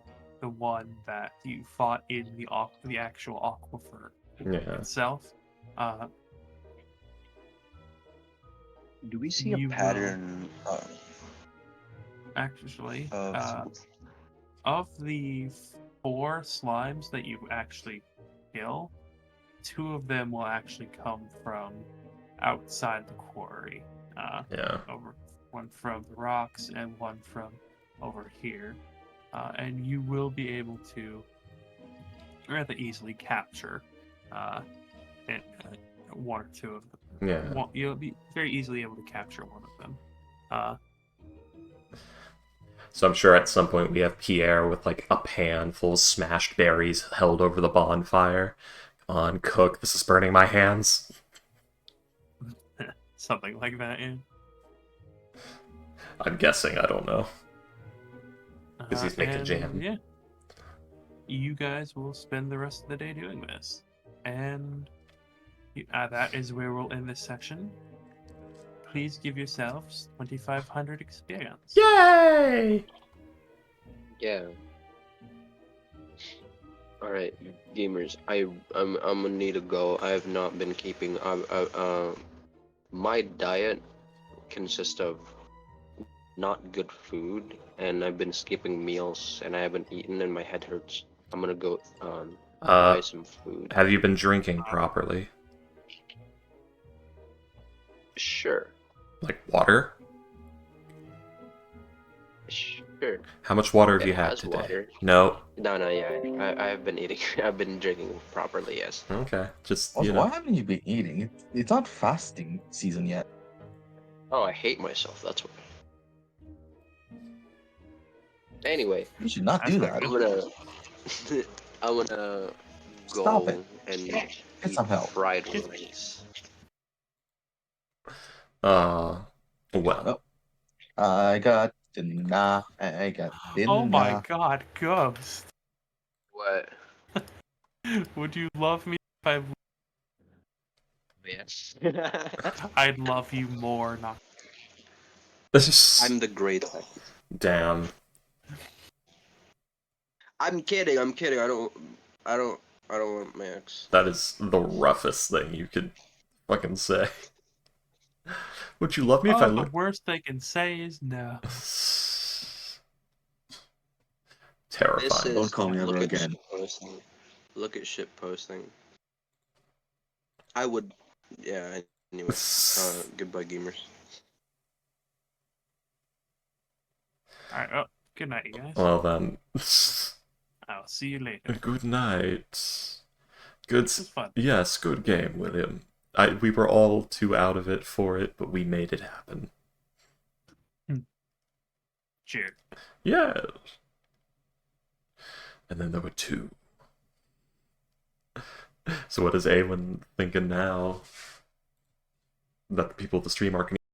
one that you fought in the actual aquifer itself. Do we see a pattern? Actually, of the 4 slimes that you actually kill, 2 of them will actually come from outside the quarry. One from the rocks and one from over here. And you will be able to rather easily capture 1 or 2 of them. Yeah. You'll be very easily able to capture one of them. So I'm sure at some point we have Pierre with like a pan full of smashed berries held over the bonfire. On cook, this is burning my hands. Something like that, yeah. I'm guessing, I don't know. Because he's making jam. Yeah. You guys will spend the rest of the day doing this. And that is where we'll end this section. Please give yourselves 2,500 experience. Yay! Yeah. All right, gamers. I'm gonna need to go. I have not been keeping. My diet consists of not good food, and I've been skipping meals, and I haven't eaten, and my head hurts. I'm gonna go buy some food. Have you been drinking properly? Sure. Like water? Sure. How much water have It you had has today? water. No. No, yeah. I've been eating. I've been drinking properly, yes. Okay. Just, Also, you know. why haven't you been eating? It's not fasting season yet. Oh, I hate myself, that's why. Anyway, You should not do that. I'm gonna I'm gonna Stop it. go and Get eat some help. fried rice. Well. Oh, I got dinner. I got dinner. Oh my god, Ghost. What? Would you love me if I... Yes. I'd love you more, not... I'm the great. Damn. I'm kidding. I don't want Max. That is the roughest thing you could fucking say. Would you love me if I the looked... worst they can say is no. Terrifying. Don't call me ever look at again. shit posting. Look at shit posting. I would. Yeah. Anyway. Goodbye, gamers. Alright, oh, good night, you guys. Well then. I'll see you later. Good night. Good. This was fun. Yes, good game, William. We were all too out of it for it, but we made it happen. Cheers. Yeah. And then there were 2. So what is Awen thinking now? That the people at the stream are